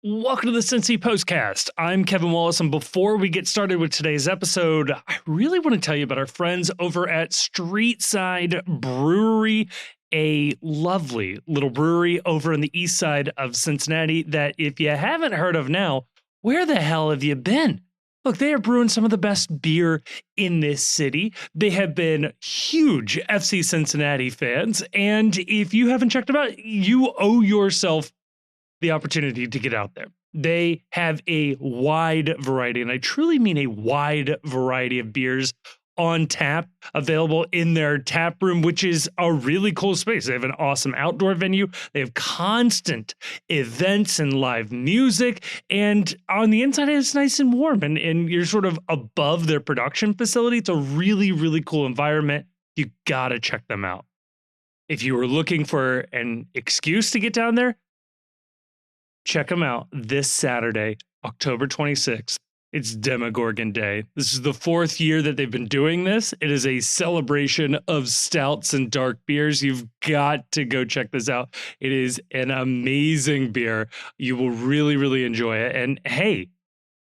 Welcome to the Cincy Postcast. I'm Kevin Wallace, and before we get started with today's episode, I really want to tell you about our friends over at Streetside Brewery, a lovely little brewery over on the east side of Cincinnati that if you haven't heard of now, where the hell have you been? Look, they are brewing some of the best beer in this city. They have been huge FC Cincinnati fans, and if you haven't checked them out, you owe yourself the opportunity to get out there. They have a wide variety, and I truly mean a wide variety of beers on tap available in their tap room, which is a really cool space. They have an awesome outdoor venue. They have constant events and live music. And on the inside, it's nice and warm, and you're sort of above their production facility. It's a really, really cool environment. You got to check them out. If you were looking for an excuse to get down there, check them out this Saturday, October 26th. It's Demogorgon Day. This is the fourth year that they've been doing this. It is a celebration of stouts and dark beers. You've got to go check this out. It is an amazing beer. You will really, really enjoy it. And hey,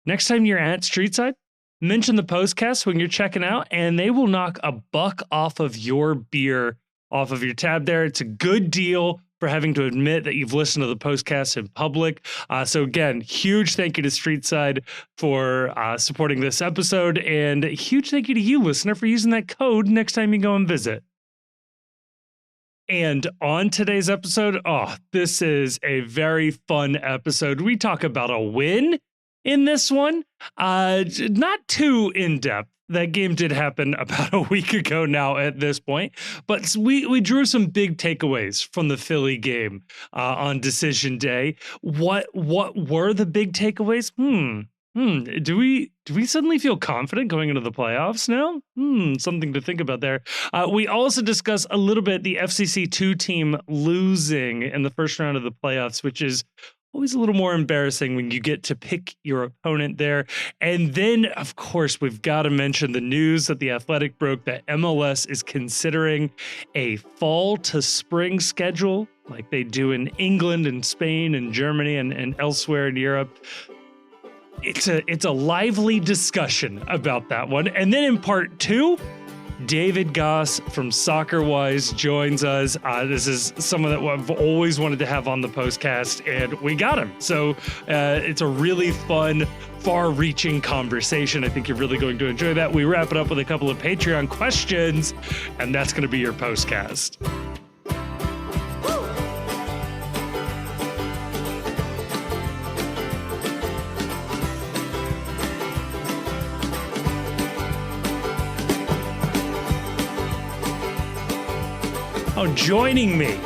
next time you're at Streetside, mention the Postcast when you're checking out, and they will knock $1 off of your beer off of your tab there. It's a good deal for having to admit that you've listened to the Postcast in public. So again, huge thank you to Streetside for supporting this episode, and a huge thank you to you, listener, for using that code next time you go and visit. And on today's episode, this is a very fun episode. We talk about a win in this one, not too in-depth. That game did happen about a week ago now at this point, but we drew some big takeaways from the Philly game on decision day. What were the big takeaways? Do we suddenly feel confident going into the playoffs now? Something to think about there. We also discuss a little bit the FCC2 team losing in the first round of the playoffs, which is always a little more embarrassing when you get to pick your opponent there. And then, of course, we've got to mention the news that The Athletic broke that MLS is considering a fall to spring schedule like they do in England and Spain and Germany and elsewhere in Europe. It's a lively discussion about that one. And then in part two, David Goss from SoccerWise joins us. This is someone that I've always wanted to have on the Postcast, and we got him. So it's a really fun, far-reaching conversation. I think you're really going to enjoy that. We wrap it up with a couple of Patreon questions, and that's going to be your Postcast. Joining me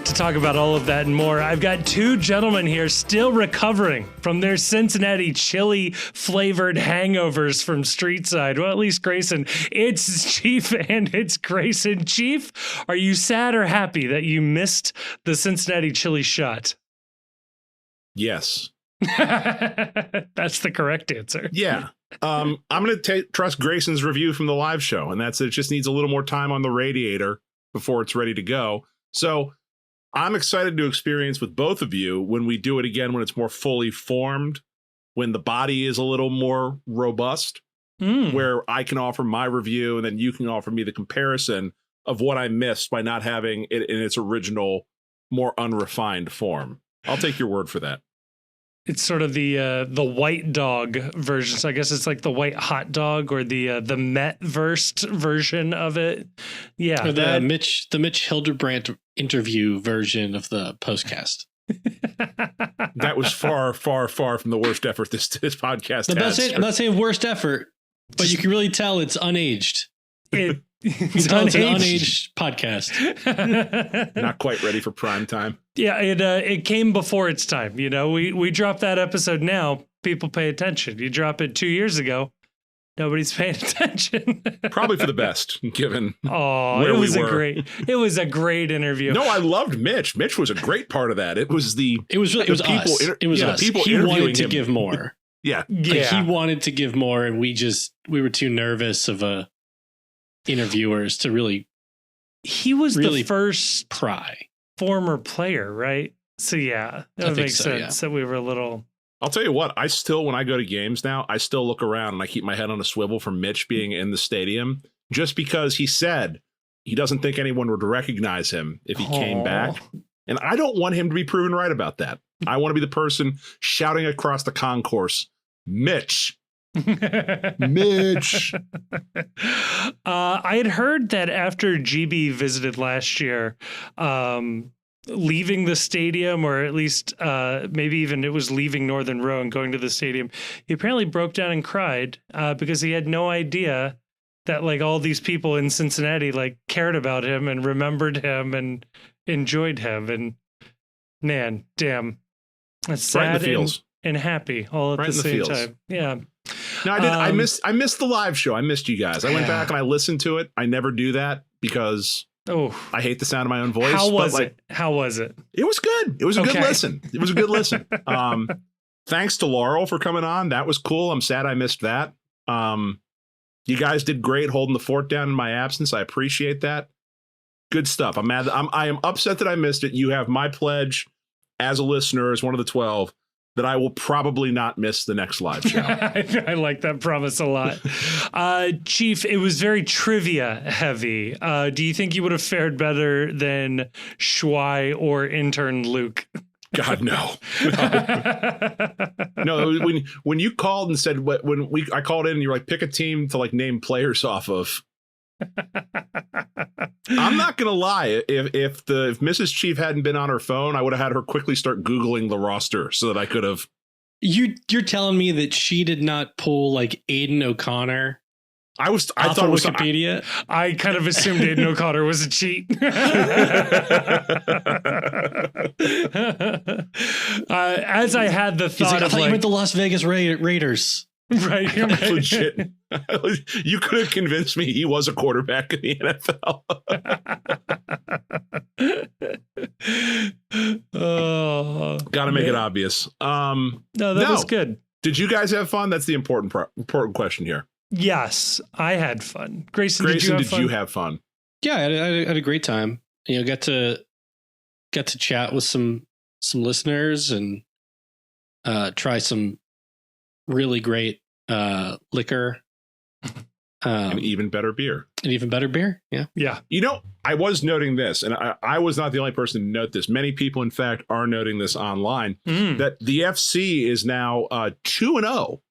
to talk about all of that and more, I've got two gentlemen here still recovering from their Cincinnati chili flavored hangovers from Streetside. Well, at least Grayson. It's Chief and it's Grayson. Chief, are you sad or happy that you missed the Cincinnati chili shot? Yes. That's the correct answer. Yeah. I'm going to trust Grayson's review from the live show, and that's it. Just needs a little more time on the radiator before it's ready to go. So I'm excited to experience with both of you when we do it again, when it's more fully formed, when the body is a little more robust, where I can offer my review and then you can offer me the comparison of what I missed by not having it in its original, more unrefined form. I'll take your word for that. It's sort of the white dog version. So I guess it's like the white hot dog or the Met-versed version of it. Yeah. Or the Mitch Hildebrandt interview version of the Postcast. That was far, far, far from the worst effort this podcast has. I'm not saying worst effort, but you can really tell it's unaged. It's an unaged podcast. Not quite ready for prime time. Yeah, it came before its time. You know, we dropped that episode now. People pay attention. You drop it 2 years ago, nobody's paying attention. Probably for the best, given where we were. It was a great interview. No, I loved Mitch. Mitch was a great part of that. It was us. It was us. People he wanted to him. give more. Yeah. He wanted to give more, and we were too nervous of interviewers to really. He was really the first pry former player, right? So yeah, I that think makes so, sense that we were a little. I'll tell you what, I still, when I go to games now, I still look around and I keep my head on a swivel for Mitch being in the stadium, just because he said he doesn't think anyone would recognize him if he came back. And I don't want him to be proven right about that. I want to be the person shouting across the concourse, Mitch. Mitch. I had heard that after GB visited last year, leaving the stadium, or at least maybe even it was leaving Northern Row and going to the stadium, he apparently broke down and cried because he had no idea that like all these people in Cincinnati like cared about him and remembered him and enjoyed him. And man, damn, that's sad and happy all at the same time. Yeah. No, I did. I missed the live show. I missed you guys. I went back and I listened to it. I never do that because I hate the sound of my own voice. How was it? How was it? It was good. It was a good listen. It was a good listen. Thanks to Laurel for coming on. That was cool. I'm sad I missed that. You guys did great holding the fort down in my absence. I appreciate that. Good stuff. I'm mad. I am upset that I missed it. You have my pledge as a listener, as one of the 12, that I will probably not miss the next live show. I like that promise a lot. Chief, it was very trivia heavy. Do you think you would have fared better than Schwei or intern Luke? God, no. No, when you called and said, I called in and you were like, pick a team to like name players off of. I'm not gonna lie. If Mrs. Chief hadn't been on her phone, I would have had her quickly start Googling the roster so that I could have. You're telling me that she did not pull like Aiden O'Connor? I thought it was Wikipedia. I kind of assumed Aiden O'Connor was a cheat. As I had the thought I thought you meant the Las Vegas Raiders. Right. Legit. You could have convinced me he was a quarterback in the NFL. Gotta make it obvious. No, that was good. Did you guys have fun? That's the important question here. Yes, I had fun. Grayson, did you have fun? Yeah, I had a great time. You know, got to chat with some listeners and try some really great liquor. An even better beer. Yeah. Yeah. You know, I was noting this, and I was not the only person to note this. Many people, in fact, are noting this online, that the FC is now 2-0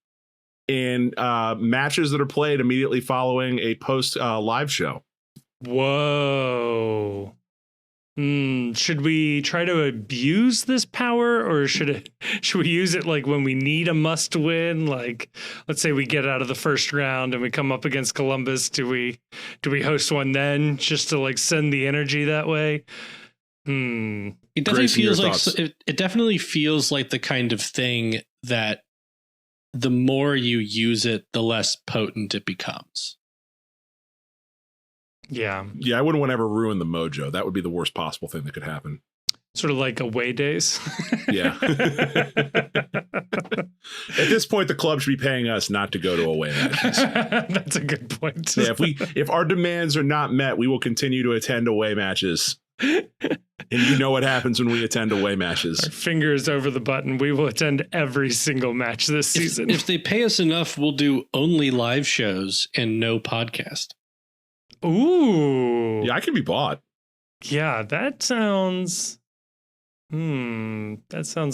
in matches that are played immediately following a post live show. Whoa. Should we try to abuse this power, or should we use it like when we need a must win? Like, let's say we get out of the first round and we come up against Columbus. Do we host one then, just to like send the energy that way? It definitely feels like the kind of thing that the more you use it, the less potent it becomes. Yeah. Yeah, I wouldn't want to ever ruin the mojo. That would be the worst possible thing that could happen. Sort of like away days. Yeah. At this point, the club should be paying us not to go to away matches. That's a good point. Yeah, if our demands are not met, we will continue to attend away matches. And you know what happens when we attend away matches. Our fingers over the button. We will attend every single match this season. If they pay us enough, we'll do only live shows and no podcast. Ooh. Yeah, I can be bought. Yeah, that sounds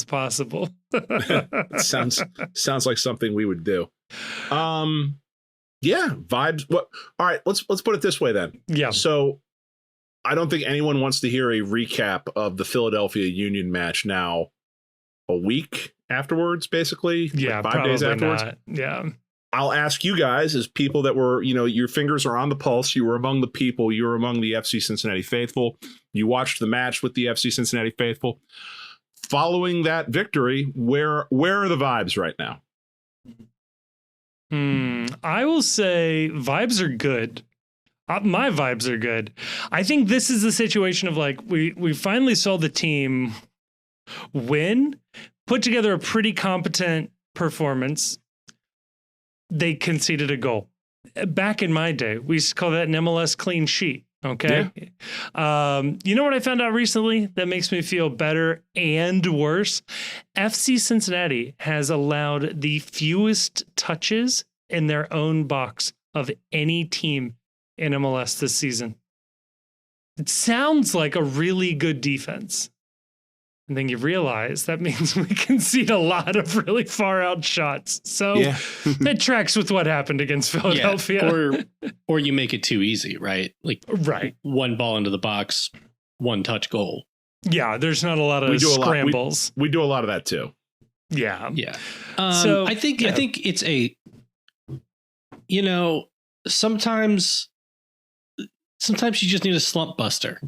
possible. sounds like something we would do. Yeah, vibes. What? All right, let's put it this way then. Yeah. So I don't think anyone wants to hear a recap of the Philadelphia Union match now a week afterwards, basically. Yeah, like 5 days afterwards. Not. Yeah. I'll ask you guys, as people that were, your fingers are on the pulse. You were among the people. You were among the FC Cincinnati faithful. You watched the match with the FC Cincinnati faithful. Following that victory, where are the vibes right now? I will say vibes are good. My vibes are good. I think this is the situation of like, we finally saw the team win, put together a pretty competent performance. They conceded a goal. Back in my day, we used to call that an MLS clean sheet. Okay. You know what I found out recently that makes me feel better and worse? FC Cincinnati has allowed the fewest touches in their own box of any team in MLS this season. It sounds like a really good defense. And then you realize that means we concede a lot of really far out shots. So that tracks with what happened against Philadelphia. Or you make it too easy, right? Like one ball into the box, one touch goal. Yeah, there's not a lot of scrambles. We do a lot of that too. Yeah. Yeah. So I think it's a, you know, sometimes you just need a slump buster,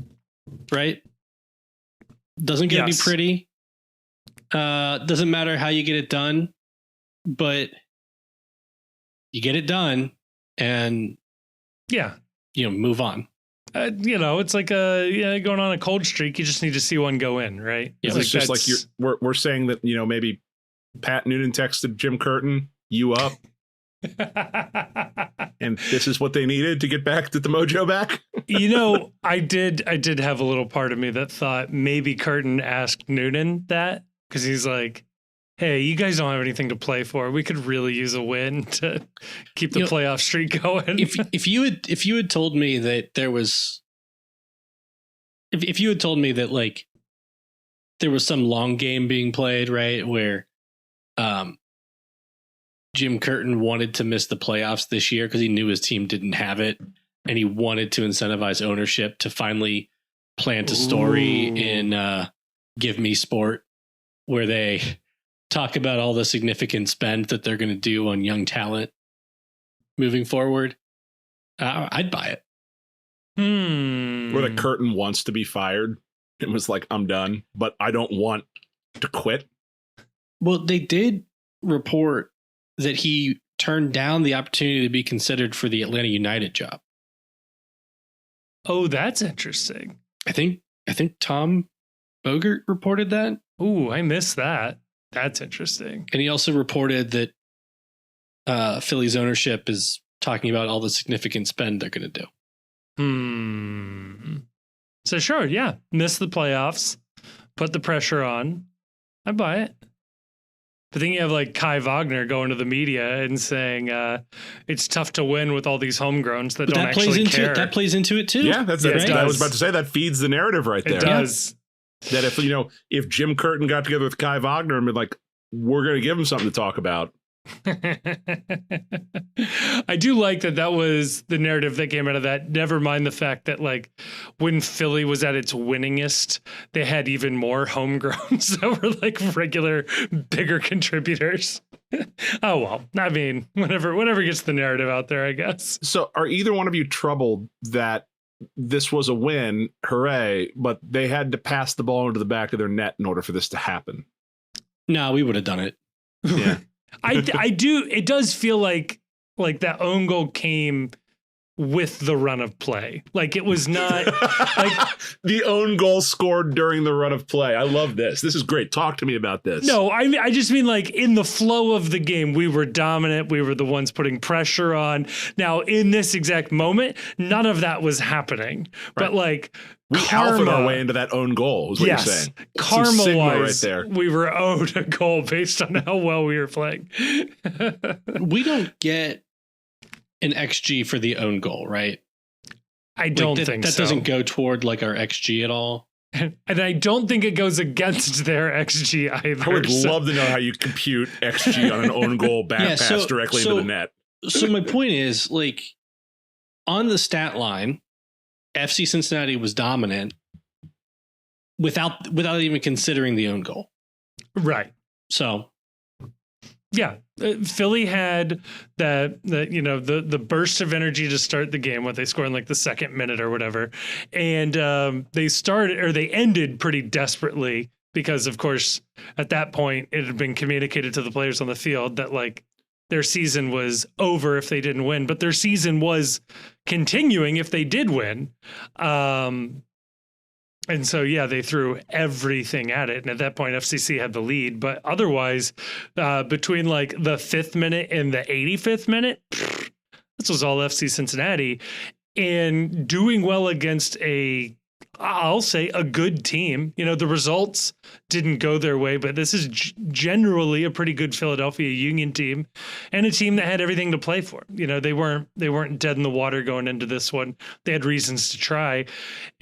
right? Doesn't get to be pretty. Doesn't matter how you get it done, but you get it done and move on. It's like going on a cold streak. You just need to see one go in, right? Yeah, it's just like we're saying that, maybe Pat Noonan texted Jim Curtin, you up. And this is what they needed to get back the mojo back. I did have a little part of me that thought maybe Curtin asked Noonan that because he's like, hey, you guys don't have anything to play for. We could really use a win to keep the playoff streak going. If you had told me that there was, if you had told me that like there was some long game being played, right, where Jim Curtin wanted to miss the playoffs this year because he knew his team didn't have it, and he wanted to incentivize ownership to finally plant a story in Give Me Sport, where they talk about all the significant spend that they're going to do on young talent moving forward. I'd buy it. Where the Curtin wants to be fired. It was like, I'm done, but I don't want to quit. Well, they did report that he turned down the opportunity to be considered for the Atlanta United job. Oh, that's interesting. I think Tom Bogert reported that. Ooh, I missed that. That's interesting. And he also reported that Philly's ownership is talking about all the significant spend they're going to do. So sure, yeah. Miss the playoffs. Put the pressure on. I buy it. But then you have like Kai Wagner going to the media and saying it's tough to win with all these homegrowns that don't actually care. That plays into it too. Yeah, that's right. I was about to say that feeds the narrative right there. It does. That if Jim Curtin got together with Kai Wagner and been like, we're going to give him something to talk about. I do like that was the narrative that came out of that. Never mind the fact that like when Philly was at its winningest, they had even more homegrowns that were like regular bigger contributors. Oh well, I mean, whatever gets the narrative out there, I guess. So are either one of you troubled that this was a win, hooray, but they had to pass the ball into the back of their net in order for this to happen? No, we would have done it. Yeah. I do. It does feel like that own goal came with the run of play. Like it was not like the own goal scored during the run of play. I love this. This is great. Talk to me about this. No, I just mean like in the flow of the game, we were dominant. We were the ones putting pressure on. Now in this exact moment, none of that was happening. Right. But like we alphaed our way into that own goal is what you're saying. Karma-wise, right there. We were owed a goal based on how well we were playing. We don't get an XG for the own goal, right? I don't think that so. Doesn't go toward like our XG at all. And I don't think it goes against their XG either. I would love to know how you compute XG on an own goal back pass directly into the net. So my point is, like, on the stat line, FC Cincinnati was dominant without even considering the own goal. Right. So yeah, Philly had the burst of energy to start the game when they scored in like the second minute or whatever. And they ended pretty desperately because, of course, at that point, it had been communicated to the players on the field that like their season was over if they didn't win, but their season was continuing if they did win. And so, yeah, they threw everything at it. And at that point, FCC had the lead. But otherwise, between like the 5th minute and the 85th minute, this was all FC Cincinnati. and doing well against I'll say a good team. You know, the results didn't go their way, but this is generally a pretty good Philadelphia Union team and a team that had everything to play for. You know, they weren't dead in the water going into this one. They had reasons to try.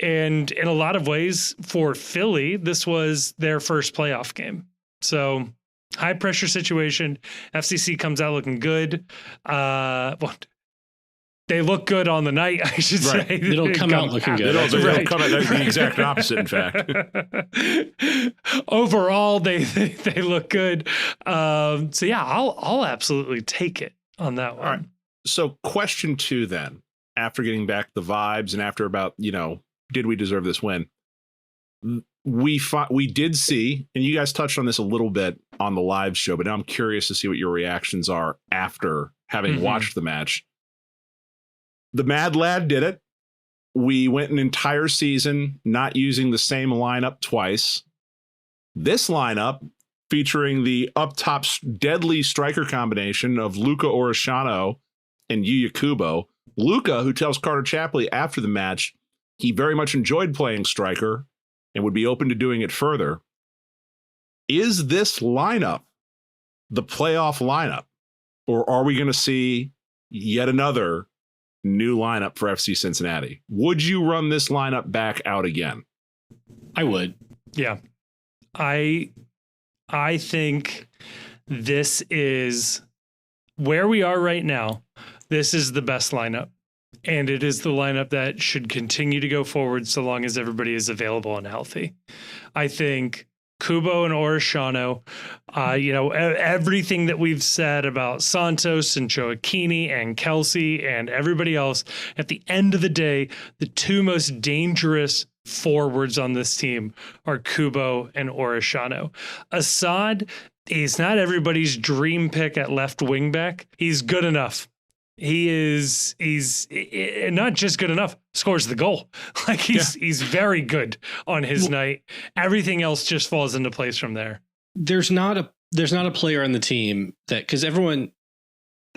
And in a lot of ways for Philly, this was their first playoff game. So high pressure situation. FCC comes out looking good. They look good on the night, I should say. They don't come out looking good. They don't come out the exact opposite, in fact. Overall, they look good. So yeah, I'll absolutely take it on that one. All right. So question 2 then, after getting back the vibes and after about, did we deserve this win? We did see, and you guys touched on this a little bit on the live show, but now I'm curious to see what your reactions are after having watched the match. The Mad Lad did it. We went an entire season not using the same lineup twice. This lineup, featuring the up top deadly striker combination of Luka Orishano and Yuya Kubo. Luka, who tells Carter Chapley after the match he very much enjoyed playing striker and would be open to doing it further. Is this lineup the playoff lineup? Or are we going to see yet another new lineup for FC Cincinnati? Would you run this lineup back out again? I would. Yeah. I think this is where we are right now. This is the best lineup. And it is the lineup that should continue to go forward so long as everybody is available and healthy. I think Kubo and Orishano, everything that we've said about Santos and Joaquini and Kelsey and everybody else, at the end of the day, the two most dangerous forwards on this team are Kubo and Orishano. Assad, he's not everybody's dream pick at left wing back. He's good enough. He's not just good enough, scores the goal. Like he's very good on his night. Everything else just falls into place from there. There's not a player on the team that, because everyone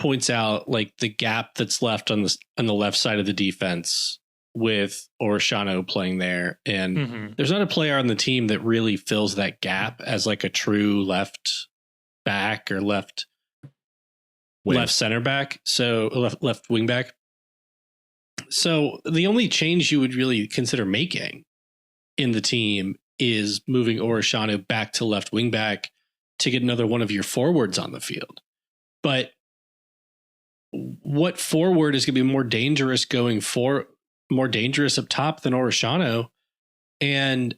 points out like the gap that's left on the left side of the defense with Orishano playing there. And there's not a player on the team that really fills that gap as like a true left back or left center back. So left wing back. So the only change you would really consider making in the team is moving Orishano back to left wing back to get another one of your forwards on the field. But what forward is going to be more dangerous up top than Orishano? And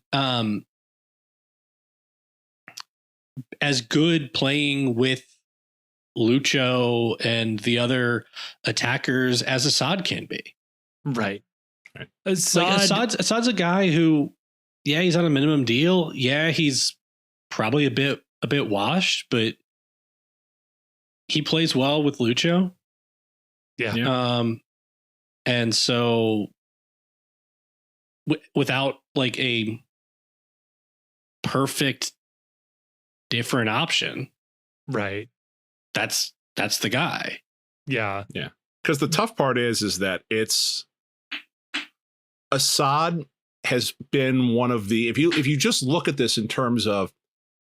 as good playing with Lucho and the other attackers as Assad can be. Right. Assad's a guy who, yeah, he's on a minimum deal. Yeah, he's probably a bit washed, but he plays well with Lucho. Yeah. And so without like a perfect different option, right? That's the guy. Yeah. Yeah. Because the tough part is that it's Assad has been one of the, if you just look at this in terms of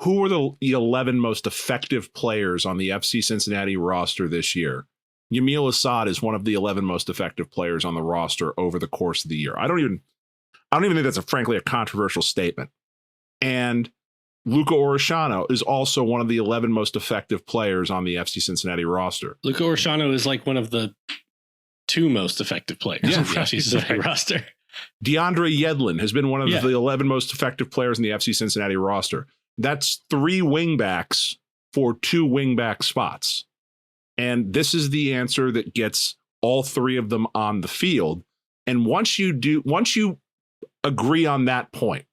who are the 11 most effective players on the FC Cincinnati roster this year, Yamil Assad is one of the 11 most effective players on the roster over the course of the year. I don't even think that's frankly a controversial statement. And Luka Orishano is also one of the 11 most effective players on the FC Cincinnati roster. Luka Orishano is like one of the 2 most effective players on the FC Cincinnati roster. DeAndre Yedlin has been one of the 11 most effective players in the FC Cincinnati roster. That's 3 wingbacks for 2 wingback spots. And this is the answer that gets all 3 of them on the field. And once you agree on that point,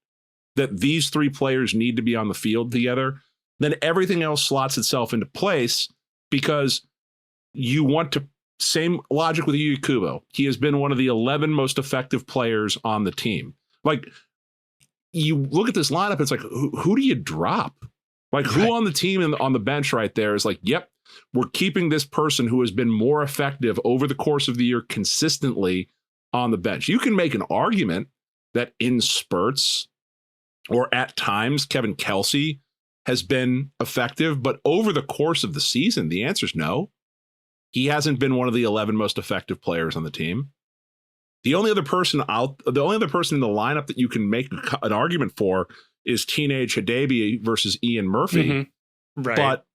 that these 3 players need to be on the field together, then everything else slots itself into place, because you want to, same logic with Yuya Kubo. He has been one of the 11 most effective players on the team. Like, you look at this lineup, it's like, who do you drop? Like, who on the team and on the bench right there is like, yep, we're keeping this person who has been more effective over the course of the year consistently on the bench. You can make an argument that in spurts or at times Kevin Kelsey has been effective, but over the course of the season, the answer is no. He hasn't been one of the 11 most effective players on the team. The only other person in the lineup that you can make an argument for is Teenage Hadebe versus Ian Murphy. Mm-hmm. Right. But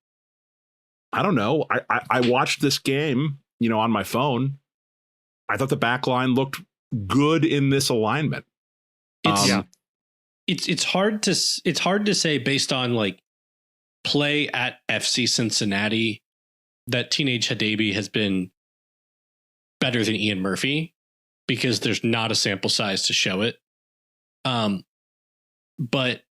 I don't know. I watched this game, on my phone. I thought the back line looked good in this alignment. It's hard to say based on like play at FC Cincinnati that Teenage Hadebe has been better than Ian Murphy, because there's not a sample size to show it. But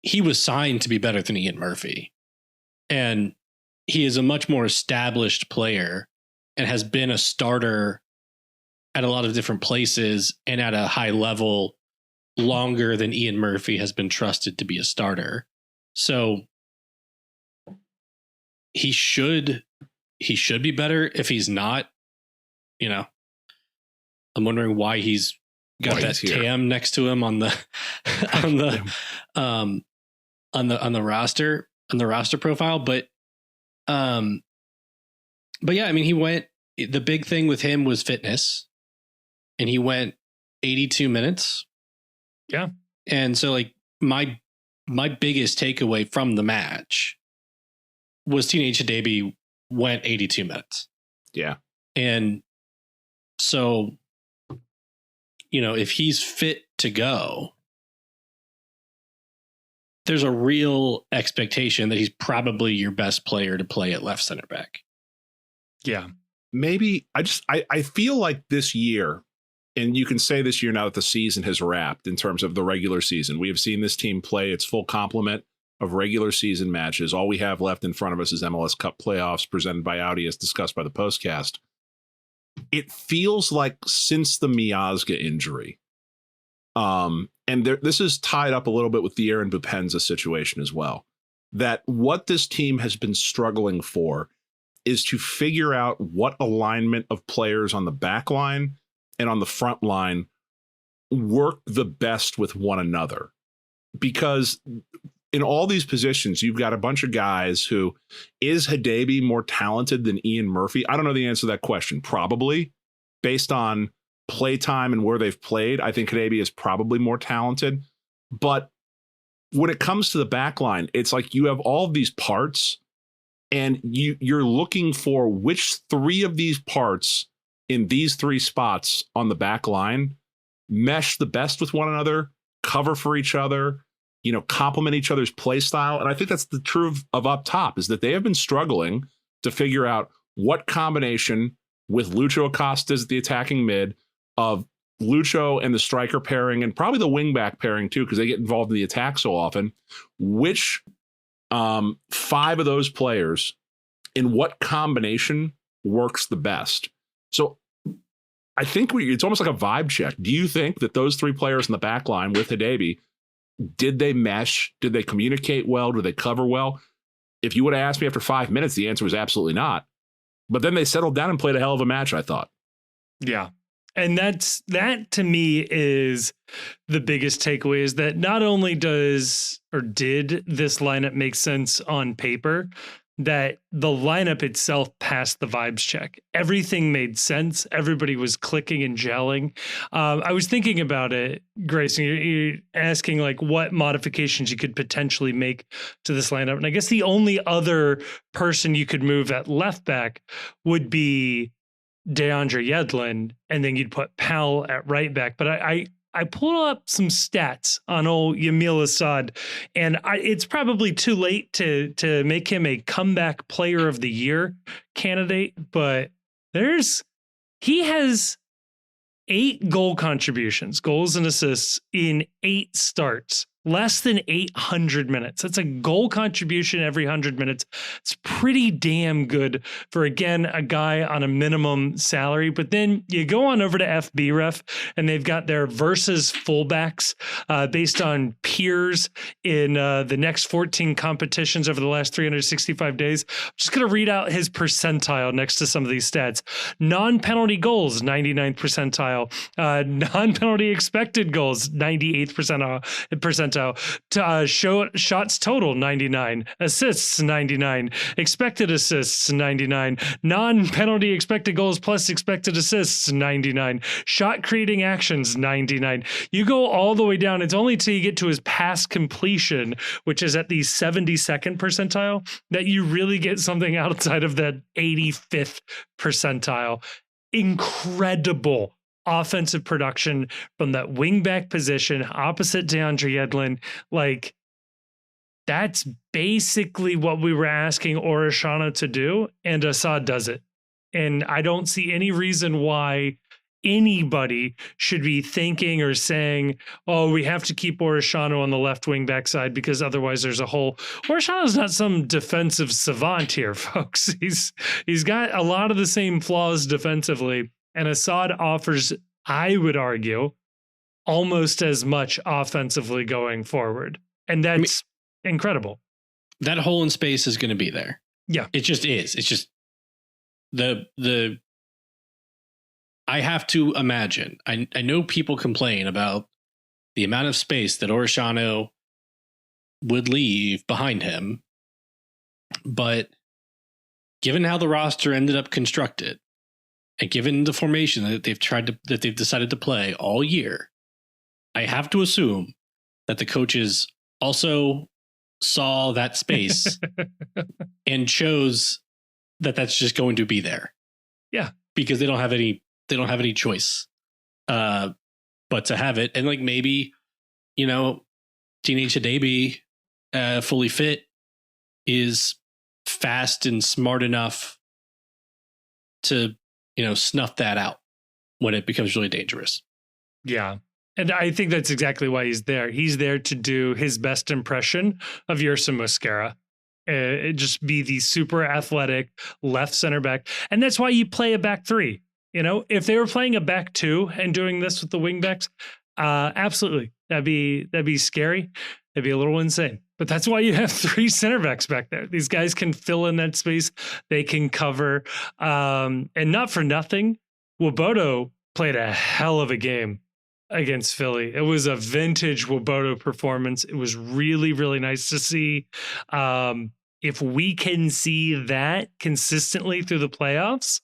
he was signed to be better than Ian Murphy, and he is a much more established player and has been a starter at a lot of different places and at a high level longer than Ian Murphy has been trusted to be a starter. So he should be better. If he's not, I'm wondering why he's got that TAM next to him on the on the roster profile. But yeah, I mean, the big thing with him was fitness, and he went 82 minutes. Yeah. And so like my biggest takeaway from the match was Teenage Hadebe went 82 minutes. Yeah. And so, if he's fit to go, there's a real expectation that he's probably your best player to play at left center back. Yeah. Maybe I feel like this year, and you can say this year now that the season has wrapped in terms of the regular season, we have seen this team play its full complement of regular season matches. All we have left in front of us is MLS Cup playoffs presented by Audi, as discussed by the postcast. It feels like since the Miazga injury, this is tied up a little bit with the Aaron Bupenza situation as well, that what this team has been struggling for is to figure out what alignment of players on the back line and on the front line work the best with one another. Because in all these positions, you've got a bunch of guys who, is Hadebe more talented than Ian Murphy? I don't know the answer to that question. Probably, based on play time and where they've played. I think Hadebe is probably more talented. But when it comes to the back line, it's like you have all of these parts, and you're looking for which three of these parts in these three spots on the back line mesh the best with one another, cover for each other, complement each other's play style. And I think that's the truth of up top, is that they have been struggling to figure out what combination with Lucho Acosta's at the attacking mid, of Lucho and the striker pairing, and probably the wingback pairing too, because they get involved in the attack so often. Which five of those players in what combination works the best? So I think it's almost like a vibe check. Do you think that those three players in the back line with Hadebe, did they mesh? Did they communicate well? Did they cover well? If you would have asked me after 5 minutes, the answer was absolutely not. But then they settled down and played a hell of a match, I thought. Yeah. And that to me is the biggest takeaway, is that not only did this lineup make sense on paper, that the lineup itself passed the vibes check. Everything made sense. Everybody was clicking and gelling. I was thinking about it, Grace, and you're asking like what modifications you could potentially make to this lineup. And I guess the only other person you could move at left back would be DeAndre Yedlin, and then you'd put Powell at right back. But I pulled up some stats on old Yamil Assad, and it's probably too late to make him a comeback player of the year candidate, but he has 8 goal contributions, goals and assists in 8 starts Less than 800 minutes. That's a goal contribution every 100 minutes. It's pretty damn good for, again, a guy on a minimum salary. But then you go on over to FBref, and they've got their versus fullbacks based on peers in the next 14 competitions over the last 365 days. I'm just going to read out his percentile next to some of these stats. Non-penalty goals, 99th percentile. Non-penalty expected goals, 98th percentile. Shots total, 99. Assists, 99. Expected assists, 99. Non-penalty expected goals plus expected assists, 99. Shot creating actions, 99. You go all the way down. It's only till you get to his pass completion, which is at the 72nd percentile, that you really get something outside of that 85th percentile. Incredible offensive production from that wingback position opposite DeAndre Yedlin. Like, that's basically what we were asking Orishano to do, and Assad does it. And I don't see any reason why anybody should be thinking or saying, oh, we have to keep Orishano on the left wing back side because otherwise there's a hole. Orishano's not some defensive savant here, folks. He's got a lot of the same flaws defensively. And Assad offers, I would argue, almost as much offensively going forward. And that's incredible. That hole in space is going to be there. Yeah. It just is. It's just the I have to imagine. I know people complain about the amount of space that Orishano would leave behind him. But given how the roster ended up constructed, and given the formation that they've decided to play all year, I have to assume that the coaches also saw that space and chose that that's just going to be there. Yeah, because they don't have any choice, but to have it. And like, maybe, Teenage Hadebe, fully fit, is fast and smart enough to snuff that out when it becomes really dangerous. Yeah. And I think that's exactly why he's there. He's there to do his best impression of Yerson Mosquera. Just be the super athletic left center back. And that's why you play a back three. If they were playing a back two and doing this with the wing backs, absolutely. That'd be scary. It'd be a little insane. But that's why you have three center backs back there. These guys can fill in that space. They can cover. And not for nothing, Nwobodo played a hell of a game against Philly. It was a vintage Nwobodo performance. It was really, really nice to see. If we can see that consistently through the playoffs,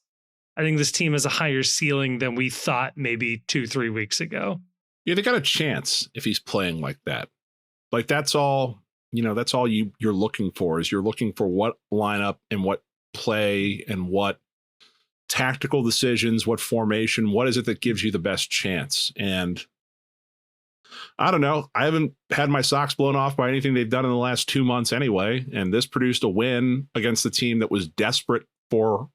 I think this team has a higher ceiling than we thought maybe 2-3 weeks ago. Yeah, they got a chance if he's playing like that. Like, that's all, that's all you're looking for, is you're looking for what lineup and what play and what tactical decisions, what formation, what is it that gives you the best chance? And I don't know. I haven't had my socks blown off by anything they've done in the last 2 months anyway. And this produced a win against the team that was desperate for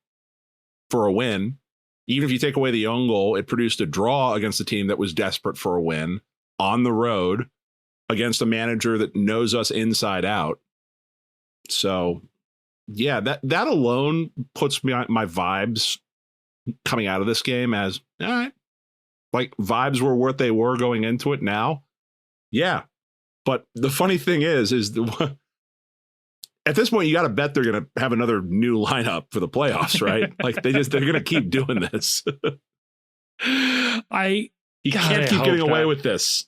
a win. Even if you take away the own goal, it produced a draw against a team that was desperate for a win on the road against a manager that knows us inside out. So, yeah, that alone puts me on my vibes coming out of this game as, all right, like, vibes were what they were going into it now. Yeah. But the funny thing is at this point, you got to bet they're going to have another new lineup for the playoffs, right? Like, they're going to keep doing this. You can't keep getting away with this.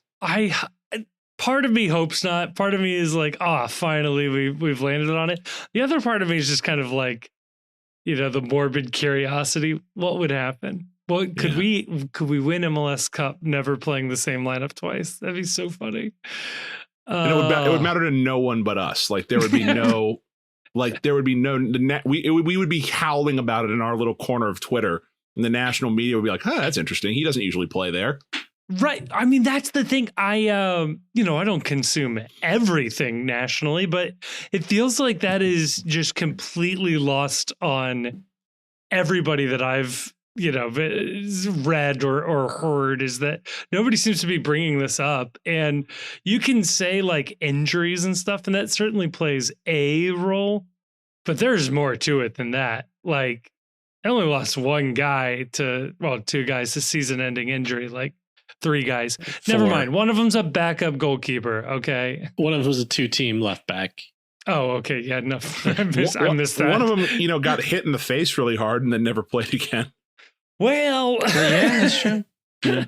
Part of me hopes not. Part of me is like, finally we've landed on it. The other part of me is just kind of like, the morbid curiosity. What would happen? What could we win MLS Cup never playing the same lineup twice? That'd be so funny. And it would matter to no one but us. Like, there would be no, we would be howling about it in our little corner of Twitter, and the national media would be like, that's interesting. He doesn't usually play there. Right. I mean, that's the thing. I don't consume everything nationally, but it feels like that is just completely lost on everybody that I've read or heard is that nobody seems to be bringing this up. And you can say like injuries and stuff, and that certainly plays a role, but there's more to it than that. Like, I only lost two guys to season-ending injury, like 3 guys. Never mind. One of them's a backup goalkeeper. Okay. One of them was a 2-team left back. Oh, okay. Yeah, no, I missed that. One of them, got hit in the face really hard and then never played again. Well, yeah, that's true. Yeah.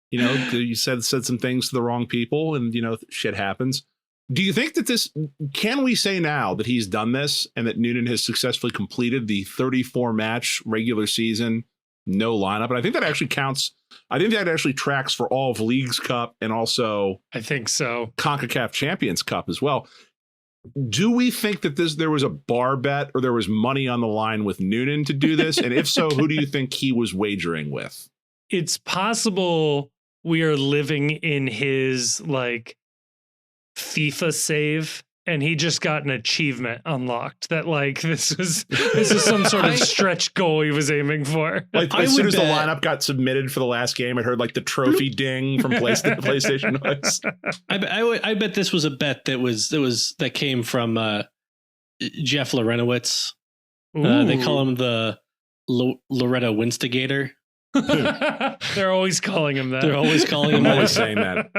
You said some things to the wrong people, and shit happens. Do you think that can we say now that he's done this and that Noonan has successfully completed the 34 match regular season no lineup? And I think that actually counts. I think that actually tracks for all of Leagues Cup and also I think so CONCACAF Champions Cup as well. Do we think that there was a bar bet or there was money on the line with Noonan to do this? And if so, who do you think he was wagering with? It's possible we are living in his like FIFA save, and he just got an achievement unlocked that like this is some sort of stretch goal he was aiming for. Like as soon as the lineup got submitted for the last game, I heard like the trophy ding from PlayStation noise. I bet this was a bet that came from Jeff Lorenowitz. They call him the Loretta Winstigator. They're always calling him that. They're always calling him I'm always saying that.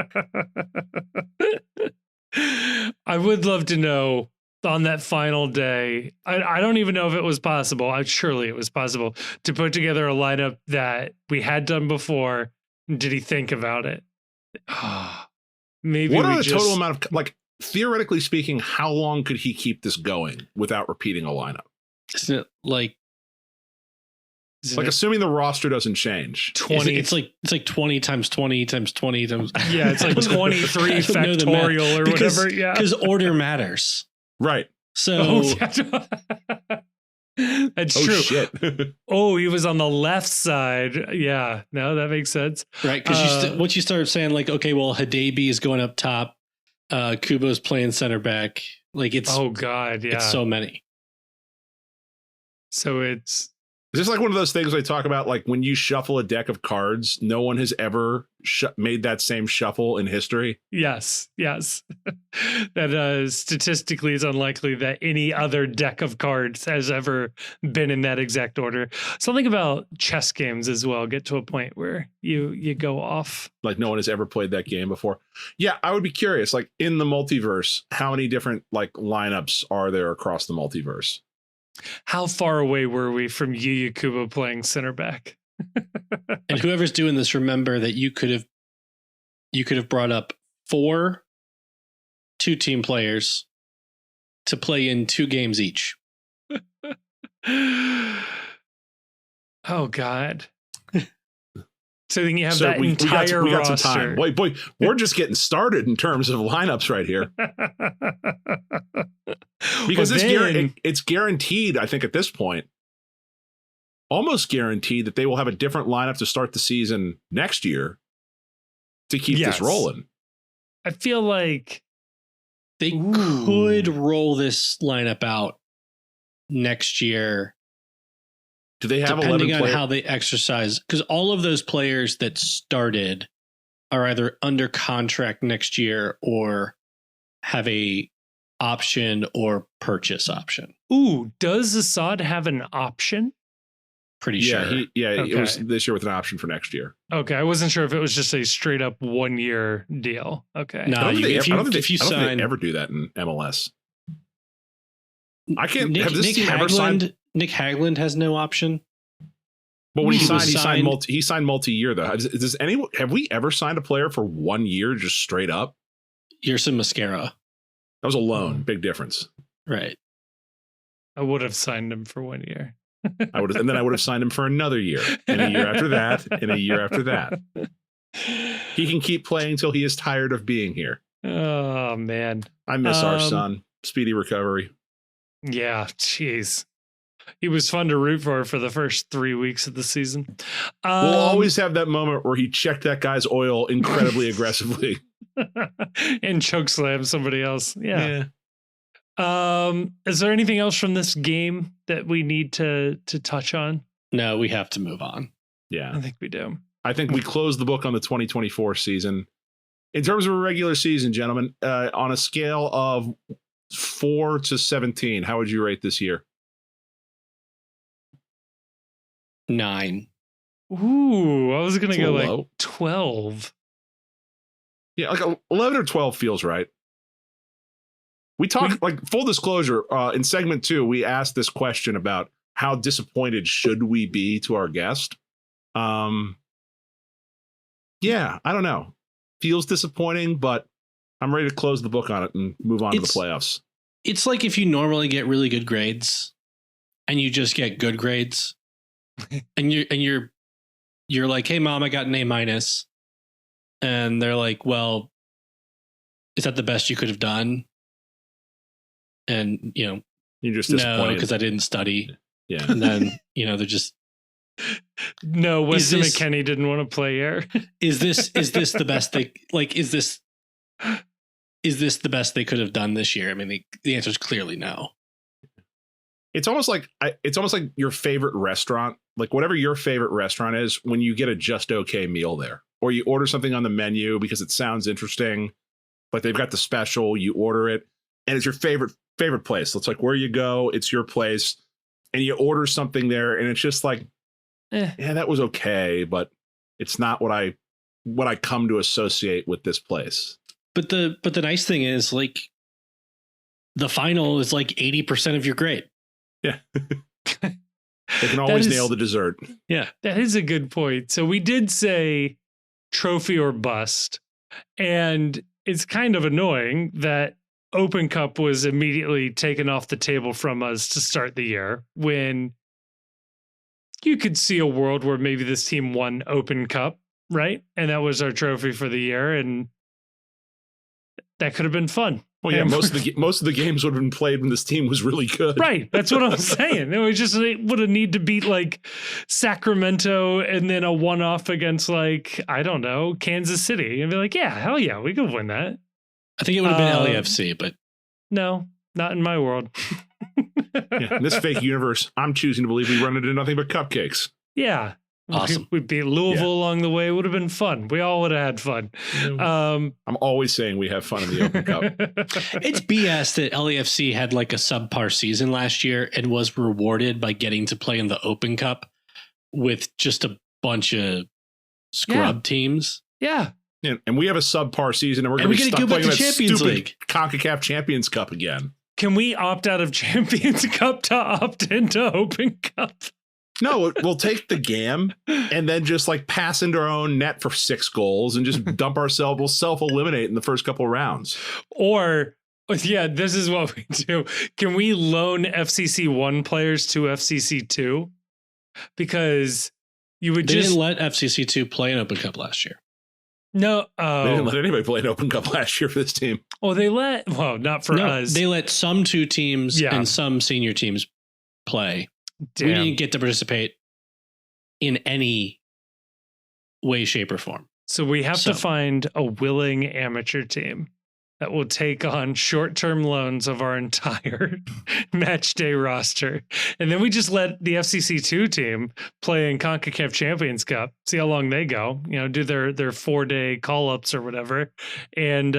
I would love to know on that final day. I don't even know if it was possible. Surely it was possible to put together a lineup that we had done before. Did he think about it? Maybe. What are the total amount of, like, theoretically speaking, how long could he keep this going without repeating a lineup? Isn't it like assuming the roster doesn't change? 20. It's like 20 times 20 times 20 times. Yeah, it's like 23 factorial or whatever. Yeah, because order matters. Right. So that's true. Shit. He was on the left side. Yeah, no, that makes sense. Right, because once you start saying like, okay, well, Hadebe is going up top, Kubo's playing center back. Like it's it's so many. So it's. Is this like one of those things I talk about, like when you shuffle a deck of cards, no one has ever made that same shuffle in history? Yes. That statistically is unlikely that any other deck of cards has ever been in that exact order. Something about chess games as well get to a point where you go off. Like no one has ever played that game before. Yeah, I would be curious, like in the multiverse, how many different like lineups are there across the multiverse? How far away were we from Yu Kubo playing center back? And whoever's doing this, remember that you could have brought up 4 2-team players to play in 2 games each. Oh God. So then you have that entire roster. We got some time. Boy, we're just getting started in terms of lineups right here. Because it's guaranteed, I think at this point, almost guaranteed that they will have a different lineup to start the season next year to keep this rolling. I feel like they could roll this lineup out next year. Do they have depending on how they exercise? Because all of those players that started are either under contract next year or have a option or purchase option. Ooh, does Assad have an option? Pretty sure. Okay. It was this year with an option for next year. Okay, I wasn't sure if it was just a straight up 1-year deal. Okay. No, I don't think they ever do that in MLS. I can't. Nick Hagglund. Nick Hagglund has no option. But when he signed multi-year though. Have we ever signed a player for 1 year just straight up? Yerson Mosquera. That was a loan. Big difference. Right. I would have signed him for 1 year. I would have signed him for another year, and a year after that, and a year after that. He can keep playing until he is tired of being here. Oh man, I miss our son. Speedy recovery. Yeah, jeez. He was fun to root for the first 3 weeks of the season. We'll always have that moment where he checked that guy's oil incredibly aggressively and chokeslam somebody else. Yeah. Is there anything else from this game that we need to touch on? No, we have to move on. Yeah. I think we do. I think we closed the book on the 2024 season. In terms of a regular season, gentlemen, on a scale of 4 to 17, how would you rate this year? 9. Ooh, I was going to It's a go little like low. 12. Yeah, like 11 or 12 feels right. We talked, like, full disclosure, in segment 2, we asked this question about how disappointed should we be to our guest. Yeah, I don't know. Feels disappointing, but I'm ready to close the book on it and move on to the playoffs. It's like if you normally get really good grades and you just get good grades and you're like, hey mom, I got an A-. And they're like, well, is that the best you could have done? And you're just disappointed. No, because I didn't study. Yeah. And then, they're just, no, Weston McKennie didn't want to play here. Is this the best they is this the best they could have done this year? I mean, the answer is clearly no. It's almost like your favorite restaurant, like whatever your favorite restaurant is, when you get a just okay meal there, or you order something on the menu because it sounds interesting, but they've got the special, you order it, and it's your favorite place. So it's like where you go, it's your place, and you order something there, and it's just like, yeah, that was okay, but it's not what I come to associate with this place. But the nice thing is, like, the final is like 80% of your grade. Yeah. They can always nail the dessert. Yeah. That is a good point. So we did say trophy or bust, and it's kind of annoying that Open Cup was immediately taken off the table from us to start the year, when you could see a world where maybe this team won Open Cup, right? And that was our trophy for the year, and that could have been fun. Well, yeah, most of the games would have been played when this team was really good. Right. That's what I'm saying. It was just would have need to beat like Sacramento and then a one-off against like, I don't know, Kansas City, and be like, yeah, hell yeah, we could win that. I think it would have been LAFC, but no, not in my world. Yeah, in this fake universe, I'm choosing to believe we run into nothing but cupcakes. Yeah. Awesome. We beat Louisville along the way. It would have been fun. We all would have had fun. I'm always saying we have fun in the Open Cup. It's BS that LAFC had like a subpar season last year and was rewarded by getting to play in the Open Cup with just a bunch of scrub teams. Yeah. And we have a subpar season, and we're going to be stuck playing that stupid CONCACAF Champions Cup again. Can we opt out of Champions Cup to opt into Open Cup? No, we'll take the GAM and then just like pass into our own net for 6 goals and just dump ourselves. We'll self-eliminate in the first couple of rounds. Or, yeah, this is what we do. Can we loan FCC 1 players to FCC 2? Because they didn't let FCC 2 play an Open Cup last year. No, they didn't let anybody play an Open Cup last year for this team. Oh, not for us. They let some 2 teams and some senior teams play. Damn. We didn't get to participate in any way, shape, or form. So we have to find a willing amateur team that will take on short-term loans of our entire match day roster. And then we just let the FCC2 team play in CONCACAF Champions Cup, see how long they go, do their 4-day call-ups or whatever. And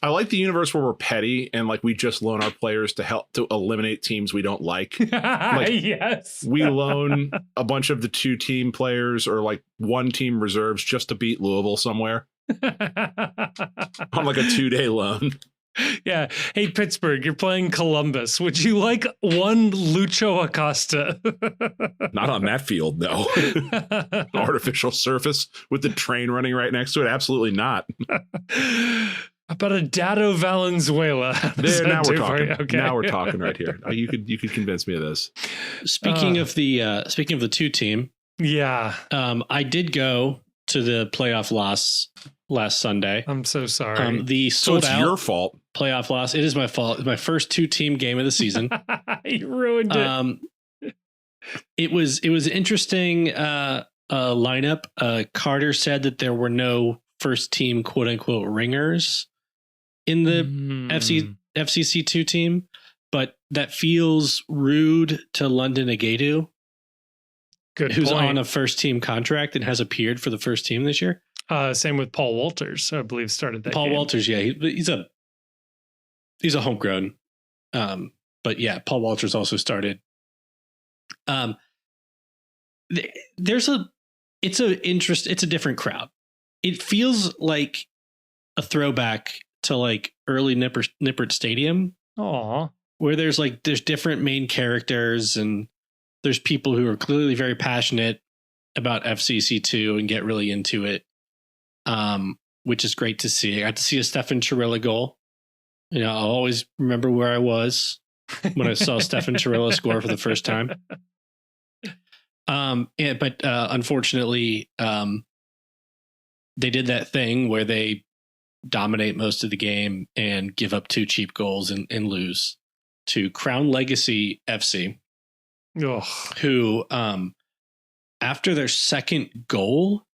I like the universe where we're petty and like we just loan our players to help to eliminate teams we don't like. Yes. We loan a bunch of the 2-team players or like 1-team reserves just to beat Louisville somewhere on like a 2-day loan. Yeah. Hey, Pittsburgh, you're playing Columbus. Would you like one Lucho Acosta? Not on that field, no. Artificial surface with the train running right next to it? Absolutely not. About a Dado Valenzuela. There, now we're talking. Okay. Now we're talking right here. You could convince me of this. Speaking of the 2-team, yeah, I did go to the playoff loss last Sunday. I'm so sorry. The sold so it's out your fault. Playoff loss. It is my fault. It's my first 2-team game of the season. You ruined it. It was interesting lineup. Carter said that there were no first team quote unquote ringers in the FCC2 team, but that feels rude to London Agadu. who's point. on a first team contract and has appeared for the first team this year. Same with Paul Walters, I believe, started that Paul game. Walters, yeah, he's a homegrown. But yeah, Paul Walters also started. It's a different crowd. It feels like a throwback to like early Nippert Stadium. Aw. Where there's different main characters and there's people who are clearly very passionate about FCC2 and get really into it, which is great to see. I got to see a Stefan Chirilla goal. You know, I'll always remember where I was when I saw Stefan Chirilla score for the first time. But unfortunately, they did that thing where they dominate most of the game and give up 2 cheap goals and lose to Crown Legacy FC, who, after their second goal,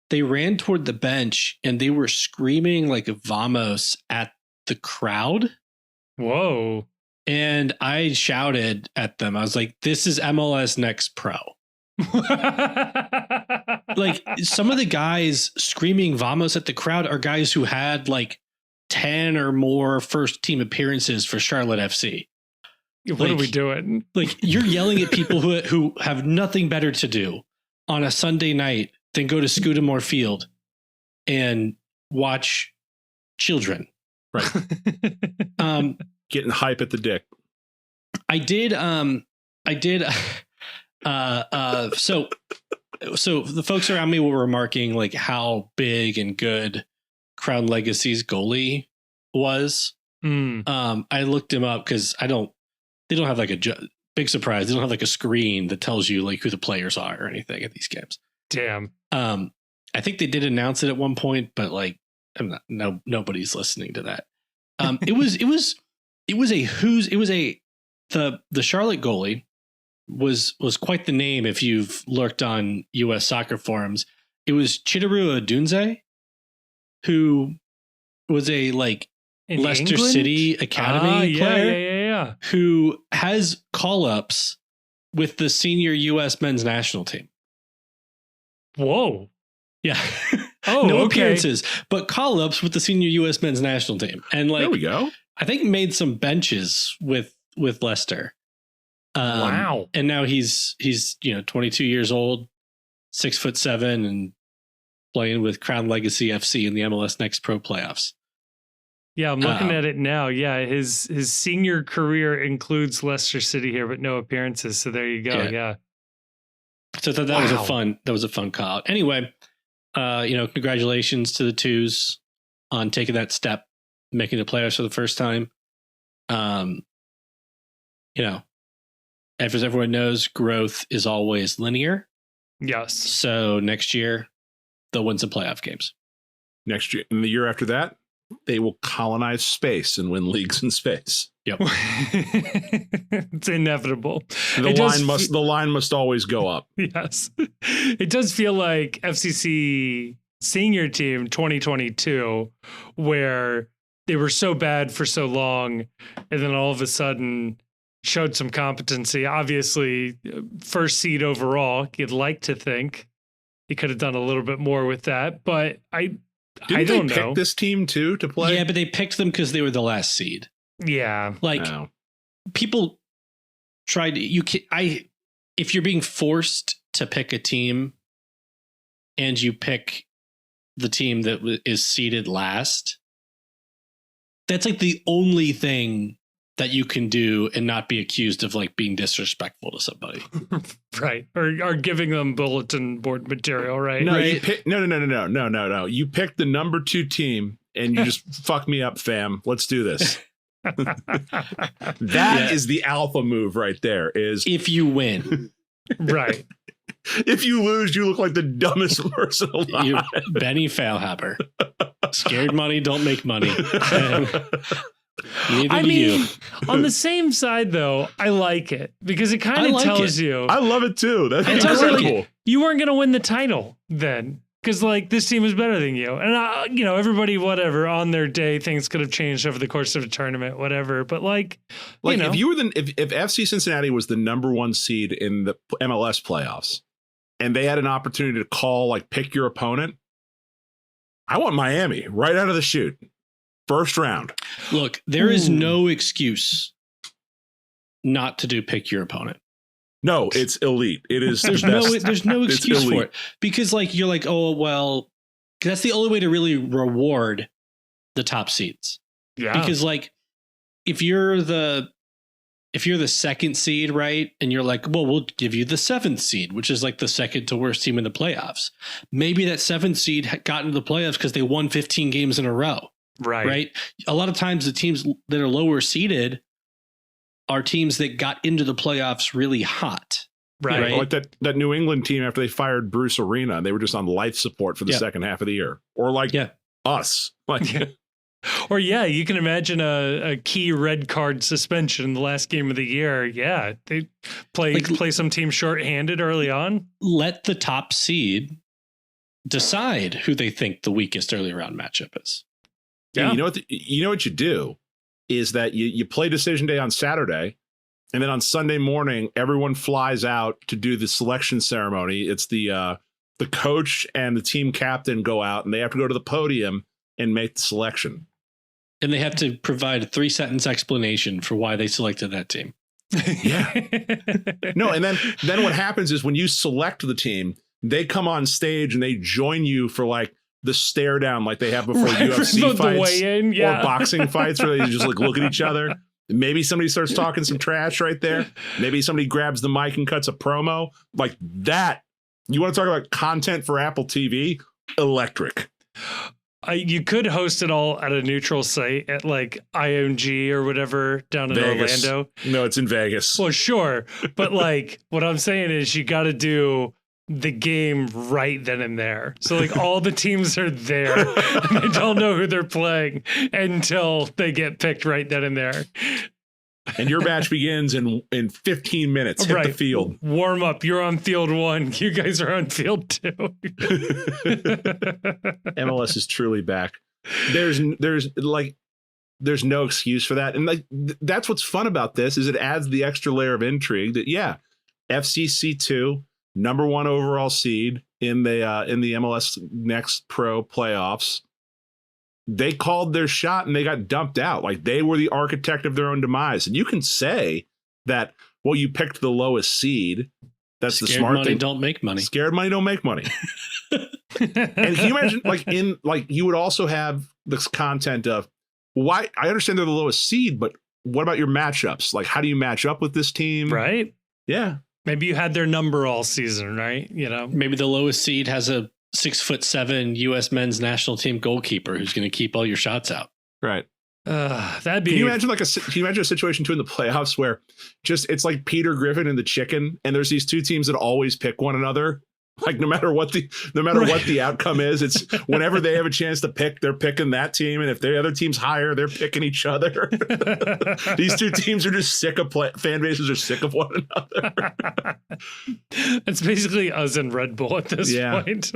they ran toward the bench and they were screaming like vamos at the crowd. Whoa. And I shouted at them. I was like, this is MLS Next Pro. Like, some of the guys screaming vamos at the crowd are guys who had like 10 or more first team appearances for Charlotte FC. What are we doing? Like, you're yelling at people who have nothing better to do on a Sunday night than go to Scudamore Field and watch children. Right. Getting hype at the dick. I did. So the folks around me were remarking like how big and good Crown Legacy's goalie was. I looked him up because they don't have like big surprise. They don't have like a screen that tells you like who the players are or anything at these games. Damn. I think they did announce it at one point, but like, nobody's listening to that. The Charlotte goalie was quite the name if you've lurked on US soccer forums. It was Chidiru Odunze, who was a like In Leicester England? City Academy player Yeah. who has call-ups with the senior US men's national team. Whoa. Yeah. Oh, no okay. appearances, but call-ups with the senior US men's national team. And like, There we go. I think made some benches with Leicester. Wow. And now he's 22 years old, 6'7", and playing with Crown Legacy FC in the MLS Next Pro playoffs. Yeah, I'm looking at it now. Yeah, his senior career includes Leicester City here, but no appearances. So there you go. Yeah. So I thought that was a fun call out. Anyway, congratulations to the Twos on taking that step, making the playoffs for the first time. As everyone knows, growth is always linear. Yes. So next year, they'll win some playoff games. Next year and the year after that, they will colonize space and win leagues in space. Yep. It's inevitable. The line must always go up. Yes. It does feel like FCC senior team 2022, where they were so bad for so long and then all of a sudden showed some competency. Obviously, first seed overall, you'd like to think he could have done a little bit more with that, but I don't know. They pick this team too to play? Yeah, but they picked them because they were the last seed. Yeah. Like, people tried to, if you're being forced to pick a team and you pick the team that is seeded last, that's like the only thing that you can do and not be accused of like being disrespectful to somebody. Right. Or giving them bulletin board material, right? No, right? you pick, no. You picked the number 2 team and you just fuck me up, fam. Let's do this. That is the alpha move right there. Is if you win. Right. If you lose, you look like the dumbest person alive. Benny Failhaber. Scared money don't make money. Neither do you. On the same side, though, I like it because it kind of tells you. I love it too. That's incredible. You weren't going to win the title then because, like, this team is better than you. And, everybody, whatever, on their day, things could have changed over the course of a tournament, whatever. But, if you were if FC Cincinnati was the number 1 seed in the MLS playoffs, and they had an opportunity to call, like, pick your opponent, I want Miami right out of the chute. First round. Look, there is no excuse not to do pick your opponent. No, it's elite. It is. There's no excuse for it, because like you're like, oh well, that's the only way to really reward the top seeds. Yeah. Because like if you're the second seed, right, and you're like, well, we'll give you the 7th seed, which is like the second to worst team in the playoffs. Maybe that 7th seed got into the playoffs because they won 15 games in a row. Right. A lot of times the teams that are lower seeded are teams that got into the playoffs really hot. Right. Like that New England team after they fired Bruce Arena, and they were just on life support for the second half of the year. Or like us. Like Or you can imagine a key red card suspension in the last game of the year. Yeah, they play some team shorthanded early on. Let the top seed decide who they think the weakest early round matchup is. Yeah, you know what you do is that you play decision day on Saturday, and then on Sunday morning everyone flies out to do the selection ceremony. It's the coach and the team captain go out, and they have to go to the podium and make the selection. And they have to provide a 3-sentence explanation for why they selected that team. Yeah. No, and then what happens is when you select the team, they come on stage and they join you for like the stare down like they have before UFC fights or boxing fights, where they just like look at each other. Maybe somebody starts talking some trash right there. Maybe somebody grabs the mic and cuts a promo like that. You want to talk about content for Apple TV? Electric. You could host it all at a neutral site at like IMG or whatever down in Vegas. Orlando. No, it's in Vegas. Well, sure. But like what I'm saying is you got to do the game right then and there. So like all the teams are there and they don't know who they're playing until they get picked right then and there. And your match begins in 15 minutes. Hit the field. Warm up. You're on field 1. You guys are on field 2. MLS is truly back. There's no excuse for that. And like that's what's fun about this is it adds the extra layer of intrigue that FCC2, number 1 overall seed in the MLS Next Pro playoffs. They called their shot and they got dumped out. Like they were the architect of their own demise. And you can say that, well, you picked the lowest seed. That's the smart thing. Scared money don't make money. Scared money don't make money. And can you imagine you would also have this content of why I understand they're the lowest seed, but what about your matchups? Like, how do you match up with this team? Right. Yeah. Maybe you had their number all season, right? Maybe the lowest seed has a 6'7" U.S. men's national team goalkeeper who's going to keep all your shots out. Right. That'd be. Can you imagine a situation too in the playoffs where just it's like Peter Griffin and the chicken, and there's these two teams that always pick one another. Like no matter what the outcome is, it's whenever they have a chance to pick, they're picking that team, and if the other team's higher, they're picking each other. These two teams are just sick of fan bases are sick of one another. It's basically us and Red Bull at this point.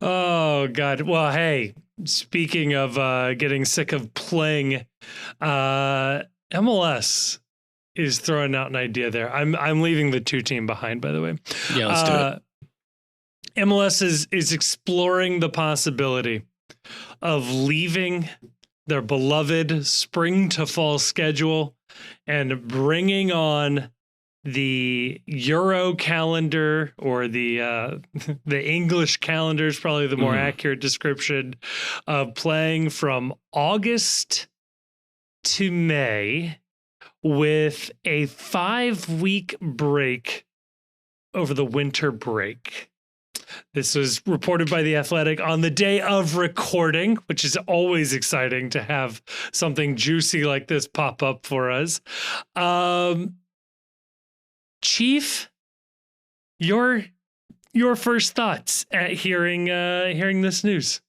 Oh God! Well, hey, speaking of getting sick of playing, MLS is throwing out an idea there. I'm leaving the 2 team behind, by the way. Yeah, let's do it. MLS is exploring the possibility of leaving their beloved spring to fall schedule and bringing on the Euro calendar, or the English calendar is probably the more accurate description, of playing from August to May, with a 5-week break over the winter break. This was reported by The Athletic on the day of recording, which is always exciting to have something juicy like this pop up for us. Chief, your first thoughts at hearing this news?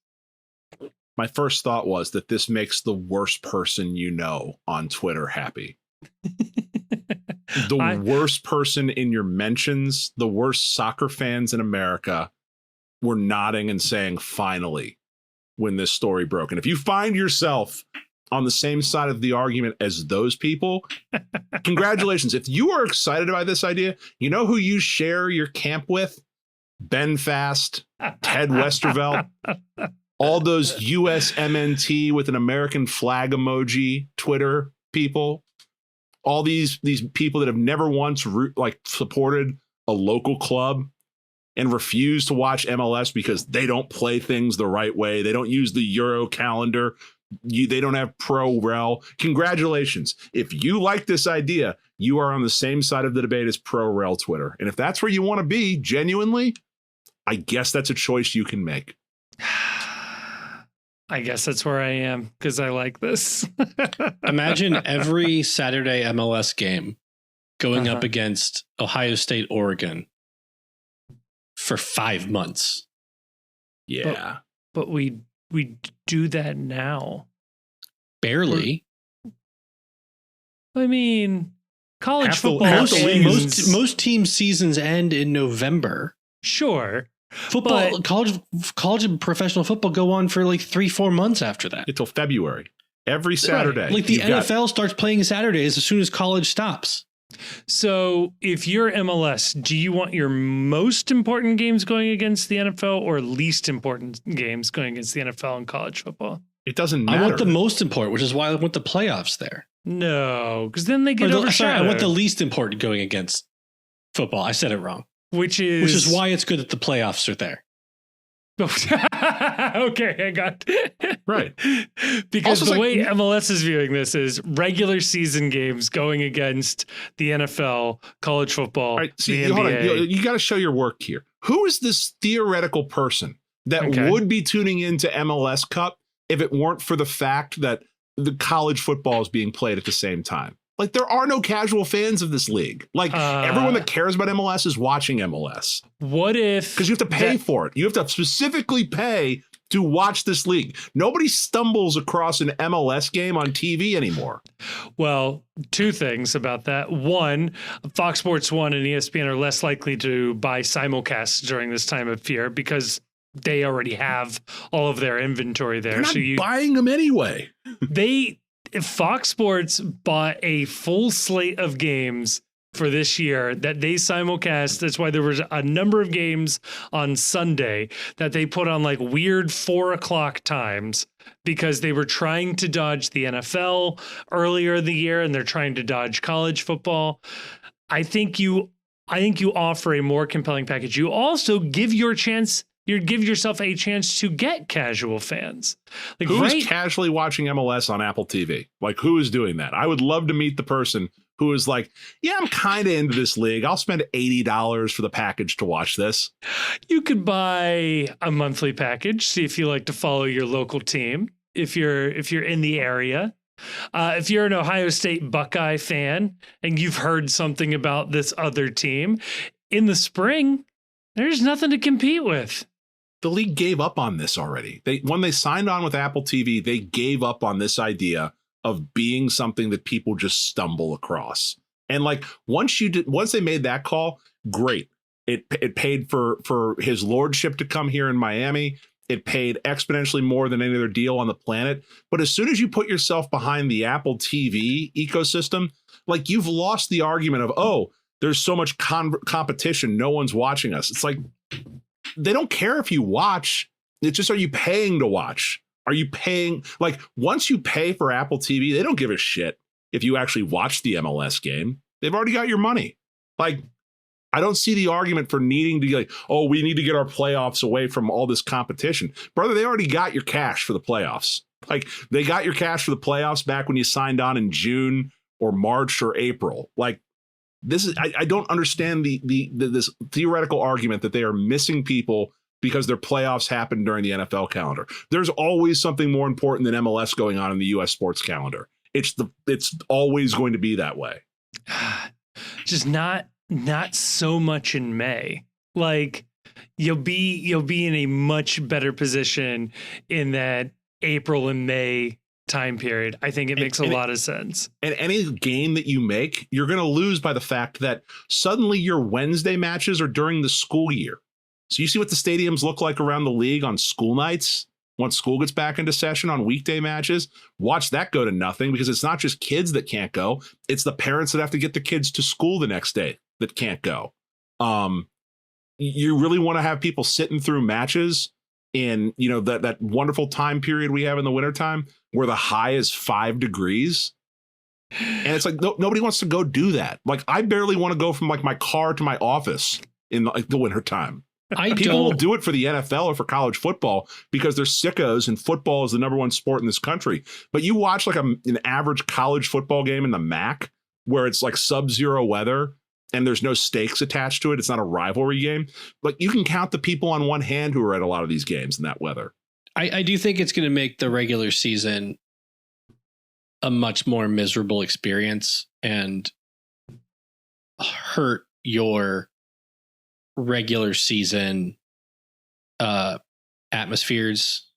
My first thought was that this makes the worst person you know on Twitter happy. The worst person in your mentions, the worst soccer fans in America were nodding and saying, finally, when this story broke. And if you find yourself on the same side of the argument as those people, congratulations. If you are excited about this idea, you know who you share your camp with? Ben Fast, Ted Westervelt, all those USMNT with an American flag emoji Twitter people, all these people that have never once supported a local club and refuse to watch MLS because they don't play things the right way. They don't use the Euro calendar. They don't have pro rel. Congratulations. If you like this idea, you are on the same side of the debate as pro rel Twitter. And if that's where you want to be genuinely, I guess that's a choice you can make. I guess that's where I am because I like this. Imagine every Saturday MLS game going up against Ohio State, Oregon for 5 months. Yeah. But we do that now. Barely. I mean, college football. Most team seasons end in November. Sure. Football, college and professional football go on for like 3-4 months after that. Until February. Every Saturday. Right. Like the NFL starts playing Saturdays as soon as college stops. So if you're MLS, do you want your most important games going against the NFL or least important games going against the NFL and college football? It doesn't matter. I want the most important, which is why I want the playoffs there. No, because then they get overshadowed. Sorry, I want the least important going against football. I said it wrong. Which is why it's good that the playoffs are there. Okay, I got right. Because also, the way MLS is viewing this is regular season games going against the NFL, college football, right, see, the NBA. Hold on. You got to show your work here. Who is this theoretical person that would be tuning into MLS Cup if it weren't for the fact that the college football is being played at the same time? Like, there are no casual fans of this league. Like, everyone that cares about MLS is watching MLS. What if... Because you have to pay for it. You have to specifically pay to watch this league. Nobody stumbles across an MLS game on TV anymore. Well, two things about that. One, Fox Sports 1 and ESPN are less likely to buy simulcasts during this time of year because they already have all of their inventory there. They're not buying them anyway. Fox Sports bought a full slate of games for this year that they simulcast. That's why there was a number of games on Sunday that they put on like weird 4:00 times because they were trying to dodge the NFL earlier in the year and they're trying to dodge college football. I think you offer a more compelling package. You also give yourself a chance to get casual fans. Like, who's casually watching MLS on Apple TV? Like, who is doing that? I would love to meet the person who is like, yeah, I'm kind of into this league. I'll spend $80 for the package to watch this. You could buy a monthly package. See if you like to follow your local team. If you're in the area. If you're an Ohio State Buckeye fan and you've heard something about this other team, in the spring, there's nothing to compete with. The league gave up on this already. When they signed on with Apple TV, they gave up on this idea of being something that people just stumble across. And like once they made that call, great. It paid for his lordship to come here in Miami. It paid exponentially more than any other deal on the planet. But as soon as you put yourself behind the Apple TV ecosystem, like you've lost the argument of, oh, there's so much competition, no one's watching us. It's like, they don't care if you watch. It's just, are you paying to watch? Are you paying? Like, once you pay for Apple TV, they don't give a shit if you actually watch the MLS game. They've already got your money. Like, I don't see the argument for needing to be like, oh, we need to get our playoffs away from all this competition. Brother, they already got your cash for the playoffs. Like, they got your cash for the playoffs back when you signed on in June or March or April. Like, this is, I don't understand this theoretical argument that they are missing people because their playoffs happen during the NFL calendar. There's always something more important than MLS going on in the U.S. sports calendar. It's always going to be that way. Just not so much in May. Like you'll be in a much better position in that April and May time period. I think it makes a lot of sense. And any game that you make, you're going to lose by the fact that suddenly your Wednesday matches are during the school year. So you see what the stadiums look like around the league on school nights once school gets back into session on weekday matches, watch that go to nothing, because it's not just kids that can't go. It's the parents that have to get the kids to school the next day that can't go. You really want to have people sitting through matches in, that wonderful time period we have in the wintertime where the high is 5 degrees. And it's like, nobody wants to go do that. Like, I barely want to go from like my car to my office in the wintertime. People will do it for the NFL or for college football because they're sickos and football is the number one sport in this country. But you watch like an average college football game in the MAC where it's like sub-zero weather and there's no stakes attached to it. It's not a rivalry game. Like, you can count the people on one hand who are at a lot of these games in that weather. I do think it's going to make the regular season a much more miserable experience and hurt your regular season atmospheres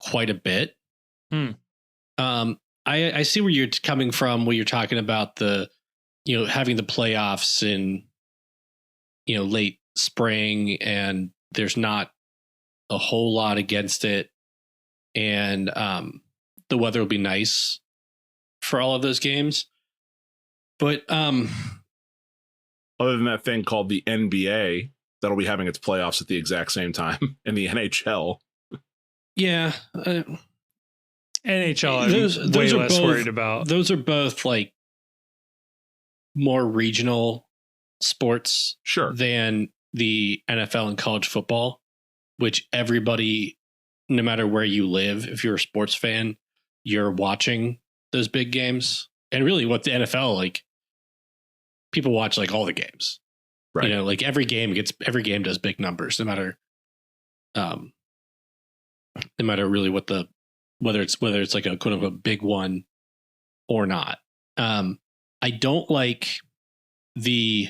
quite a bit. I see where you're coming from, where you're talking about the, having the playoffs in, late spring, and there's not a whole lot against it. And the weather will be nice for all of those games. But other than that thing called the NBA, that'll be having its playoffs at the exact same time, and the NHL. Yeah. NHL, those way are less both, worried about. Those are both like more regional sports than the NFL and college football, which everybody, no matter where you live, if you're a sports fan, you're watching those big games. And really what the NFL, like, people watch like all the games, right? Like every game does big numbers, no matter really whether it's like a quote unquote big one or not. I don't like the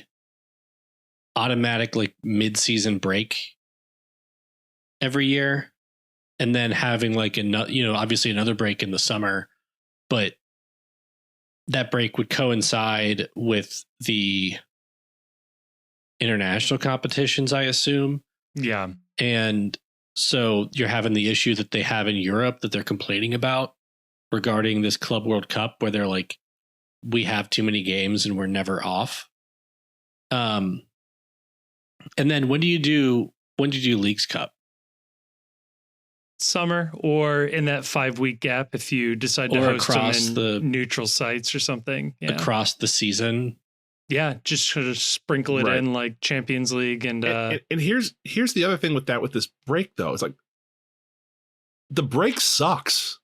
automatic like mid-season break every year, and then having like obviously another break in the summer, but that break would coincide with the international competitions, I assume. Yeah. And so you're having the issue that they have in Europe that they're complaining about regarding this Club World Cup, where they're like, we have too many games and we're never off. And then when do you do Leagues Cup? Summer, or in that 5-week gap if you decide to host them in neutral sites or something. Yeah. Across the season. Yeah, just sort of sprinkle it in like Champions League. And here's the other thing with this break, though. It's like, the break sucks.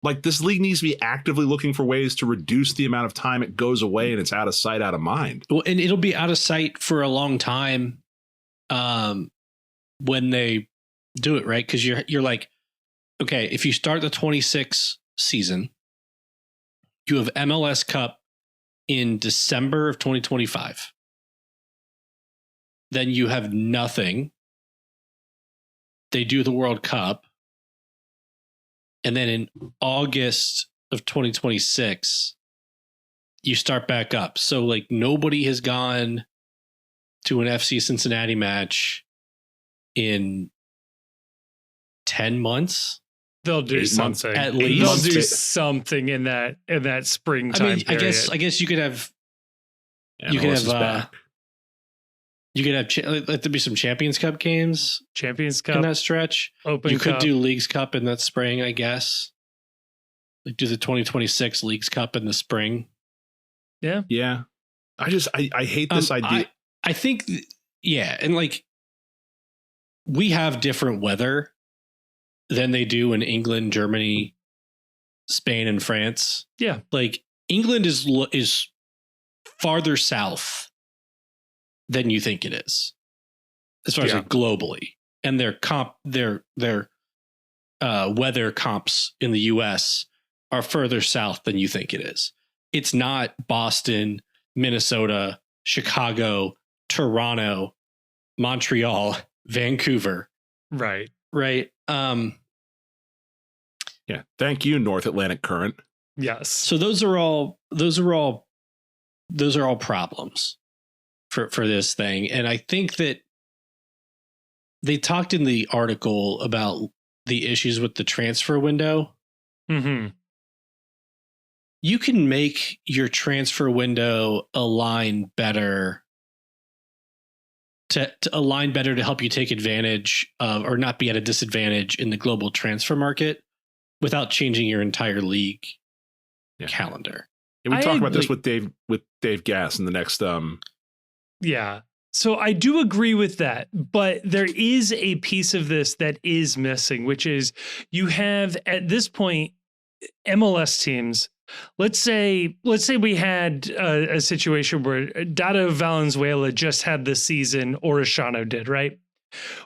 Like, this league needs to be actively looking for ways to reduce the amount of time it goes away and it's out of sight, out of mind. Well, and it'll be out of sight for a long time when they do it, right? Because you're like, okay, if you start the 26 season, you have MLS Cup in December of 2025. Then you have nothing. They do the World Cup. And then in August of 2026, you start back up. So like nobody has gone to an FC Cincinnati match in 10 months. They'll do something. At least they'll do something in that springtime. I mean, period. I guess you could have. You could have. Let there be some Champions Cup games. Champions Cup in that stretch. Open. You Cup. Could do Leagues Cup in that spring, I guess. Like do the 2026 Leagues Cup in the spring. Yeah. Yeah. I hate this idea. I think. Yeah, and like we have different weather than they do in England, Germany, Spain, and France. Yeah. Like England is farther south than you think it is, as far as like globally. And their weather comps in the US are further south than you think it is. It's not Boston, Minnesota, Chicago, Toronto, Montreal, Vancouver. Right. Right. Yeah. Thank you, North Atlantic Current. Yes. So those are all problems for this thing. And I think that they talked in the article about the issues with the transfer window, Mm-hmm. you can make your transfer window align better to align better to help you take advantage of or not be at a disadvantage in the global transfer market without changing your entire league calendar. And we talk about this with Dave Gass in the next Yeah. So I do agree with that, but there is a piece of this that is missing, which is you have at this point MLS teams. Let's say we had a situation where Dado Valenzuela just had this season, Orishano did, right?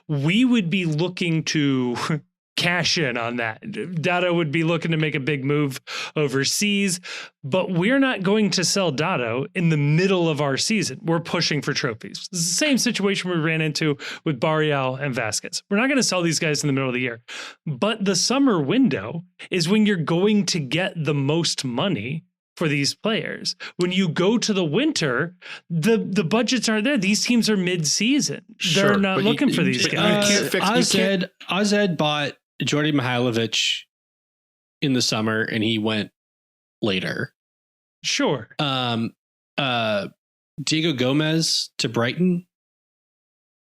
We would be looking to cash in on that. Dado would be looking to make a big move overseas, but we're not going to sell Dado in the middle of our season. We're pushing for trophies. It's the same situation we ran into with Barrial and Vasquez. We're not going to sell these guys in the middle of the year, but the summer window is when you're going to get the most money for these players. When you go to the winter, the budgets aren't there. These teams are mid-season. They're not looking for these guys. Ozed bought Jordi Mihailovic in the summer, and he went later. Sure. Diego Gomez to Brighton.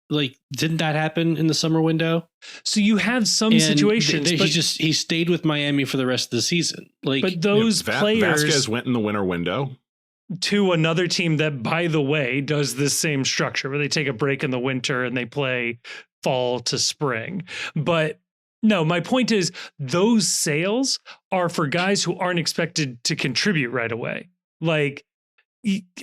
Like, didn't that happen in the summer window? So you have some situations, but he stayed with Miami for the rest of the season. Like, but those players, Vasquez went in the winter window to another team that, by the way, does this same structure where they take a break in the winter and they play fall to spring. But no, my point is those sales are for guys who aren't expected to contribute right away. Like,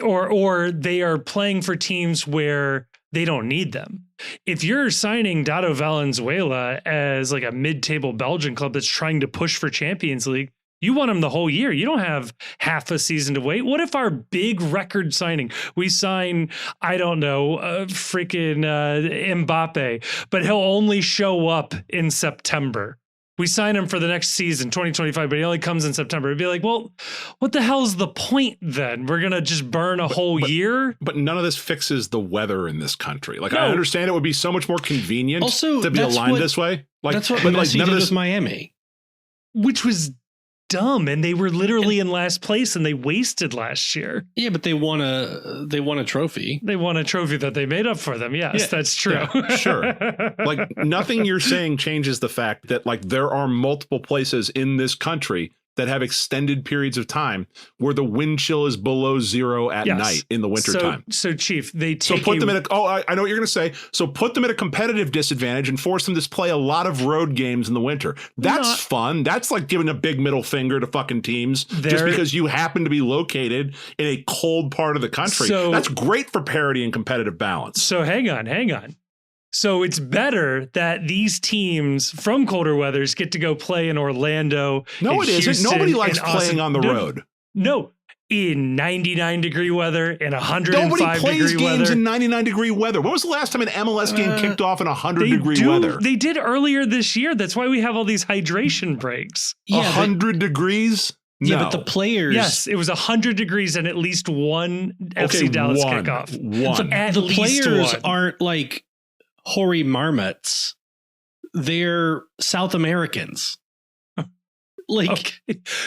or they are playing for teams where they don't need them. If you're signing Dado Valenzuela as like a mid-table Belgian club that's trying to push for Champions League, you want him the whole year. You don't have half a season to wait. What if our big record signing, we sign, I don't know, freaking Mbappe, but he'll only show up in September. We sign him for the next season, 2025, but he only comes in September. It'd be like, well, what the hell's the point then? We're going to just burn a whole year? But none of this fixes the weather in this country. Like, I understand it would be so much more convenient to be aligned this way. Like, that's what Messi did with Miami. Which was dumb, and they were literally in last place, and they wasted last year. Yeah, but they won a trophy. They won a trophy that they made up for them. Yes, that's true. Yeah, sure. Like, nothing you're saying changes the fact that, like, there are multiple places in this country that have extended periods of time where the wind chill is below zero at night in the wintertime. So Chief, they take put them at I know what you're going to say. So put them at a competitive disadvantage and force them to play a lot of road games in the winter. That's fun. That's like giving a big middle finger to fucking teams just because you happen to be located in a cold part of the country. So, that's great for parity and competitive balance. So hang on. So it's better that these teams from colder weathers get to go play in Orlando. No, it isn't. Nobody likes playing on the road. No, in 99-degree weather, in 105-degree weather. Nobody plays games in 99-degree weather. When was the last time an MLS game kicked off in 100-degree weather? They did earlier this year. That's why we have all these hydration breaks. 100 degrees? Yeah, No. but the players... Yes, it was 100 degrees and at least one FC Dallas kickoff. The players aren't like hoary marmots. They're South Americans. Like,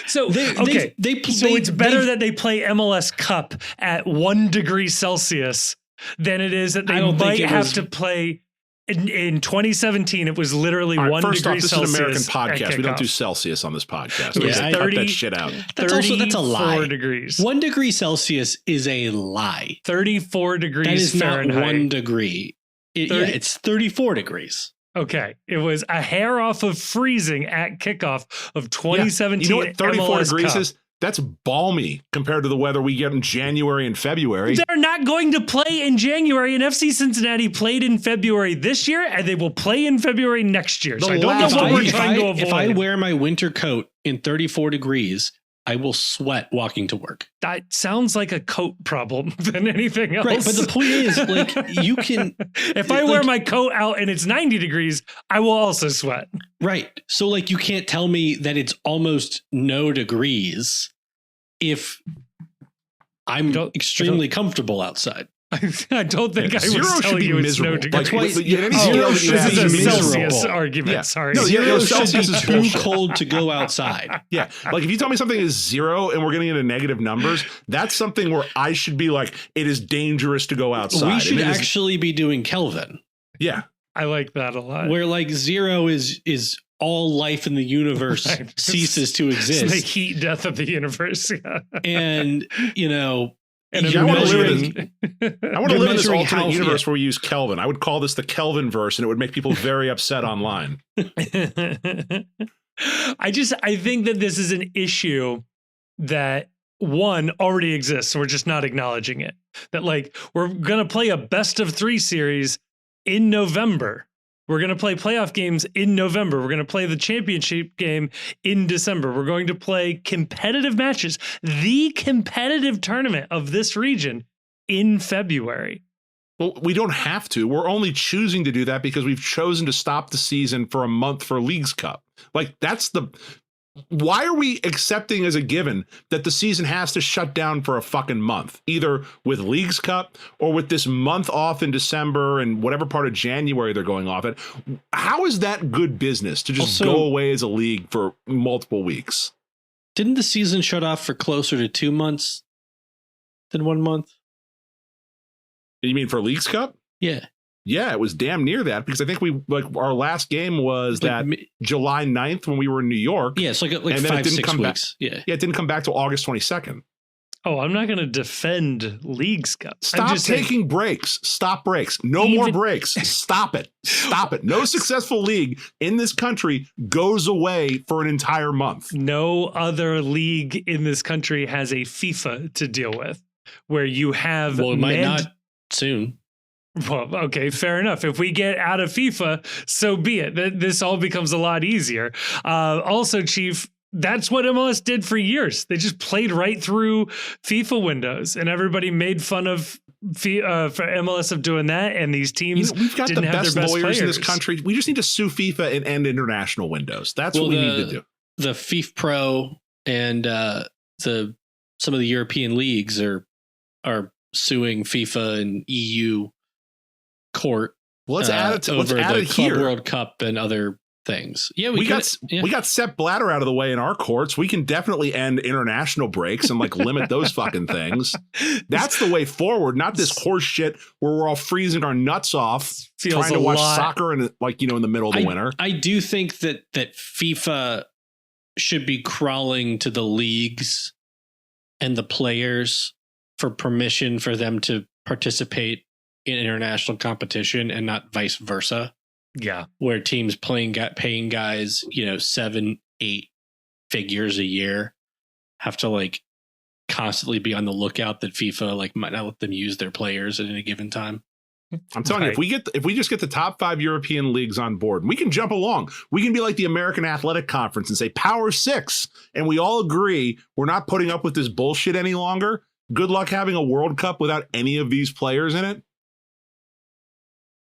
so it's better that they play MLS Cup at 1 degree Celsius than it is that they might have to play. In 2017, it was literally 1 degree Celsius. First off, this is an American podcast. We don't do Celsius on this podcast. Yeah, cut that shit out. That's a lie. 34 degrees. 1 degree Celsius is a lie. 34 degrees that is Fahrenheit. Not 1 degree. It's 34 degrees. Okay, it was a hair off of freezing at kickoff of 2017. You know what 34 MLS degrees Cup. is? That's balmy compared to the weather we get in January and February. They're not going to play in January, and FC Cincinnati played in February this year, and they will play in February next year. So I don't know what we're trying to avoid. If I wear my winter coat in 34 degrees, I will sweat walking to work. That sounds like a coat problem than anything else. Right, but the point is, like, you can... If I wear my coat out and it's 90 degrees, I will also sweat. Right. So, like, you can't tell me that it's almost no degrees if I'm extremely comfortable outside. I don't think I Zero was should telling be you it's no miserable. degree. Like, why- any Oh, scale that this you have is a is Celsius miserable. argument. Yeah. Sorry. No, yeah, Zero should Celsius be is too bullshit. cold to go outside. Yeah. Like if you tell me something is 0 and we're getting into negative numbers, that's something where I should be like, it is dangerous to go outside. We should And it is- actually be doing Kelvin, yeah. I like that a lot. where like 0 is all life in the universe Right. ceases to It's the exist. heat death of the universe. Yeah. And, And Yeah, I wanna live in measuring- I want to You're live in this measuring alternate how- universe where we use Kelvin. I would call this the Kelvin verse, and it would make people very upset online. I think that this is an issue that one already exists. We're just not acknowledging it. That like we're going to play a best of 3 series in November. We're going to play playoff games in November. We're going to play the championship game in December. We're going to play competitive matches, the competitive tournament of this region in February. Well, we don't have to. We're only choosing to do that because we've chosen to stop the season for a month for Leagues Cup. Like that's the. Why are we accepting as a given that the season has to shut down for a fucking month, either with Leagues Cup or with this month off in December and whatever part of January they're going off at? How is that good business to just Also- go away as a league for multiple weeks? didn't the season shut off for closer to 2 months than 1 month? You mean for Leagues Cup? Yeah. Yeah, it was damn near that because I think our last game was Like, that July 9th when we were in New York. Yeah, it's like And then it 5, didn't 6 come back. weeks. Yeah. Yeah, it didn't come back till August 22nd. Oh, I'm not going to defend Leagues Cup. I'm Stop just saying- taking breaks. Stop breaks. No more breaks. Stop it. Stop it. No successful league in this country goes away for an entire month. No other league in this country has a FIFA to deal with where you have Well, it might not soon. Well, okay, fair enough. If we get out of FIFA, so be it. This all becomes a lot easier. Also, Chief, that's what MLS did for years. They just played right through FIFA windows, and everybody made fun of for MLS of doing that. And these teams, We've got the didn't have best their best lawyers in this players. country. We just need to sue FIFA and end international windows. That's what we need to do. The FIFA Pro and some of the European leagues are suing FIFA and EU court. Well, let's add it to let's over add the it Club here. World Cup and other things. Yeah, We got Sepp Blatter out of the way in our courts. We can definitely end international breaks and like limit those fucking things. That's the way forward, not this horse shit where we're all freezing our nuts off Feels trying to a watch lot- soccer in in the middle of the winter. I do think that FIFA should be crawling to the leagues and the players for permission for them to participate in international competition and not vice versa, Yeah. where teams paying guys, 7-8 figures a year have to like constantly be on the lookout that FIFA like might not let them use their players at any given time. I'm telling you, if we just get the top 5 European leagues on board, we can jump along. We can be like the American Athletic Conference and say Power 6, and we all agree we're not putting up with this bullshit any longer. Good luck having a World Cup without any of these players in it.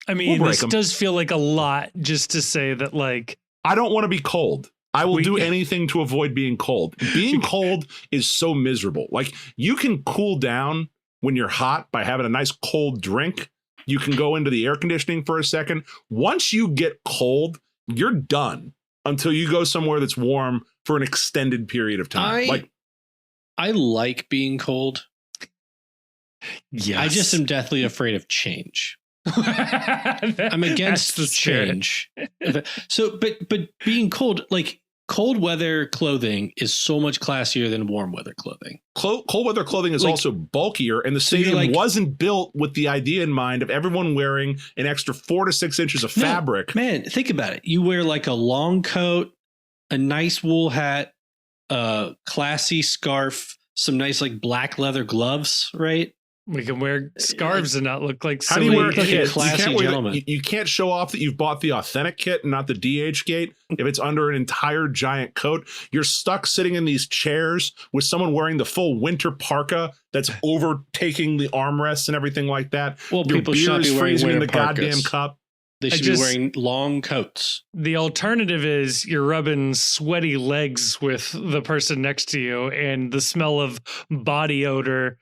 I mean, break this 'em. does feel like a lot just to say that, like, I don't want to be cold. I will do anything to avoid being cold. Being cold is so miserable. Like you can cool down when you're hot by having a nice cold drink. You can go into the air conditioning for a second. Once you get cold, you're done until you go somewhere that's warm for an extended period of time. I like being cold. yes. I just am deathly afraid of change. I'm against the spirit. change. So, but being cold, like cold weather clothing is so much classier than warm weather clothing. Cold weather clothing is Like- also bulkier, and the So you're stadium like- wasn't built with the idea in mind of everyone wearing an extra 4 to 6 inches of No, fabric. Man, think about it. You wear like a long coat, a nice wool hat, a classy scarf, some nice like black leather gloves, right? We can wear scarves and not look like How do you silly wear a like a kit? classy You can't, gentleman. you can't show off that you've bought the authentic kit and not the DH gate if it's under an entire giant coat. You're stuck sitting in these chairs with someone wearing the full winter parka that's overtaking the armrests and everything like that. Well, Your people should beer not is be wearing freezing in winter the goddamn parkas. cup. They should be wearing long coats. The alternative is you're rubbing sweaty legs with the person next to you, and the smell of body odor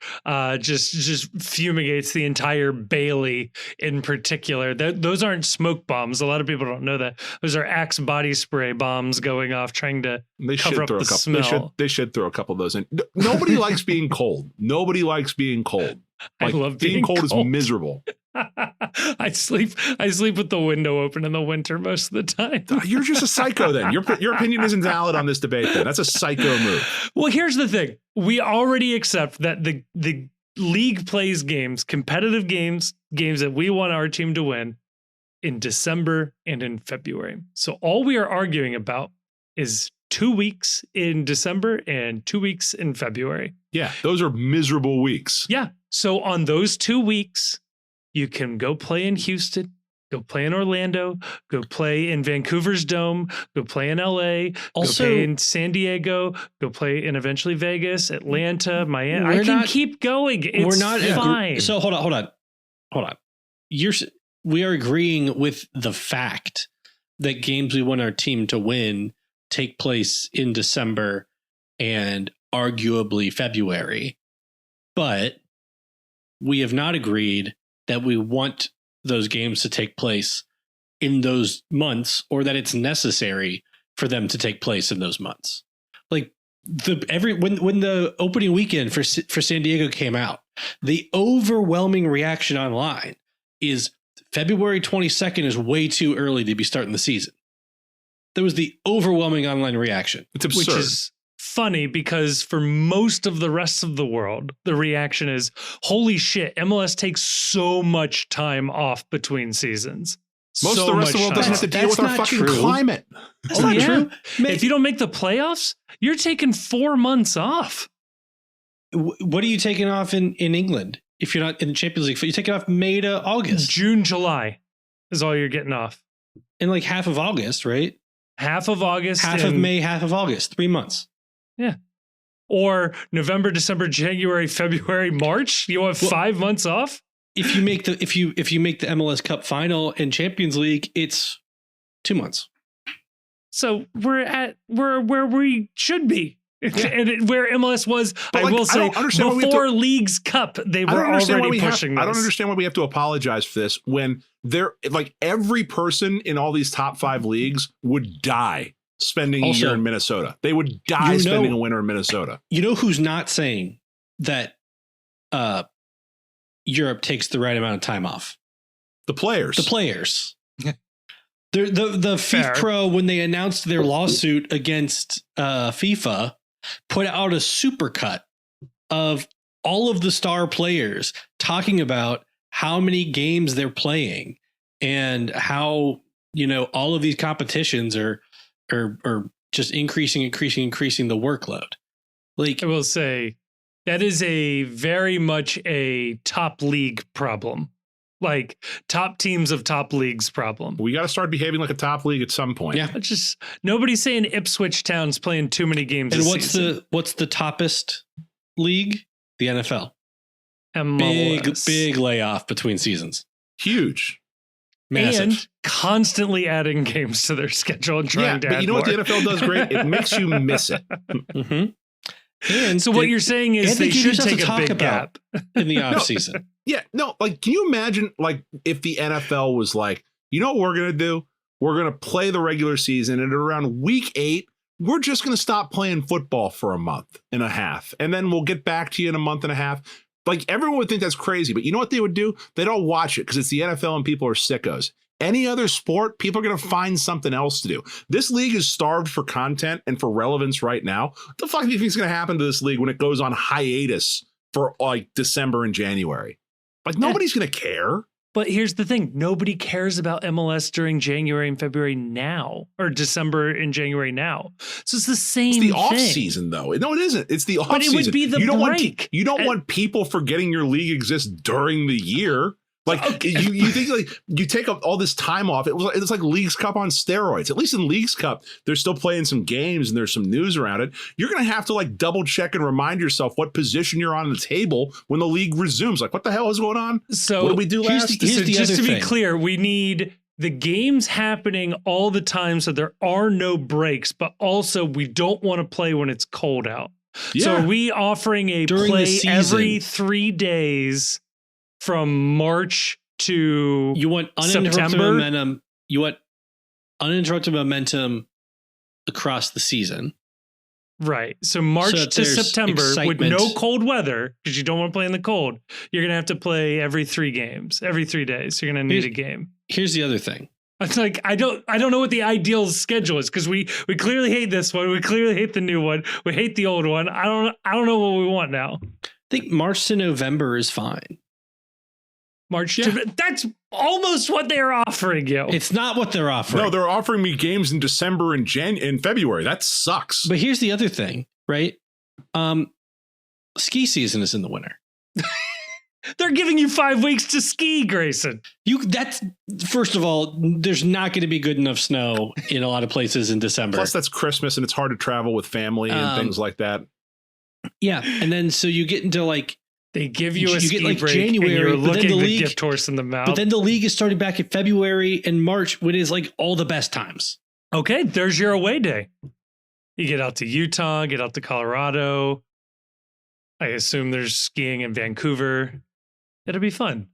just fumigates the entire Bailey in particular. Those aren't smoke bombs. A lot of people don't know that. Those are Axe body spray bombs going off trying to cover up the smell. They should throw a couple of those in. Nobody likes being cold. Nobody likes being cold. Like, I love being cold is miserable. I sleep with the window open in the winter most of the time. You're just a psycho then. Your opinion isn't valid on this debate then. That's a psycho move. Well, here's the thing. We already accept that the league plays games, competitive games that we want our team to win in December and in February. So all we are arguing about is 2 weeks in December and 2 weeks in February. Yeah, those are miserable weeks. Yeah. So on those 2 weeks, you can go play in Houston, go play in Orlando, go play in Vancouver's Dome, go play in LA, Also, go play in San Diego, go play in eventually Vegas, Atlanta, Miami. I can keep going. We're not fine. So hold on. We are agreeing with the fact that games we want our team to win take place in December and arguably February, but we have not agreed that we want those games to take place in those months, or that it's necessary for them to take place in those months. Like when the opening weekend for San Diego came out, the overwhelming reaction online is February 22nd is way too early to be starting the season. That was the overwhelming online reaction. It's absurd. Which is funny because for most of the rest of the world, the reaction is, holy shit, MLS takes so much time off between seasons. Most of the rest of the world doesn't have to deal with our fucking climate. That's not true. If you don't make the playoffs, you're taking 4 months off. What are you taking off in England? If you're not in the Champions League, you're taking off May to August. June, July is all you're getting off. In like half of August, right? Half of August. Half of May, half of August. 3 months. Yeah. Or November, December, January, February, March. You want 5 months off? If you make the MLS Cup final and Champions League, it's 2 months. So we're where we should be. Yeah. And where MLS was, but I will say, before League's Cup, they were already pushing this. I don't understand why we have to apologize for this when they're like every person in all these top 5 leagues would die spending a year in Minnesota. They would die spending a winter in Minnesota. You know who's not saying that Europe takes the right amount of time off? The players. The players. The FIFA Pro, when they announced their lawsuit against FIFA, put out a supercut of all of the star players talking about how many games they're playing and how, all of these competitions are just increasing the workload. Like, I will say that is a very much a top league problem. Like top teams of top leagues problem. We got to start behaving like a top league at some point. Yeah, it's just nobody's saying Ipswich Town's playing too many games. And what's the toppest league? The NFL. MLS. Big layoff between seasons. Huge. Massive. And constantly adding games to their schedule and trying to add but you know more. What the NFL does great? It makes you miss it. Mm-hmm. And so what you're saying is they should take a big gap in the off season. Yeah, no, like, can you imagine, like, if the NFL was like, you know what we're going to do? We're going to play the regular season, and around week 8, we're just going to stop playing football for a month and a half, and then we'll get back to you in a month and a half. Like, everyone would think that's crazy, but you know what they would do? They'd all watch it because it's the NFL and people are sickos. Any other sport, people are going to find something else to do. This league is starved for content and for relevance right now. What the fuck do you think is going to happen to this league when it goes on hiatus for, like, December and January? Like, nobody's going to care. But here's the thing. Nobody cares about MLS during January and February now, or December and January now. So it's the same thing. It's the off season, though. No, it isn't. It's the off season. But it would be the break. You don't want people forgetting your league exists during the year. Like, you think, like, you take up all this time off. It's like League's Cup on steroids. At least in League's Cup, they're still playing some games and there's some news around it. You're going to have to, like, double check and remind yourself what position you're on the table when the league resumes. Like, what the hell is going on? So what did we do last? Just to be clear, we need the game's happening all the time, so there are no breaks, but also we don't want to play when it's cold out. Yeah. So are we offering a During the play season. every 3 days from March to You want uninterrupted September? momentum. You want uninterrupted momentum across the season. Right. So March that to there's September with excitement. no cold weather, because you don't want to play in the cold. You're going to have to play every 3 games, every 3 days. You're going to need a game. Here's the other thing. It's like I don't know what the ideal schedule is, because we clearly hate this one. We clearly hate the new one. We hate the old one. I don't know what we want now. I think March to November is fine. That's almost what they're offering you. It's not what they're offering. No, they're offering me games in December and in February. That sucks. But here's the other thing, right? Ski season is in the winter. They're giving you 5 weeks to ski, Grayson. That's first of all, there's not going to be good enough snow in a lot of places in December. Plus, that's Christmas and it's hard to travel with family and things like that. Yeah, and then so you get into like they give you a you ski get like break January, and you're but then looking the the league, gift horse in the mouth. But then the league is starting back in February and March, when it's like all the best times. Okay, there's your away day. You get out to Utah, get out to Colorado. I assume there's skiing in Vancouver. It'll be fun.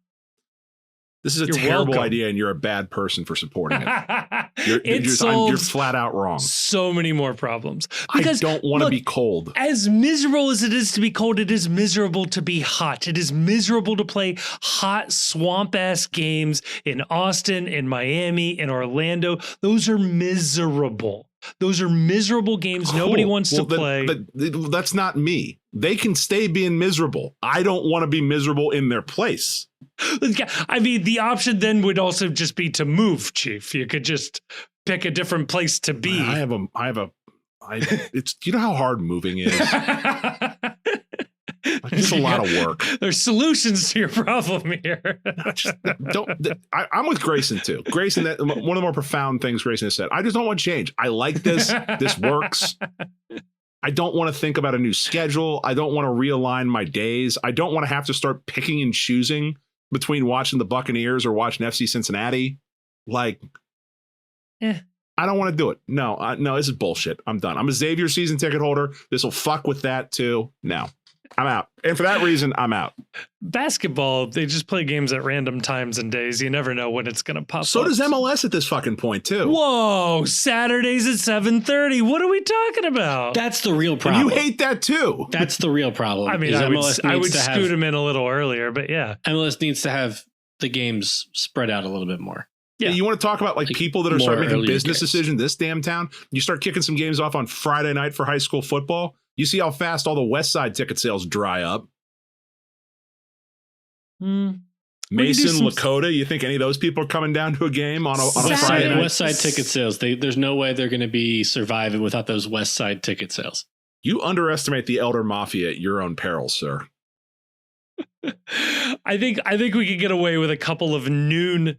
This is a You're terrible welcome. idea, and you're a bad person for supporting it. It You're solves flat out wrong. so many more problems. I don't want to look, be cold. As miserable as it is to be cold, it is miserable to be hot. It is miserable to play hot, swamp-ass games in Austin, in Miami, in Orlando. Those are miserable. Those are miserable games nobody Cool. wants to play. That's not me. They can stay being miserable. I don't want to be miserable in their place. I mean, the option then would also just be to move, Chief. You could just pick a different place to be. It's, you know how hard moving is? It's a lot of work. There's solutions to your problem here. I'm with Grayson too. Grayson, that one of the more profound things Grayson has said. I just don't want change. I like this. This works. I don't want to think about a new schedule. I don't want to realign my days. I don't want to have to start picking and choosing between watching the Buccaneers or watching FC Cincinnati. Like, I don't want to do it. No, this is bullshit. I'm done. I'm a Xavier season ticket holder. This will fuck with that too. No, I'm out. And for that reason, I'm out. Basketball, they just play games at random times and days. You never know when it's going to pop up. So does MLS at this fucking point too. Whoa, Saturdays at 7:30. What are we talking about? That's the real And problem. you hate that too. That's the real problem. I mean, is I MLS would needs to have- scoot them in a little earlier, but yeah. MLS needs to have the games spread out a little bit more. Yeah. You want to talk about like people that are more starting making earlier business games. decisions this damn town? You start kicking some games off on Friday night for high school football. You see how fast all the West Side ticket sales dry up. We Mason, could do some- Lakota, you think any of those people are coming down to a game on a Saturday Friday night? West Side ticket sales. There's no way they're going to be surviving without those West Side ticket sales. You underestimate the Elder Mafia at your own peril, sir. I think we could get away with a couple of noon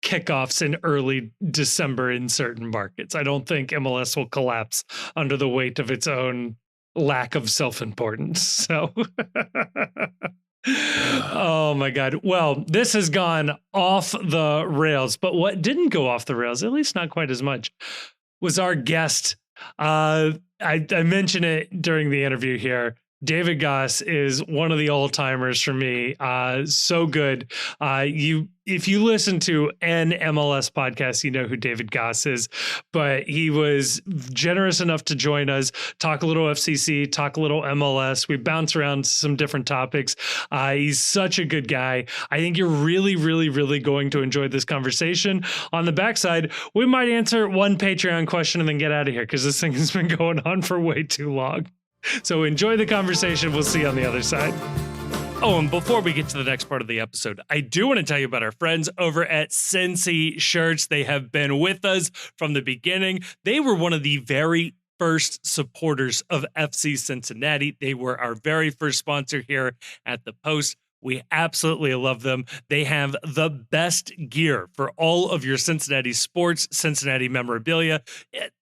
kickoffs in early December in certain markets. I don't think MLS will collapse under the weight of its own lack of self-importance. So, oh my God. Well, this has gone off the rails, but what didn't go off the rails, at least not quite as much, was our guest. I mentioned it during the interview here. David Goss is one of the all-timers for me. So good. If you listen to an MLS podcast, you know who David Goss is, but he was generous enough to join us, talk a little FCC, talk a little MLS. We bounce around some different topics. He's such a good guy. I think you're really, really, really going to enjoy this conversation. On the backside, we might answer one Patreon question and then get out of here because this thing has been going on for way too long. So enjoy the conversation. We'll see you on the other side. Oh, and before we get to the next part of the episode, I do want to tell you about our friends over at Cincy Shirts. They have been with us from the beginning. They were one of the very first supporters of FC Cincinnati. They were our very first sponsor here at the Post. We absolutely love them. They have the best gear for all of your Cincinnati sports, Cincinnati memorabilia.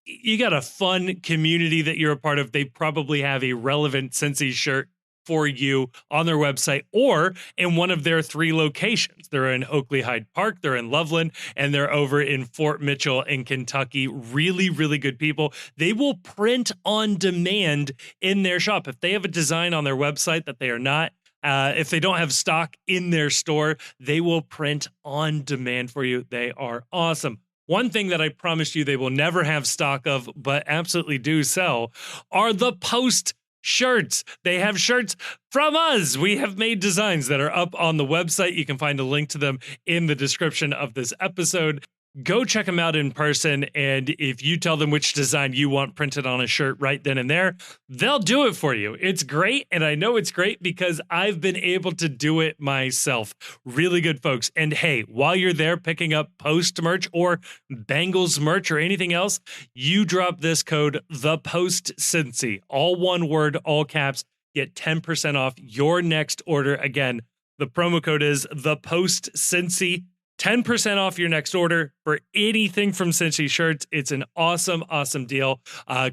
You got a fun community that you're a part of. They probably have a relevant Cincy shirt for you on their website or in one of their 3 locations. They're in Oakley Hyde Park, they're in Loveland, and they're over in Fort Mitchell in Kentucky. Really, really good people. They will print on demand in their shop. If they have a design on their website that they are not, if they don't have stock in their store, they will print on demand for you. They are awesome. One thing that I promised you they will never have stock of, but absolutely do sell, are the Post shirts. They have shirts from us. We have made designs that are up on the website. You can find a link to them in the description of this episode. Go check them out in person, and if you tell them which design you want printed on a shirt right then and there, they'll do it for you. It's great, and I know it's great because I've been able to do it myself. Really good folks. And hey, while you're there picking up Post merch or Bengals merch or anything else, you drop this code, ThePostCincy, all one word, all caps, get 10% off your next order. Again, the promo code is ThePostCincy. 10% off your next order for anything from Cincy Shirts. It's an awesome, awesome deal.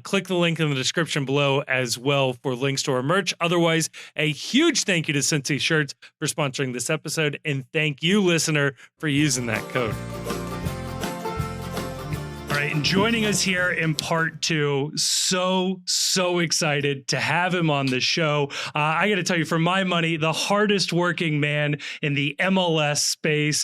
Click the link in the description below as well for links to our merch. Otherwise, a huge thank you to Cincy Shirts for sponsoring this episode. And thank you, listener, for using that code. All right, and joining us here in part 2, so excited to have him on the show. I got to tell you, for my money, the hardest working man in the MLS space,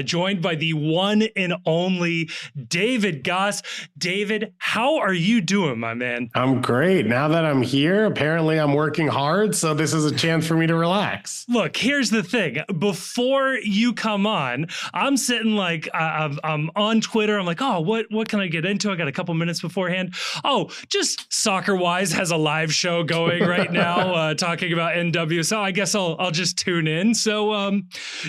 joined by the one and only David Goss. David, how are you doing, my man? I'm great. Now that I'm here, apparently I'm working hard, so this is a chance for me to relax. Look, here's the thing. Before you come on, I'm sitting like, I'm on Twitter. I'm like, oh, what can I get into? I got a couple minutes beforehand. Oh, just soccer-wise has a live show going right now talking about NW. So I guess I'll just tune in. So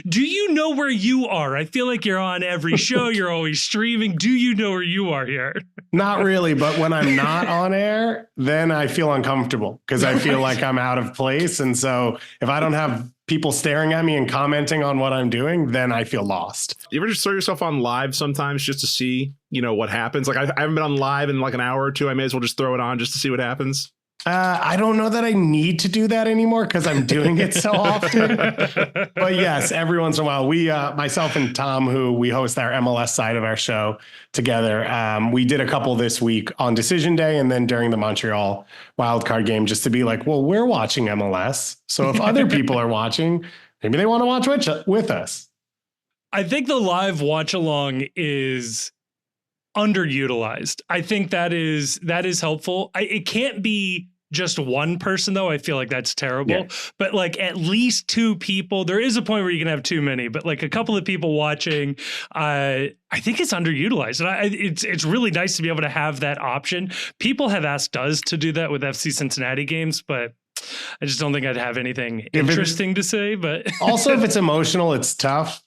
do you know where you are? I feel like you're on every show. You're always streaming. Do you know where you are here? Not really, but when I'm not on air, then I feel uncomfortable because I feel like I'm out of place. And so if I don't have people staring at me and commenting on what I'm doing, then I feel lost. You ever just throw yourself on live sometimes just to see, what happens? Like I haven't been on live in like an hour or two. I may as well just throw it on just to see what happens. I don't know that I need to do that anymore because I'm doing it so often. But yes, every once in a while, we, myself and Tom, who we host our MLS side of our show together, we did a couple this week on Decision Day and then during the Montreal wildcard game, just to be like, well, we're watching MLS. So if other people are watching, maybe they want to watch with us. I think the live watch along is underutilized. I think that is helpful. It can't be just one person though. I feel like that's terrible. Yeah. But like at least 2 people. There is a point where you can have too many, but like a couple of people watching, I think it's underutilized. And it's really nice to be able to have that option. People have asked us to do that with FC Cincinnati games, but I just don't think I'd have anything interesting to say. But also, if it's emotional, it's tough.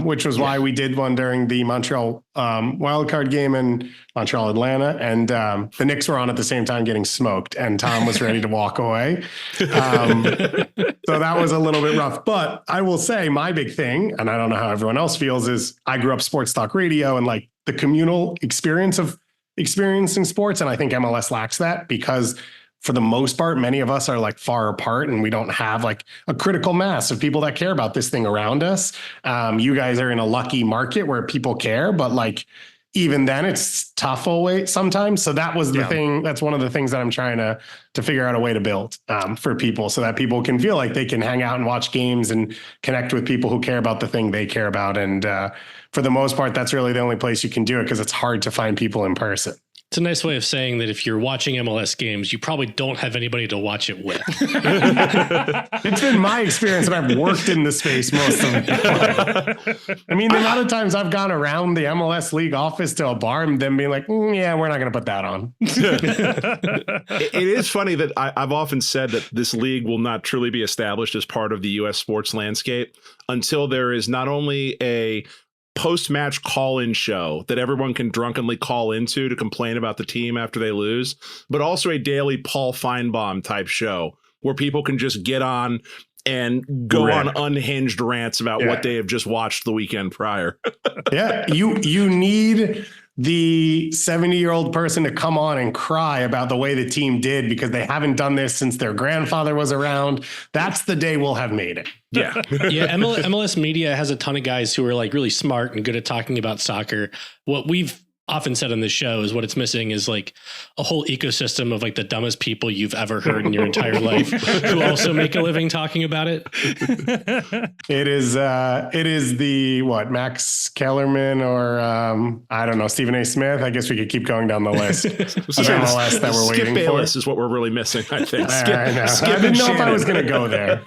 Which was why we did one during the Montreal wildcard game in Montreal, Atlanta. And the Knicks were on at the same time getting smoked and Tom was ready to walk away. So that was a little bit rough. But I will say my big thing, and I don't know how everyone else feels, is I grew up sports talk radio and like the communal experience of experiencing sports. And I think MLS lacks that because for the most part, many of us are like far apart and we don't have like a critical mass of people that care about this thing around us. You guys are in a lucky market where people care, but like even then it's tough always sometimes. So that was the thing. That's one of the things that I'm trying to figure out a way to build for people so that people can feel like they can hang out and watch games and connect with people who care about the thing they care about. And for the most part, that's really the only place you can do it because it's hard to find people in person. It's a nice way of saying that if you're watching MLS games, you probably don't have anybody to watch it with. It's been my experience, and I've worked in the space most of the time. I mean, the amount of times I've gone around the MLS league office to a bar and them being like, yeah, we're not going to put that on. It is funny that I've often said that this league will not truly be established as part of the U.S. sports landscape until there is not only a post-match call-in show that everyone can drunkenly call into to complain about the team after they lose, but also a daily Paul Feinbaum type show where people can just get on and go on unhinged rants about what they have just watched the weekend prior. Yeah, you need the 70-year-old person to come on and cry about the way the team did because they haven't done this since their grandfather was around. That's the day we'll have made it. Yeah. Yeah. MLS media has a ton of guys who are like really smart and good at talking about soccer. What we've often said on this show is what it's missing is like a whole ecosystem of like the dumbest people you've ever heard in your entire life who also make a living talking about it. It is the Max Kellerman or I don't know, Stephen A. Smith. I guess we could keep going down the list of MLS that we're Skip waiting Bayless for. is what we're really missing, I think. I know. I didn't know if I was going to go there.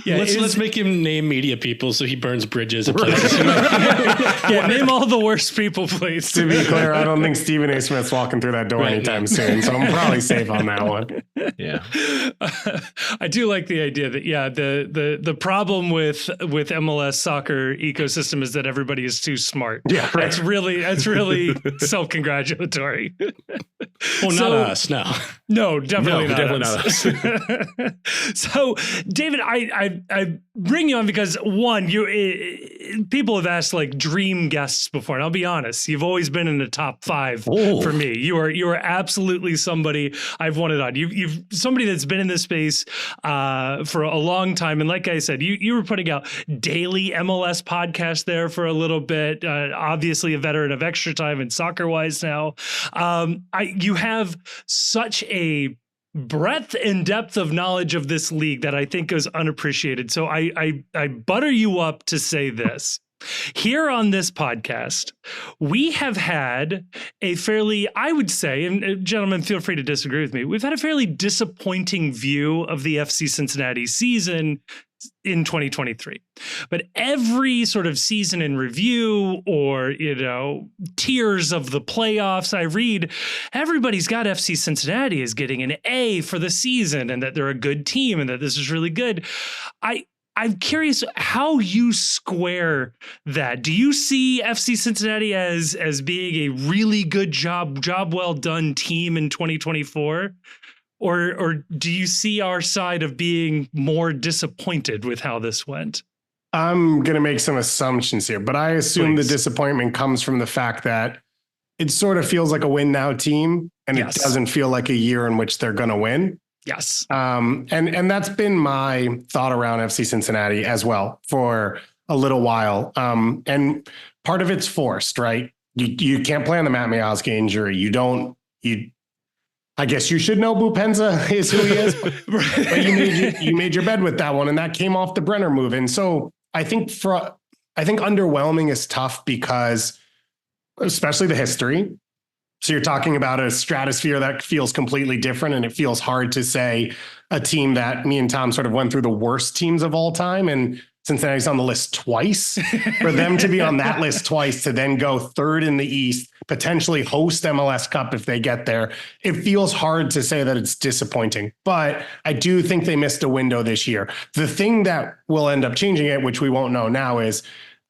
Yeah, let's make him name media people so he burns bridges and places. Yeah, name all the worst people, please. To be clear, I don't think Stephen A. Smith's walking through that door Right, anytime no. soon, so I'm probably safe on that one. Yeah. I do like the idea that the problem with MLS soccer ecosystem is that everybody is too smart. Yeah, right. That's really self-congratulatory. Well, not us. No, definitely No, not definitely us. So, David, I bring you on because one, people have asked like dream guests before, and I'll be honest, you've always been in the top 5 for me. You are absolutely somebody I've wanted on. You've somebody that's been in this space for a long time, and like I said, you were putting out daily MLS podcasts there for a little bit. Obviously, a veteran of Extra Time and Soccer Wise now. You have such a breadth and depth of knowledge of this league that I think is unappreciated. So I butter you up to say this. Here on this podcast, we have had a fairly, I would say, and gentlemen, feel free to disagree with me, we've had a fairly disappointing view of the FC Cincinnati season in 2023. But every sort of season in review or, tiers of the playoffs I read, everybody's got FC Cincinnati as getting an A for the season and that they're a good team and that this is really good. I'm curious how you square that. Do you see FC Cincinnati as being a really good job well done team in 2024? Or do you see our side of being more disappointed with how this went? I'm going to make some assumptions here, but I assume Please. the disappointment comes from the fact that it sort of feels like a win now team, and Yes. it doesn't feel like a year in which they're going to win. Yes. And that's been my thought around FC Cincinnati as well for a little while. And part of it's forced, right? You can't play on the Matt Miazga injury. I guess you should know Bupenza is who he is, but you made your bed with that one, and that came off the Brenner move. And so I think underwhelming is tough because, especially the history. So you're talking about a stratosphere that feels completely different, and it feels hard to say a team that me and Tom sort of went through the worst teams of all time, and Cincinnati's on the list twice. For them to be on that list twice, to then go third in the East, potentially host MLS Cup if they get there, it feels hard to say that it's disappointing. But I do think they missed a window this year. The thing that will end up changing it, which we won't know now, is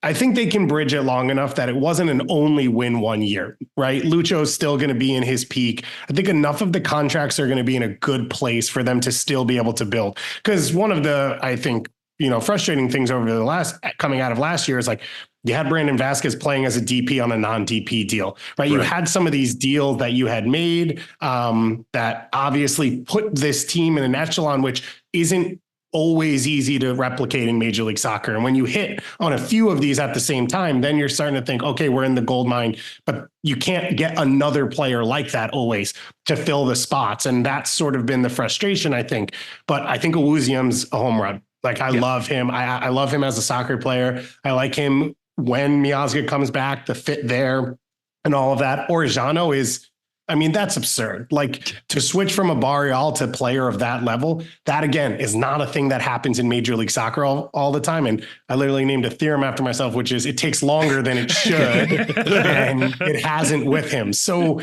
I think they can bridge it long enough that it wasn't an only win one year, right? Lucho's still going to be in his peak. I think enough of the contracts are going to be in a good place for them to still be able to build. Because one of the, I think, frustrating things coming out of last year is like, you had Brandon Vasquez playing as a DP on a non-DP deal, right? You had some of these deals that you had made that obviously put this team in an echelon, which isn't always easy to replicate in Major League Soccer. And when you hit on a few of these at the same time, then you're starting to think, okay, we're in the gold mine, but you can't get another player like that always to fill the spots. And that's sort of been the frustration, I think. But I think Awuzium's a home run. Like, I love him. I love him as a soccer player. I like him when Miazga comes back, the fit there and all of that. Orejano is, that's absurd. Like, to switch from a Barreal to player of that level, that again is not a thing that happens in Major League Soccer all the time. And I literally named a theorem after myself, which is it takes longer than it should, and it hasn't with him. So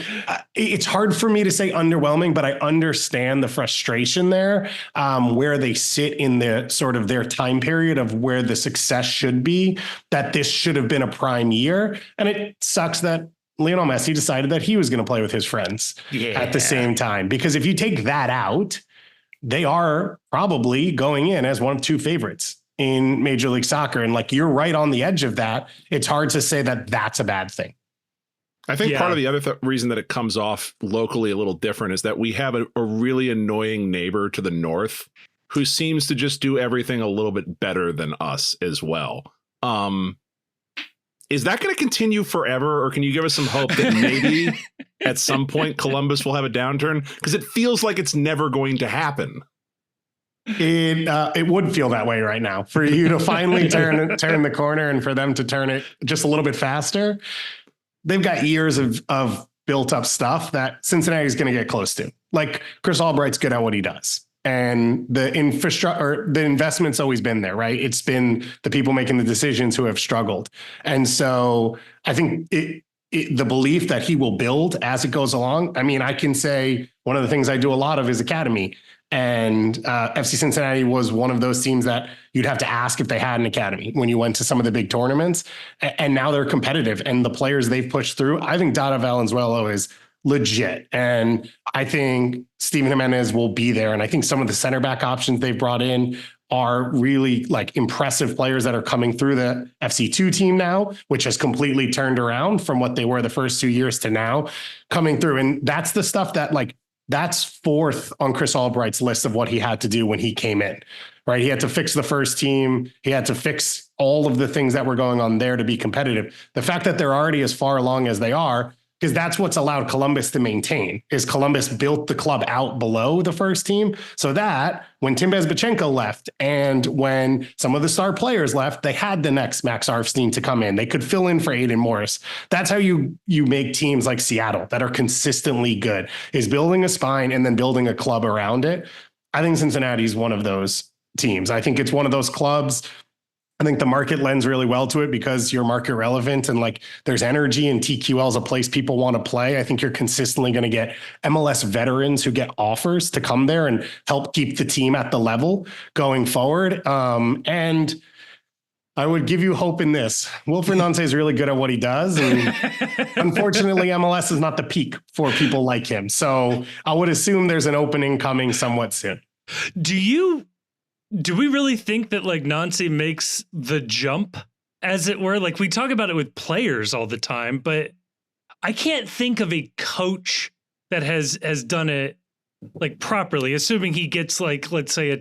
it's hard for me to say underwhelming, but I understand the frustration there, where they sit in the sort of their time period of where the success should be, that this should have been a prime year. And it sucks that Lionel Messi decided that he was going to play with his friends at the same time, because if you take that out, they are probably going in as one of two favorites in Major League Soccer. And like, you're right on the edge of that. It's hard to say that that's a bad thing. I think part of the other reason that it comes off locally a little different is that we have a really annoying neighbor to the north who seems to just do everything a little bit better than us as well. Is that going to continue forever, or can you give us some hope that maybe at some point Columbus will have a downturn? Because it feels like it's never going to happen. It would feel that way right now for you to finally turn the corner and for them to turn it just a little bit faster. They've got years of built up stuff that Cincinnati is going to get close to. Like Chris Albright's good at what he does. And the infrastructure, the investment's always been there, right? It's been the people making the decisions who have struggled. And so I think the belief that he will build as it goes along. I mean, I can say one of the things I do a lot of is academy. And FC Cincinnati was one of those teams that you'd have to ask if they had an academy when you went to some of the big tournaments. And now they're competitive. And the players they've pushed through, I think Dada Valenzuela is legit. And I think Steven Jimenez will be there. And I think some of the center back options they've brought in are really like impressive players that are coming through the FC2 team now, which has completely turned around from what they were the first 2 years to now coming through. And that's the stuff that like, that's fourth on Chris Albright's list of what he had to do when he came in, right? He had to fix the first team. He had to fix all of the things that were going on there to be competitive. The fact that they're already as far along as they are, because that's what's allowed Columbus to maintain, is Columbus built the club out below the first team so that when Tim Bezbatchenko left and when some of the star players left, they had the next Max Arfstein to come in. They could fill in for Aiden Morris. That's how you make teams like Seattle that are consistently good, is building a spine and then building a club around it. I think Cincinnati is one of those teams. I think it's one of those clubs. I think the market lends really well to it because you're market relevant and like there's energy, and TQL is a place people want to play. I think you're consistently going to get MLS veterans who get offers to come there and help keep the team at the level going forward. And I would give you hope in this. Wilfried Nancy is really good at what he does. And unfortunately, MLS is not the peak for people like him. So I would assume there's an opening coming somewhat soon. Do we really think that like Nancy makes the jump, as it were? Like we talk about it with players all the time, but I can't think of a coach that has done it like properly, assuming he gets like, let's say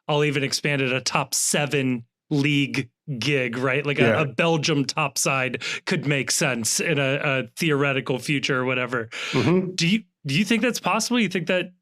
I'll even expand it, a top 7 league gig, right? Like a Belgium top side could make sense in a theoretical future or whatever. Mm-hmm. Do you think that's possible? You think that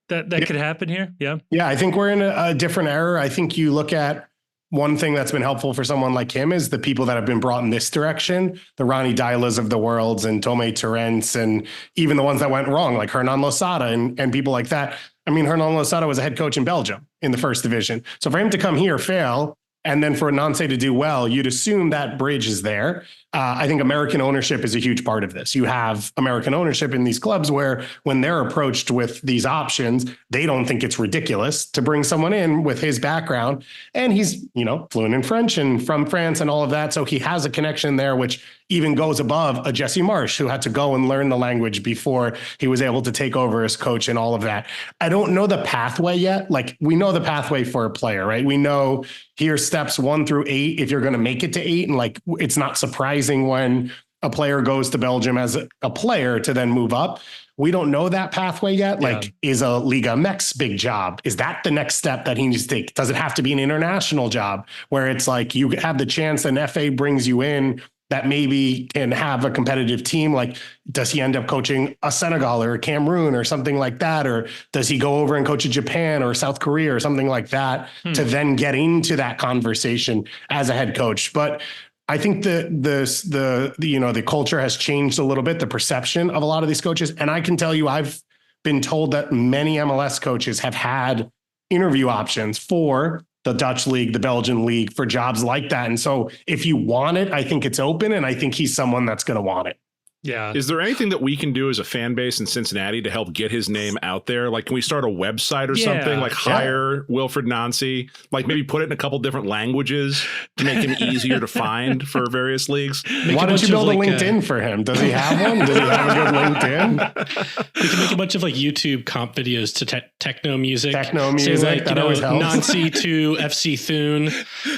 could happen here? Yeah. Yeah. I think we're in a different era. I think you look at one thing that's been helpful for someone like him is the people that have been brought in this direction, the Ronnie Dylas of the worlds and Tome Torrents, and even the ones that went wrong, like Hernan Losada and people like that. I mean, Hernan Losada was a head coach in Belgium in the first division. So for him to come here, fail, and then for Nancy to do well, you'd assume that bridge is there. I think American ownership is a huge part of this. You have American ownership in these clubs where when they're approached with these options, they don't think it's ridiculous to bring someone in with his background. And he's, fluent in French and from France and all of that. So he has a connection there, which even goes above a Jesse Marsh, who had to go and learn the language before he was able to take over as coach and all of that. I don't know the pathway yet. Like we know the pathway for a player, right? We know here's steps 1 through 8 if you're going to make it to 8. And like, it's not surprising when a player goes to Belgium as a player to then move up. We don't know that pathway yet. Like, is a Liga MX big job? Is that the next step that he needs to take? Does it have to be an international job where it's like you have the chance and FA brings you in that maybe can have a competitive team? Like, does he end up coaching a Senegal or a Cameroon or something like that? Or does he go over and coach a Japan or South Korea or something like that to then get into that conversation as a head coach? But I think the culture has changed a little bit, the perception of a lot of these coaches. And I can tell you, I've been told that many MLS coaches have had interview options for the Dutch league, the Belgian league, for jobs like that. And so if you want it, I think it's open, and I think he's someone that's going to want it. Yeah. Is there anything that we can do as a fan base in Cincinnati to help get his name out there? Like, can we start a website or something? Like, hire Wilfred Nancy? Like, maybe put it in a couple different languages to make him easier to find for various leagues? Why don't you build a LinkedIn for him? Does he have one? Does he have a good LinkedIn? We can make a bunch of like YouTube comp videos to techno music. Techno music, like, that always helps. Nancy to FC Thune.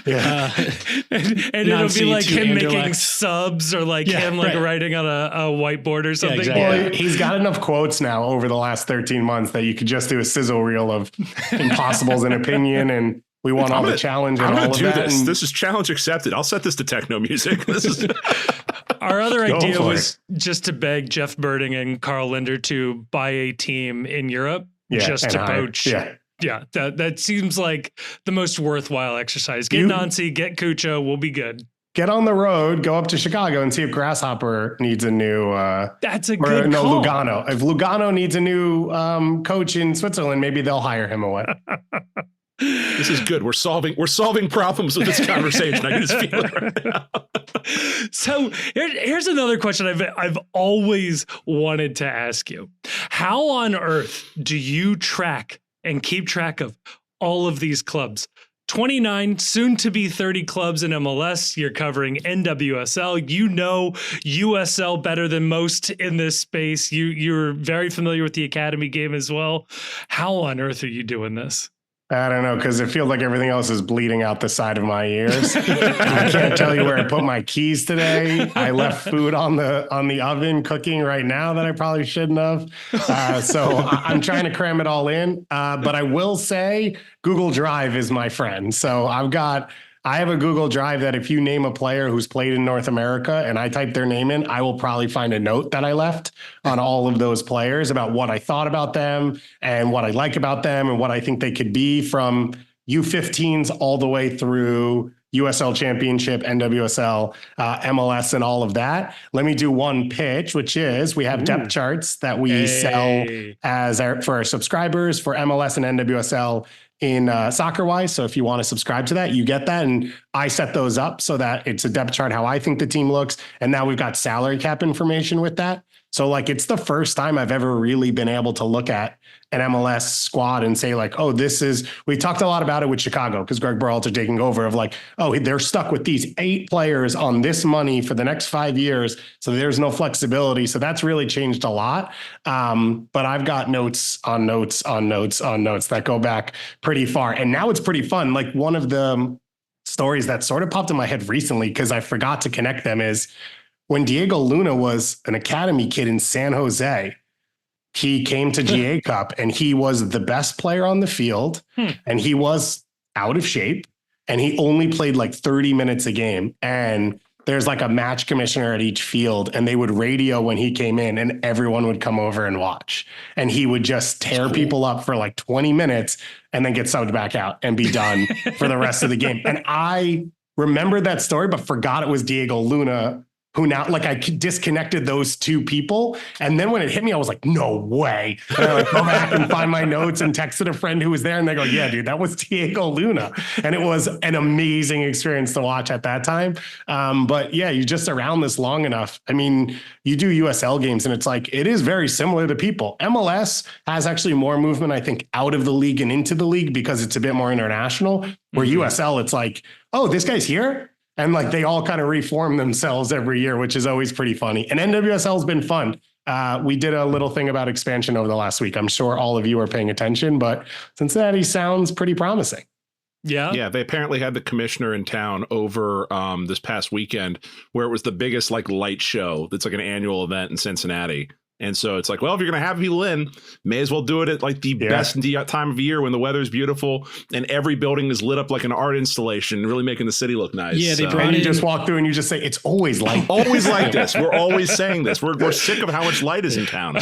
Yeah. And it'll be like him making subs or like him like writing on a whiteboard or something. Yeah, exactly. Well, he's got enough quotes now over the last 13 months that you could just do a sizzle reel of impossibles in opinion, and we want all the challenge and all of that. This is challenge accepted. I'll set this to techno music. This is our other idea was just to beg Jeff Birding and Carl Linder to buy a team in Europe just to poach. Yeah, that seems like the most worthwhile exercise. Get Nancy, get Kucha, we'll be good. Get on the road, go up to Chicago and see if Grasshopper needs a new that's a good call. Lugano. If Lugano needs a new coach in Switzerland, maybe they'll hire him away. This is good. We're solving problems with this conversation. I can just feel it right now. So here's another question I've always wanted to ask you. How on earth do you track and keep track of all of these clubs? 29, soon to be 30 clubs in MLS. You're covering NWSL. You know USL better than most in this space. You're very familiar with the academy game as well. How on earth are you doing this? I don't know, because it feels like everything else is bleeding out the side of my ears. I can't tell you where I put my keys today. I left food on the oven cooking right now that I probably shouldn't have. So I'm trying to cram it all in. But I will say Google Drive is my friend. So I have a Google Drive that if you name a player who's played in North America and I type their name in, I will probably find a note that I left on all of those players about what I thought about them and what I like about them and what I think they could be, from U15s all the way through USL Championship, NWSL, MLS, and all of that. Let me do one pitch, which is we have depth charts that we sell for our subscribers for MLS and NWSL in soccer-wise. So if you want to subscribe to that, you get that. And I set those up so that it's a depth chart, how I think the team looks. And now we've got salary cap information with that. So like, it's the first time I've ever really been able to look at an MLS squad and say like, oh, we talked a lot about it with Chicago because Greg Berhalter taking over of like, oh, they're stuck with these 8 players on this money for the next 5 years. So there's no flexibility. So that's really changed a lot. But I've got notes on notes on notes on notes that go back pretty far. And now it's pretty fun. Like, one of the stories that sort of popped in my head recently, because I forgot to connect them, is when Diego Luna was an academy kid in San Jose, he came to GA Cup and he was the best player on the field and he was out of shape and he only played like 30 minutes a game. And there's like a match commissioner at each field and they would radio when he came in and everyone would come over and watch. And he would just tear people up for like 20 minutes and then get subbed back out and be done for the rest of the game. And I remembered that story, but forgot it was Diego Luna, who now, like, I disconnected those two people. And then when it hit me, I was like, no way. And I go back and find my notes and texted a friend who was there and they go, yeah, dude, that was Diego Luna. And it was an amazing experience to watch at that time. But yeah, you just around this long enough. I mean, you do USL games and it's like, it is very similar to people. MLS has actually more movement, I think, out of the league and into the league because it's a bit more international, where USL, it's like, oh, this guy's here. And like, they all kind of reform themselves every year, which is always pretty funny. And NWSL has been fun. We did a little thing about expansion over the last week. I'm sure all of you are paying attention, but Cincinnati sounds pretty promising. Yeah, they apparently had the commissioner in town over this past weekend, where it was the biggest like light show that's like an annual event in Cincinnati. And so it's like, well, if you're going to have people in, may as well do it at like the best time of year when the weather's beautiful and every building is lit up like an art installation, really making the city look nice. Yeah, they brought and you just walk through and you just say, it's always like always like this. We're always saying this. We're sick of how much light is in town.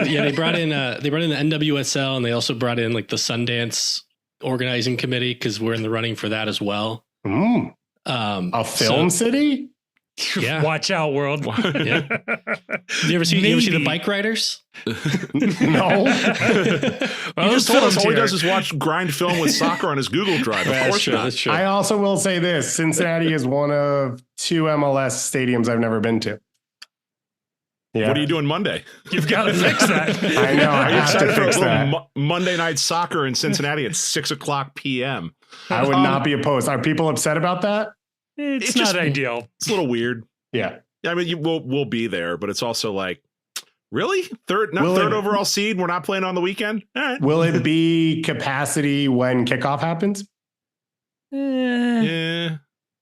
Yeah, they brought in the NWSL and they also brought in like the Sundance organizing committee because we're in the running for that as well. A film city? Yeah. Watch out, world. Yeah. You ever see the bike riders? No. He just told us all he does is watch grind film with soccer on his Google Drive. Of course not. That's true. I also will say this. Cincinnati is one of 2 MLS stadiums I've never been to. Yeah. What are you doing Monday? You've got to fix that. I know. I Are you have to excited for a fix little that. Monday night soccer in Cincinnati at 6:00 p.m.? I would not be opposed. Are people upset about that? It's It's not just- ideal. It's a little weird. Yeah. I mean, we'll be there, but it's also like, really? Third Will it- overall seed? We're not playing on the weekend? All right. Will it be capacity when kickoff happens? Yeah.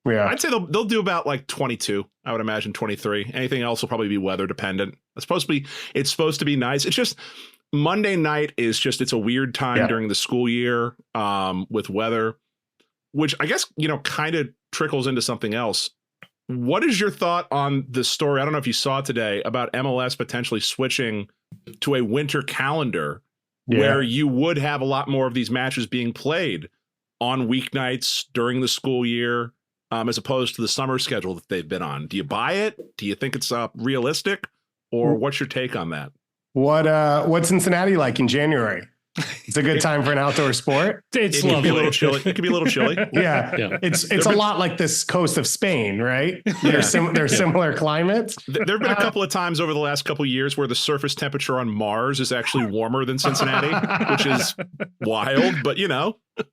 Yeah. I'd say they'll do about like 22. I would imagine 23. Anything else will probably be weather dependent. It's supposed to be nice. It's just Monday night it's a weird time during the school year with weather, which I guess, kind of trickles into something else. What is your thought on the story? I don't know if you saw today about MLS potentially switching to a winter calendar where you would have a lot more of these matches being played on weeknights during the school year, as opposed to the summer schedule that they've been on. Do you buy it? Do you think it's realistic? Or what's your take on that? What's Cincinnati like in January? It's a good time for an outdoor sport. It's It can be a lovely. little chilly. It can be a little chilly. Yeah. It's a lot like this coast of Spain, right? They're similar climates. There have been a couple of times over the last couple of years where the surface temperature on Mars is actually warmer than Cincinnati, which is wild, but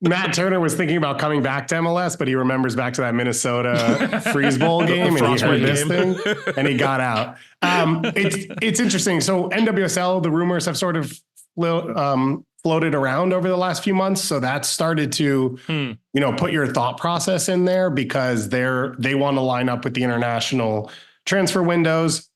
Matt Turner was thinking about coming back to MLS, but he remembers back to that Minnesota Freeze Bowl game, and he heard Frostbite this game. thing, and he got out. It's interesting. So NWSL, the rumors have sort of floated around over the last few months. So that started to, put your thought process in there, because they want to line up with the international transfer windows.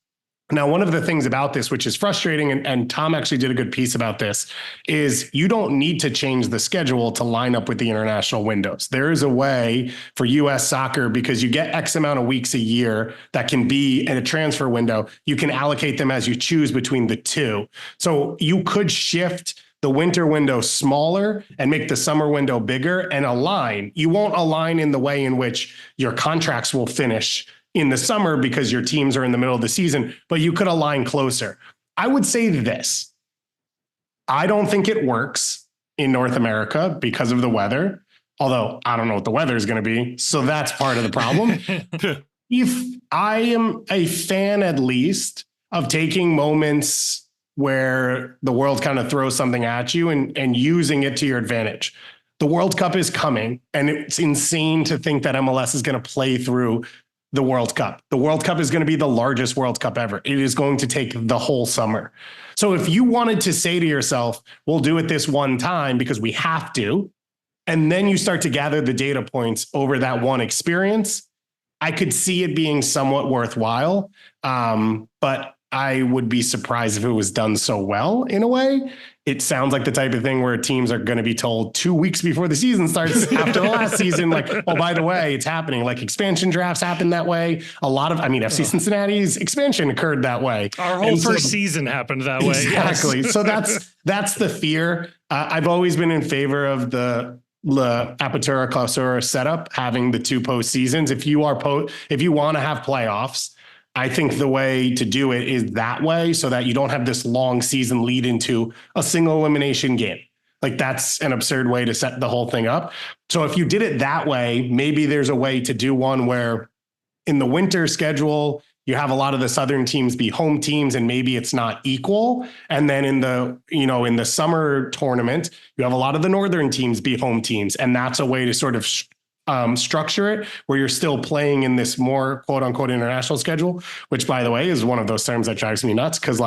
Now, one of the things about this, which is frustrating, and Tom actually did a good piece about this, is you don't need to change the schedule to line up with the international windows. There is a way for U.S. soccer, because you get X amount of weeks a year that can be in a transfer window. You can allocate them as you choose between the two. So you could shift the winter window smaller and make the summer window bigger and align. You won't align in the way in which your contracts will finish in the summer because your teams are in the middle of the season, but you could align closer. I would say this. I don't think it works in North America because of the weather, although I don't know what the weather is going to be. So that's part of the problem. If I am a fan, at least, of taking moments where the world kind of throws something at you and using it to your advantage. The World Cup is coming, and it's insane to think that MLS is going to play through the World Cup. The World Cup is going to be the largest World Cup ever. It is going to take the whole summer. So if you wanted to say to yourself, we'll do it this one time because we have to, and then you start to gather the data points over that one experience, I could see it being somewhat worthwhile. But I would be surprised if it was done so well in a way. It sounds like the type of thing where teams are going to be told 2 weeks before the season starts after the last season, like, oh, by the way, it's happening. Like expansion drafts happen that way. FC Cincinnati's expansion occurred that way. Our whole first season happened that way. Exactly. Yes. So that's the fear. I've always been in favor of the Apertura Clausura setup, having the two postseasons. If you want to have playoffs, I think the way to do it is that way, so that you don't have this long season lead into a single elimination game. Like, that's an absurd way to set the whole thing up. So if you did it that way, maybe there's a way to do one where in the winter schedule, you have a lot of the Southern teams be home teams, and maybe it's not equal. And then in the summer tournament, you have a lot of the Northern teams be home teams. And that's a way to sort of structure it where you're still playing in this more quote unquote international schedule, which, by the way, is one of those terms that drives me nuts. Cause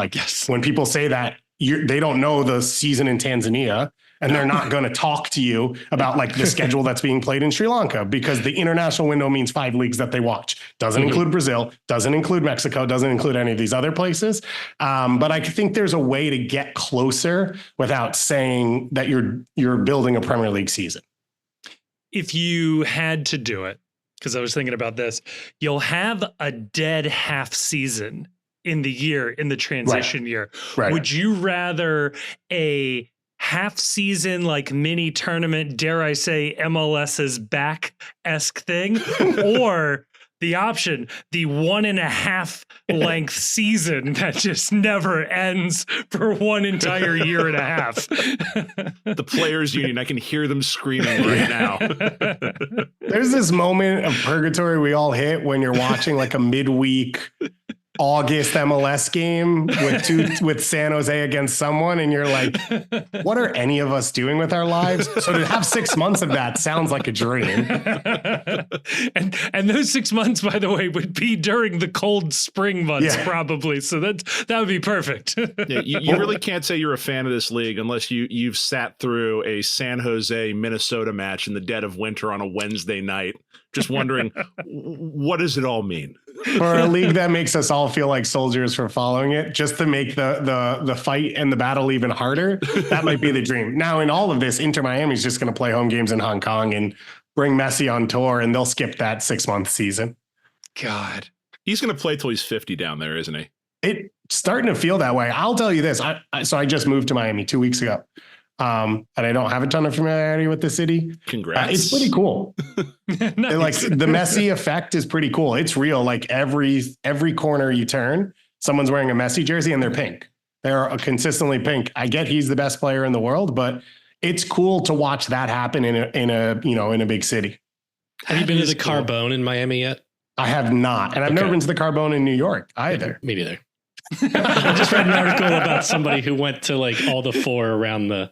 when people say that, they don't know the season in Tanzania, and they're not going to talk to you about like the schedule that's being played in Sri Lanka, because the international window means 5 leagues that they watch. Doesn't include Brazil, doesn't include Mexico, doesn't include any of these other places. But I think there's a way to get closer without saying that you're building a Premier League season. If you had to do it, because I was thinking about this, you'll have a dead half season in the year, in the transition year. Right. Would you rather a half season, like mini tournament, dare I say MLS's back-esque thing, or the option, the 1.5 length season that just never ends for one entire year and a half? The players union, I can hear them screaming right now. There's this moment of purgatory we all hit when you're watching like a midweek August MLS game with San Jose against someone, and you're like, what are any of us doing with our lives? So to have 6 months of that sounds like a dream. and those 6 months, by the way, would be during the cold spring months, probably. So that would be perfect. Yeah, you really can't say you're a fan of this league unless you've sat through a San Jose Minnesota match in the dead of winter on a Wednesday night, just wondering what does it all mean? For a league that makes us all feel like soldiers for following it, just to make the fight and the battle even harder, that might be the dream. Now, in all of this, Inter Miami is just going to play home games in Hong Kong and bring Messi on tour, and they'll skip that 6-month season. God. He's going to play till he's 50 down there, isn't he? It's starting to feel that way. I'll tell you this. So I just moved to Miami 2 weeks ago. And I don't have a ton of familiarity with the city. Congrats. It's pretty cool. Nice. Like the Messi effect is pretty cool. It's real. Like every corner you turn, someone's wearing a Messi jersey and they're pink. They're consistently pink. I get he's the best player in the world, but it's cool to watch that happen in a big city. Have you been to the Carbone in Miami yet? I have not, and I've never been to the Carbone in New York either. Me neither. I just read an article about somebody who went to like all the four around the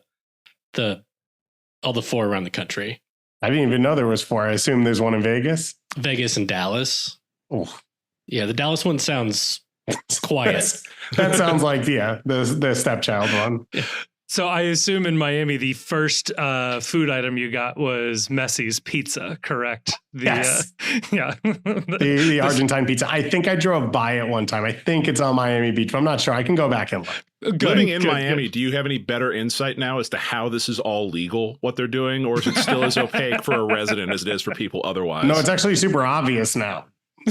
country. I didn't even know there was 4. I assume there's one in Vegas. Vegas and Dallas. Oh, yeah, the Dallas one sounds quiet. That sounds like the stepchild one. So I assume in Miami, the first food item you got was Messi's pizza, correct? Yes. Yeah. the Argentine pizza. I think I drove by it one time. I think it's on Miami Beach, but I'm not sure. I can go back and look. Living in Miami, do you have any better insight now as to how this is all legal, what they're doing, or is it still as opaque for a resident as it is for people otherwise? No, it's actually super obvious now.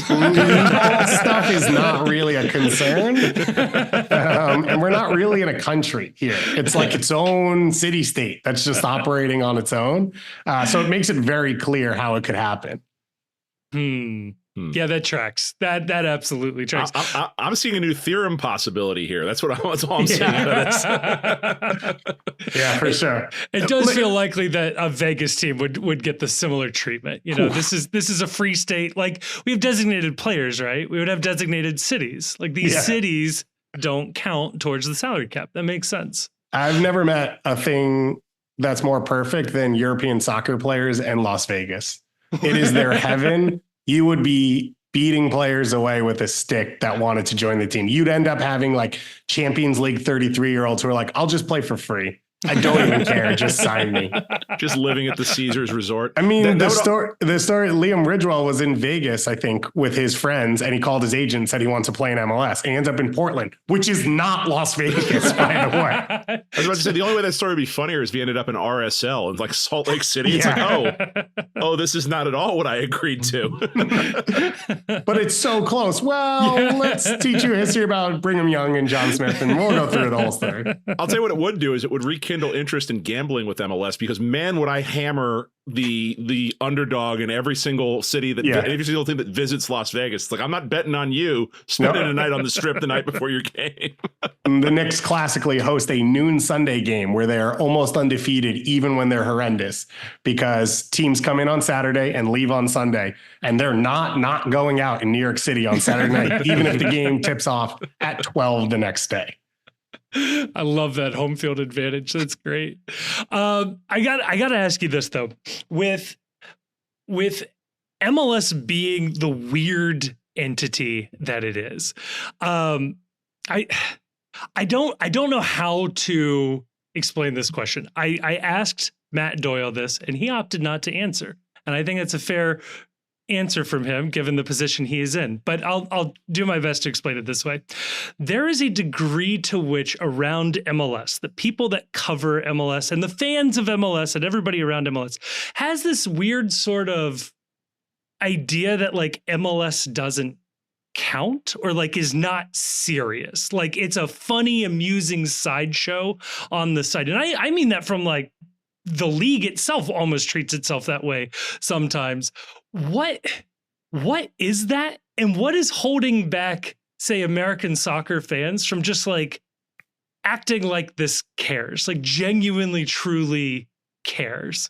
That stuff is not really a concern. And we're not really in a country here. It's like its own city state that's just operating on its own. So it makes it very clear how it could happen. Yeah, that tracks. That absolutely tracks. I'm seeing a new theorem possibility here. That's all I'm seeing. Yeah, for sure. It does feel likely that a Vegas team would get the similar treatment. You know, this is a free state. Like, we have designated players, right? We would have designated cities. Like, these cities don't count towards the salary cap. That makes sense. I've never met a thing that's more perfect than European soccer players and Las Vegas. It is their heaven. You would be beating players away with a stick that wanted to join the team. You'd end up having like Champions League 33-year-olds who are like, I'll just play for free. I don't even care. Just sign me. Just living at the Caesars Resort. I mean, the story, Liam Ridgewell was in Vegas, I think, with his friends, and he called his agent and said he wants to play in MLS. And he ends up in Portland, which is not Las Vegas, by the way. I was about to say, the only way that story would be funnier is if he ended up in RSL in like Salt Lake City. It's like, oh, this is not at all what I agreed to. But it's so close. Well, let's teach you a history about Brigham Young and John Smith, and we'll go through the whole story. I'll tell you what it would do is it would rekindle interest in gambling with MLS, because man, would I hammer the underdog in every single city every single team that visits Las Vegas. It's like, I'm not betting on you spending a night on the strip the night before your game. The Knicks classically host a noon Sunday game where they're almost undefeated even when they're horrendous, because teams come in on Saturday and leave on Sunday, and they're not going out in New York City on Saturday night, even if the game tips off at 12 the next day. I love that home field advantage. That's great. I got to ask you this though, with MLS being the weird entity that it is, I don't know how to explain this question. I asked Matt Doyle this, and he opted not to answer, and I think that's a fair answer from him given the position he is in, but I'll do my best to explain it this way. There is a degree to which around MLS, the people that cover MLS and the fans of MLS and everybody around MLS has this weird sort of idea that like MLS doesn't count or like is not serious. Like, it's a funny, amusing sideshow on the side. And I mean that from like the league itself almost treats itself that way sometimes. What is that? And what is holding back, say, American soccer fans from just like acting like this cares, like genuinely, truly cares?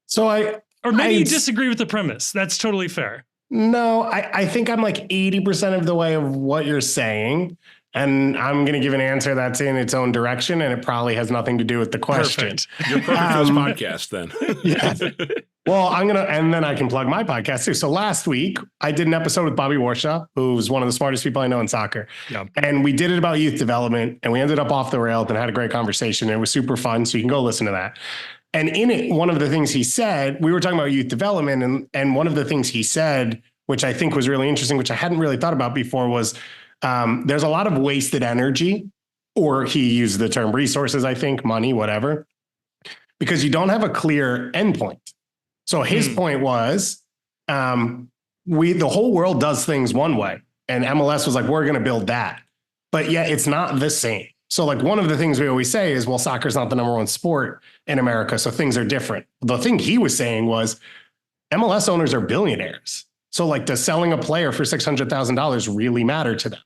So or maybe you disagree with the premise. That's totally fair. No, I think I'm like 80% of the way of what you're saying. And I'm going to give an answer that's in its own direction, and it probably has nothing to do with the question. Perfect. You're perfect for this podcast then. Yeah. Well, and then I can plug my podcast too. So last week I did an episode with Bobby Warshaw, who's one of the smartest people I know in soccer. Yeah. And we did it about youth development, and we ended up off the rails and had a great conversation. It was super fun. So you can go listen to that. And in it, one of the things he said, we were talking about youth development, and one of the things he said, which I think was really interesting, which I hadn't really thought about before, was there's a lot of wasted energy, or he used the term resources, I think, money, whatever, because you don't have a clear endpoint. So his point was, the whole world does things one way, and MLS was like, we're going to build that, but yet it's not the same. So like one of the things we always say is, well, soccer's not the number one sport in America, so things are different. The thing he was saying was MLS owners are billionaires. So like, does selling a player for $600,000 really matter to them?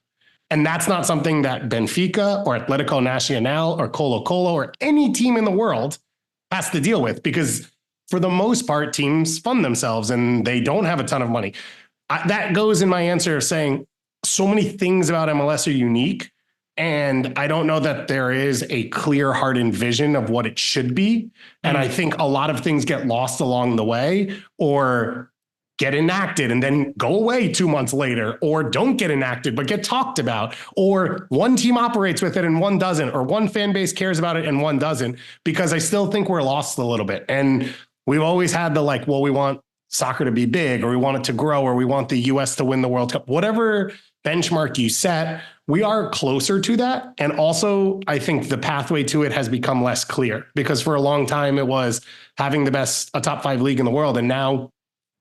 And that's not something that Benfica or Atletico Nacional or Colo-Colo or any team in the world has to deal with, because for the most part, teams fund themselves and they don't have a ton of money. That goes in my answer of saying so many things about MLS are unique. And I don't know that there is a clear hardened vision of what it should be. And I think a lot of things get lost along the way, or get enacted and then go away 2 months later, or don't get enacted, but get talked about, or one team operates with it and one doesn't, or one fan base cares about it and one doesn't, because I still think we're lost a little bit. And we've always had the like, well, we want soccer to be big, or we want it to grow, or we want the US to win the World Cup, whatever benchmark you set, we are closer to that. And also, I think the pathway to it has become less clear, because for a long time it was having a top 5 league in the world. And now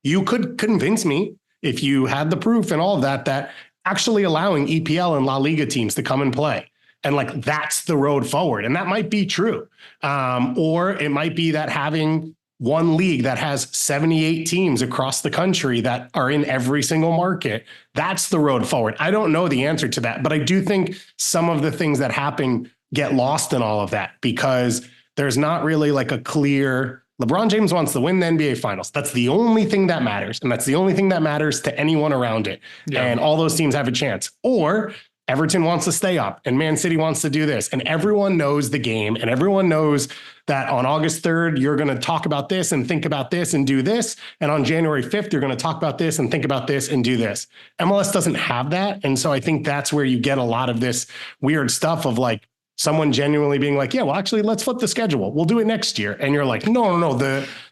you could convince me, if you had the proof and all of that, that actually allowing EPL and La Liga teams to come and play, and like, that's the road forward. And that might be true. Or it might be that having one league that has 78 teams across the country that are in every single market, that's the road forward. I don't know the answer to that, but I do think some of the things that happen get lost in all of that, because there's not really like a clear, LeBron James wants to win the NBA finals. That's the only thing that matters. And that's the only thing that matters to anyone around it. Yeah. And all those teams have a chance. Or Everton wants to stay up and Man City wants to do this. And everyone knows the game, and everyone knows that on August 3rd, you're going to talk about this and think about this and do this. And on January 5th, you're going to talk about this and think about this and do this. MLS doesn't have that. And so I think that's where you get a lot of this weird stuff of like someone genuinely being like, yeah, well, actually, let's flip the schedule. We'll do it next year. And you're like, no,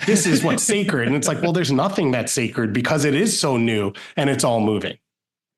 this is what's sacred. And it's like, well, there's nothing that's sacred, because it is so new and it's all moving.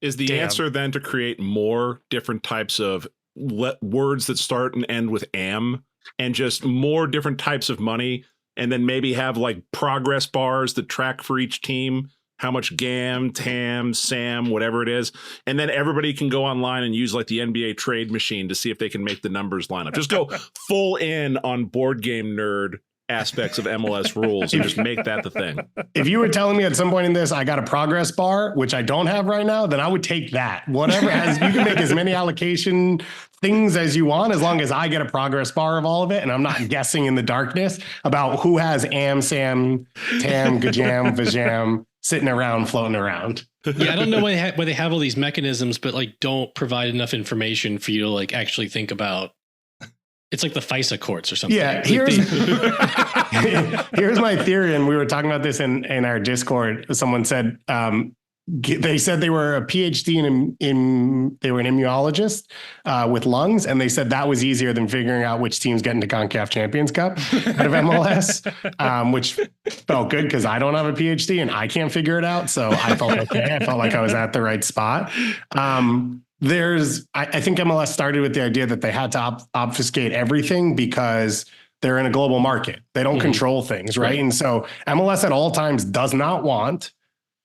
Is the answer then to create more different types of words that start and end with am, and just more different types of money, and then maybe have like progress bars that track for each team, how much GAM, TAM, SAM, whatever it is, and then everybody can go online and use like the NBA trade machine to see if they can make the numbers line up. Just go full in on board game nerd aspects of MLS rules and just make that the thing. If you were telling me at some point in this, I got a progress bar, which I don't have right now, then I would take that. Whatever has, you can make as many allocation things as you want, as long as I get a progress bar of all of it. And I'm not guessing in the darkness about who has Am, Sam, Tam, Gajam, Vajam sitting around, floating around. Yeah, I don't know why they have all these mechanisms, but like don't provide enough information for you to like actually think about. It's like the FISA courts or something. Yeah, here's my theory, and we were talking about this in our Discord. Someone said they said they were a PhD they were an immunologist with lungs, and they said that was easier than figuring out which teams get into CONCACAF Champions Cup out of MLS, which felt good because I don't have a PhD and I can't figure it out. So I felt okay. I felt like I was at the right spot. I think MLS started with the idea that they had to obfuscate everything because they're in a global market. They don't control things, right? And so MLS at all times does not want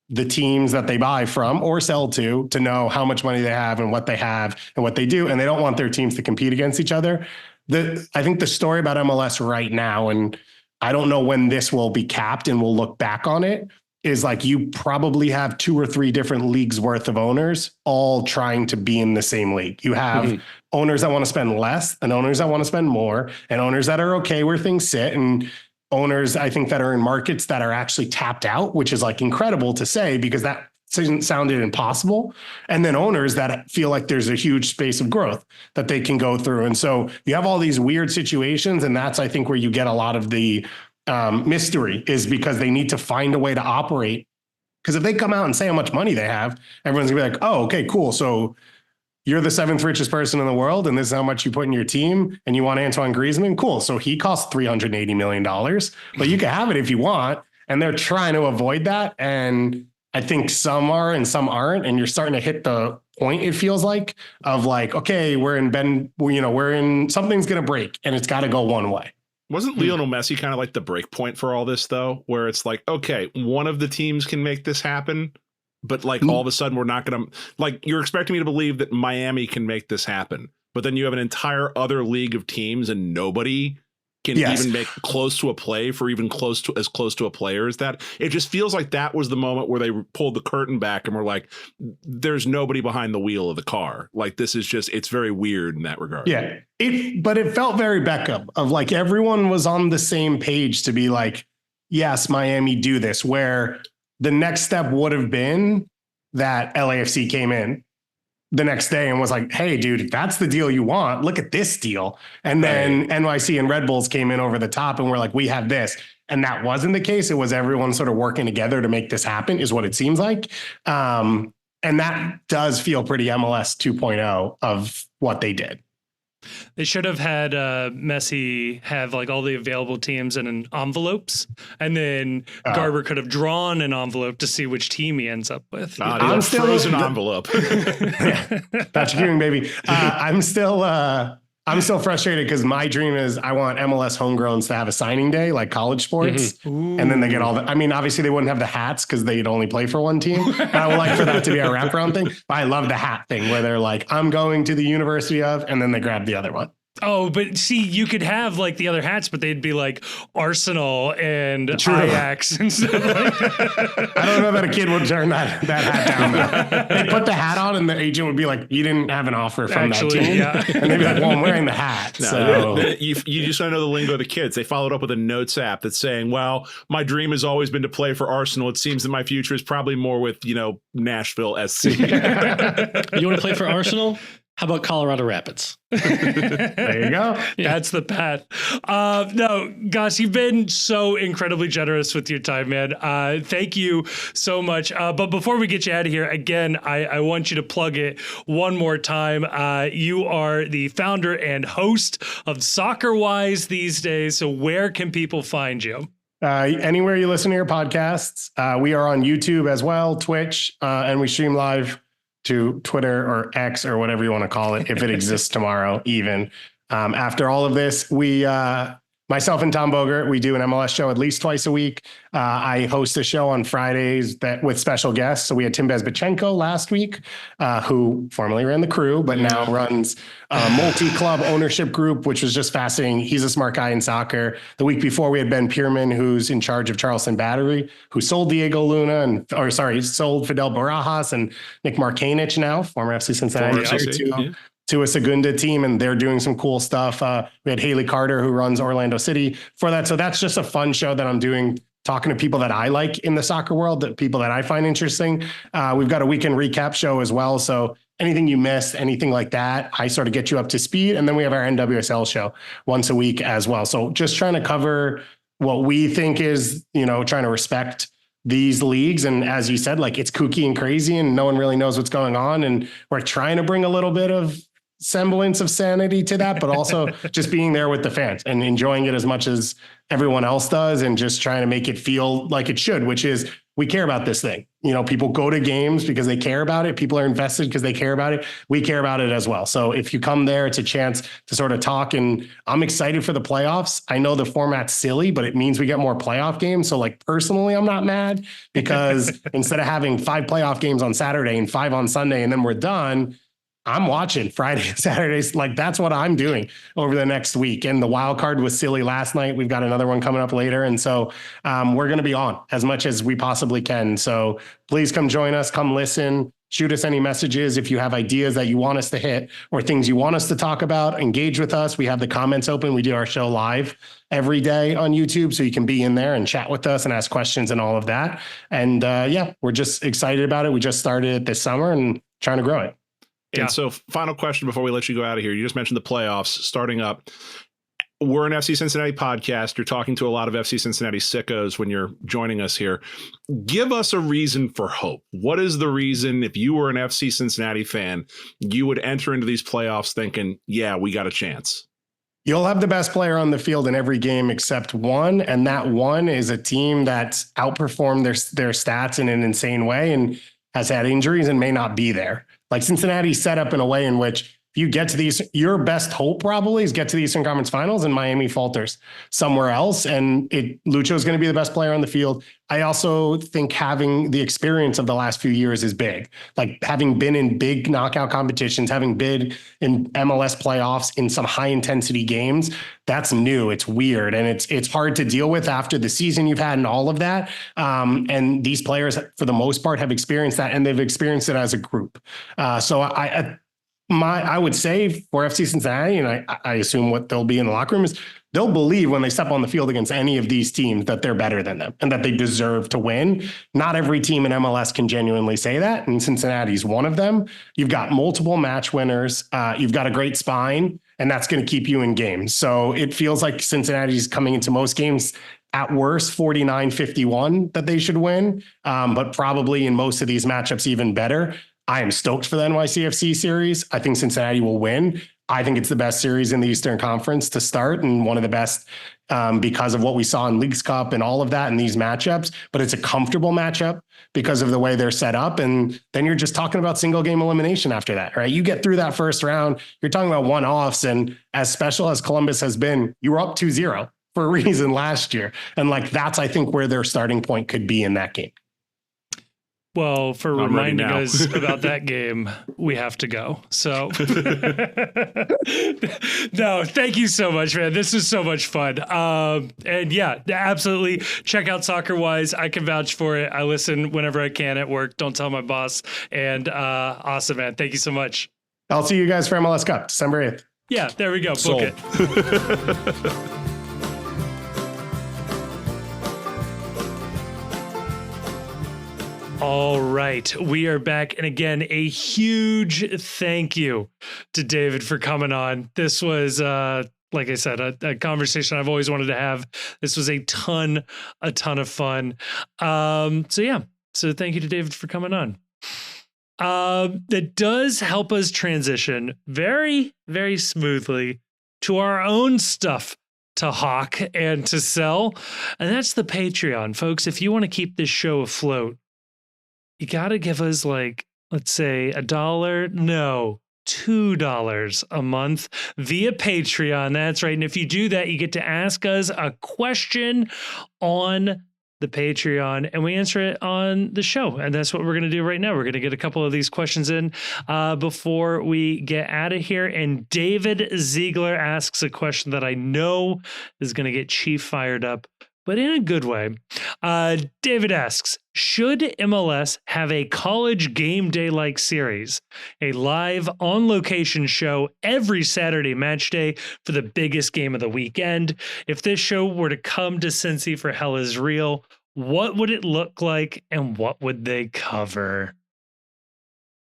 the teams that they buy from or sell to know how much money they have and what they do. And they don't want their teams to compete against each other. I think the story about MLS right now, and I don't know when this will be capped and we'll look back on it, is like you probably have 2 or 3 different leagues worth of owners all trying to be in the same league. You have owners that want to spend less and owners that want to spend more, and owners that are okay where things sit, and owners, I think, that are in markets that are actually tapped out, which is like incredible to say, because that sounded impossible. And then owners that feel like there's a huge space of growth that they can go through. And so you have all these weird situations. And that's, I think, where you get a lot of the mystery, is because they need to find a way to operate. Because if they come out and say how much money they have, everyone's gonna be like, oh, okay, cool. So you're the 7th richest person in the world, and this is how much you put in your team, and you want Antoine Griezmann? Cool. So he costs $380 million, but you can have it if you want. And they're trying to avoid that. And I think some are and some aren't. And you're starting to hit the point, it feels like, of like, okay, we're in something's going to break, and it's got to go one way. Wasn't Lionel Messi kind of like the break point for all this, though, where it's like, okay, one of the teams can make this happen, but like all of a sudden we're not going to, like, you're expecting me to believe that Miami can make this happen, but then you have an entire other league of teams and nobody can even make close to a play for even close to a player as that. It just feels like that was the moment where they pulled the curtain back and were like, there's nobody behind the wheel of the car. Like, this is just, it's very weird in that regard. Yeah. But it felt very Beckham, of like everyone was on the same page to be like, yes, Miami, do this, where the next step would have been that LAFC came in the next day and was like, hey, dude, if that's the deal you want, look at this deal. And then NYC and Red Bulls came in over the top and were like, we have this. And that wasn't the case. It was everyone sort of working together to make this happen, is what it seems like. And that does feel pretty MLS 2.0 of what they did. They should have had Messi have like all the available teams in envelopes, and then Garber could have drawn an envelope to see which team he ends up with. I'm still frozen envelope. That's your baby. I'm still frustrated because my dream is I want MLS homegrowns to have a signing day like college sports. Mm-hmm. And then they get all the, I mean, obviously they wouldn't have the hats because they'd only play for one team. I would like for that to be a wraparound thing. But I love the hat thing where they're like, I'm going to the University of, and then they grab the other one. Oh, but see, you could have like the other hats, but they'd be like Arsenal and Ajax and stuff like that. I don't know that a kid would turn that hat down, though. They'd put the hat on and the agent would be like, you didn't have an offer from that team. Yeah. And they'd be like, well, I'm wearing the hat. No, so you just don't know the lingo of the kids. They followed up with a notes app that's saying, well, my dream has always been to play for Arsenal. It seems that my future is probably more with, Nashville SC. You want to play for Arsenal? How about Colorado Rapids? There you go. Yeah. That's the path. No, Gus, you've been so incredibly generous with your time, man. Thank you so much. But before we get you out of here, again, I want you to plug it one more time. You are the founder and host of Soccer Wise these days. So where can people find you? Anywhere you listen to your podcasts. We are on YouTube as well, Twitch, and we stream live to Twitter or X or whatever you want to call it, if it exists tomorrow, even. After all of this, myself and Tom Bogert, we do an MLS show at least twice a week. I host a show on Fridays with special guests. So we had Tim Bezbatchenko last week, who formerly ran the Crew, but now runs a multi-club ownership group, which was just fascinating. He's a smart guy in soccer. The week before, we had Ben Pierman, who's in charge of Charleston Battery, who sold Diego Luna sold Fidel Barajas and Nick Markanich now, former FC Cincinnati, to a Segunda team, and they're doing some cool stuff. We had Haley Carter, who runs Orlando City for that. So that's just a fun show that I'm doing, talking to people that I like in the soccer world, that people that I find interesting. We've got a weekend recap show as well. So anything you missed, anything like that, I sort of get you up to speed. And then we have our NWSL show once a week as well. So just trying to cover what we think is, trying to respect these leagues. And as you said, like, it's kooky and crazy and no one really knows what's going on. And we're trying to bring a little bit of semblance of sanity to that, but also just being there with the fans and enjoying it as much as everyone else does, and just trying to make it feel like it should, which is, we care about this thing. People go to games because they care about it. People are invested because they care about it. We care about it as well. So if you come there, it's a chance to sort of talk, and I'm excited for the playoffs. I know the format's silly, but it means we get more playoff games. So like, personally, I'm not mad, because instead of having 5 playoff games on Saturday and 5 on Sunday, and then we're done, I'm watching Friday and Saturdays. Like, that's what I'm doing over the next week. And the wild card was silly last night. We've got another one coming up later. And so we're going to be on as much as we possibly can. So please come join us, come listen. shoot us any messages if you have ideas that you want us to hit or things you want us to talk about. Engage with us. We have the comments open. We do our show live every day on YouTube, so you can be in there and chat with us and ask questions and all of that. And yeah, we're just excited about it. We just started it this summer and trying to grow it. And so final question before we let you go out of here. You just mentioned the playoffs starting up. We're an FC Cincinnati podcast. You're talking to a lot of FC Cincinnati sickos when you're joining us here. Give us a reason for hope. What is the reason, if you were an FC Cincinnati fan, you would enter into these playoffs thinking, yeah, we got a chance? You'll have the best player on the field in every game except one, and that one is a team that's outperformed their stats in an insane way and has had injuries and may not be there. Like Cincinnati's set up in a way in which you get to these, your best hope probably is get to the Eastern Conference Finals, and Miami falters somewhere else. And Lucho's going to be the best player on the field. I also think having the experience of the last few years is big. Like having been in big knockout competitions, having been in MLS playoffs in some high intensity games, that's new. It's weird. And it's hard to deal with after the season you've had and all of that. And these players, for the most part, have experienced that, and they've experienced it as a group. So I would say for FC Cincinnati, and I assume what they'll be in the locker room is they'll believe when they step on the field against any of these teams that they're better than them and that they deserve to win. Not every team in MLS can genuinely say that, and Cincinnati's one of them. You've got multiple match winners. You've got a great spine, and that's going to keep you in games. So it feels like Cincinnati's coming into most games at worst 49-51 that they should win, but probably in most of these matchups even better. I am stoked for the NYCFC series. I think Cincinnati will win. I think it's the best series in the Eastern Conference to start, and one of the best because of what we saw in Leagues Cup and all of that in these matchups. But it's a comfortable matchup because of the way they're set up. And then you're just talking about single game elimination after that, right? You get through that first round, you're talking about one-offs. And as special as Columbus has been, you were up 2-0 for a reason last year. And like, that's, I think, where their starting point could be in that game. Well, for reminding us about that game, we have to go. So, no, thank you so much, man. This was so much fun. And yeah, absolutely. Check out Soccer Wise. I can vouch for it. I listen whenever I can at work. Don't tell my boss. And awesome, man. Thank you so much. I'll see you guys for MLS Cup, December 8th. Yeah, there we go. Sold. Book it. All right, we are back. And again, a huge thank you to David for coming on. This was, like I said, a conversation I've always wanted to have. This was a ton of fun. So thank you to David for coming on. That does help us transition very, very smoothly to our own stuff to hawk and to sell. And that's the Patreon, folks. If you want to keep this show afloat, you got to give us, like, let's say $1, no, $2 a month via Patreon. That's right. And if you do that, you get to ask us a question on the Patreon, and we answer it on the show. And that's what we're going to do right now. We're going to get a couple of these questions in before we get out of here. And David Ziegler asks a question that I know is going to get Chief fired up, but in a good way. David asks, should MLS have a college game day-like series, a live on-location show every Saturday match day for the biggest game of the weekend? If this show were to come to Cincy for Hell is Real, what would it look like, and what would they cover?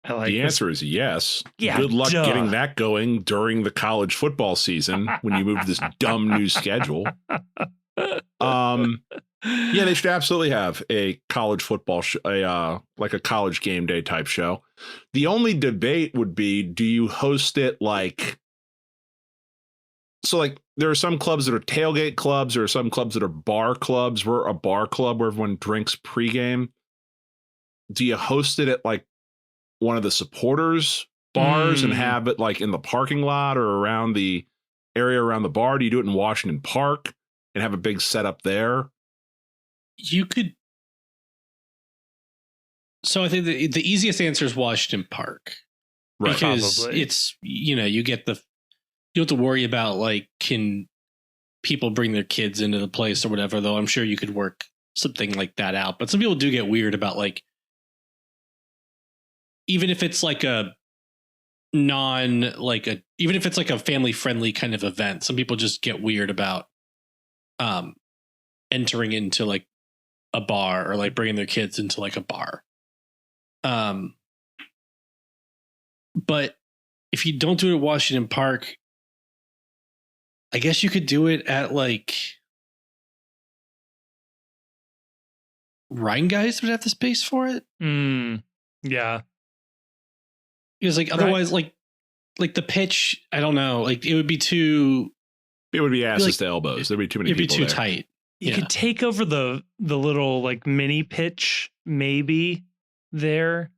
The answer is yes. Yeah, good luck getting that going during the college football season when you move to this dumb new schedule. Yeah, they should absolutely have a college football like a college game day type show. The only debate would be, do you host it like there are some clubs that are tailgate clubs, or some clubs that are bar clubs. We're a bar club where everyone drinks pregame. Do you host it at like one of the supporters bars and have it like in the parking lot or around the area around the bar? Do you do it in Washington Park and have a big setup there? You could. So I think the easiest answer is Washington Park, Right. because Probably. it's, you don't have to worry about, like, can people bring their kids into the place or whatever, though I'm sure you could work something like that out. But some people do get weird about, like, even if it's like even if it's like a family friendly kind of event, some people just get weird about entering into like a bar or like bringing their kids into like a bar. But if you don't do it at Washington Park, I guess you could do it at like Rheingeist would have the space for it. Yeah. Because like otherwise, like the pitch, I don't know, like it would be too. It would be asses to elbows. There'd be too many. It'd be people too there. tight. You could take over the little like mini pitch maybe there.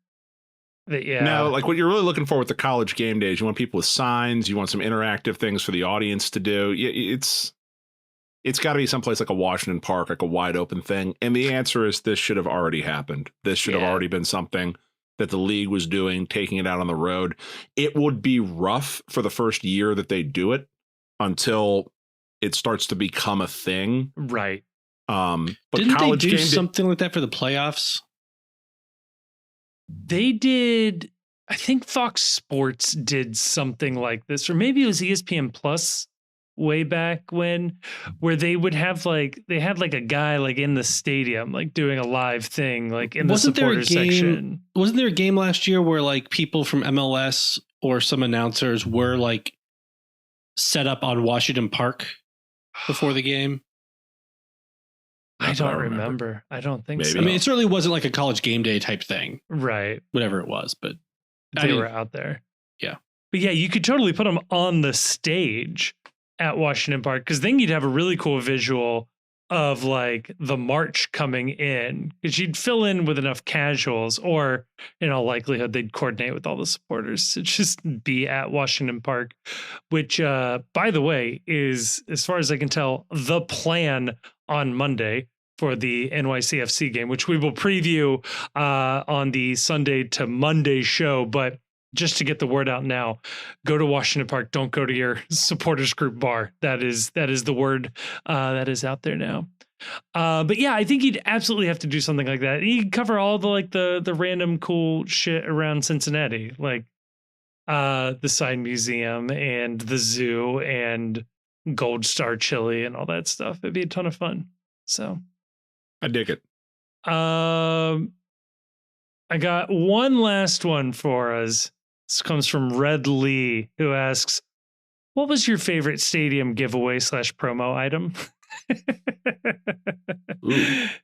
But yeah. Now, like what you're really looking for with the college game days, you want people with signs, you want some interactive things for the audience to do. It's got to be someplace like a Washington Park, like a wide open thing. And the answer is this should have already happened. This should have already been something that the league was doing, taking it out on the road. It would be rough for the first year that they do it until it starts to become a thing. Right. But didn't college they do game something like that for the playoffs? They did. I think Fox Sports did something like this, or maybe it was ESPN Plus way back when, where they would have like, they had like a guy like in the stadium, like doing a live thing, like in the supporter section. Wasn't there a game last year where like people from MLS or some announcers were like set up on Washington Park before the game? I don't remember. I don't think so. I mean, it certainly wasn't like a college game day type thing. Right. Whatever it was, but they were out there. Yeah. But yeah, you could totally put them on the stage at Washington Park, because then you'd have a really cool visual of like the march coming in, because you'd fill in with enough casuals, or in all likelihood they'd coordinate with all the supporters to just be at Washington Park, which by the way is, as far as I can tell, the plan on Monday for the NYCFC game, which we will preview on the Sunday to Monday show. But just to get the word out now, go to Washington Park. Don't go to your supporters group bar. That is the word that is out there now. But yeah, I think you'd absolutely have to do something like that. You cover all the like the random cool shit around Cincinnati, like the Sign Museum and the zoo and Gold Star Chili and all that stuff. It'd be a ton of fun. So I dig it. I got one last one for us. This comes from Red Lee, who asks, what was your favorite stadium giveaway / promo item?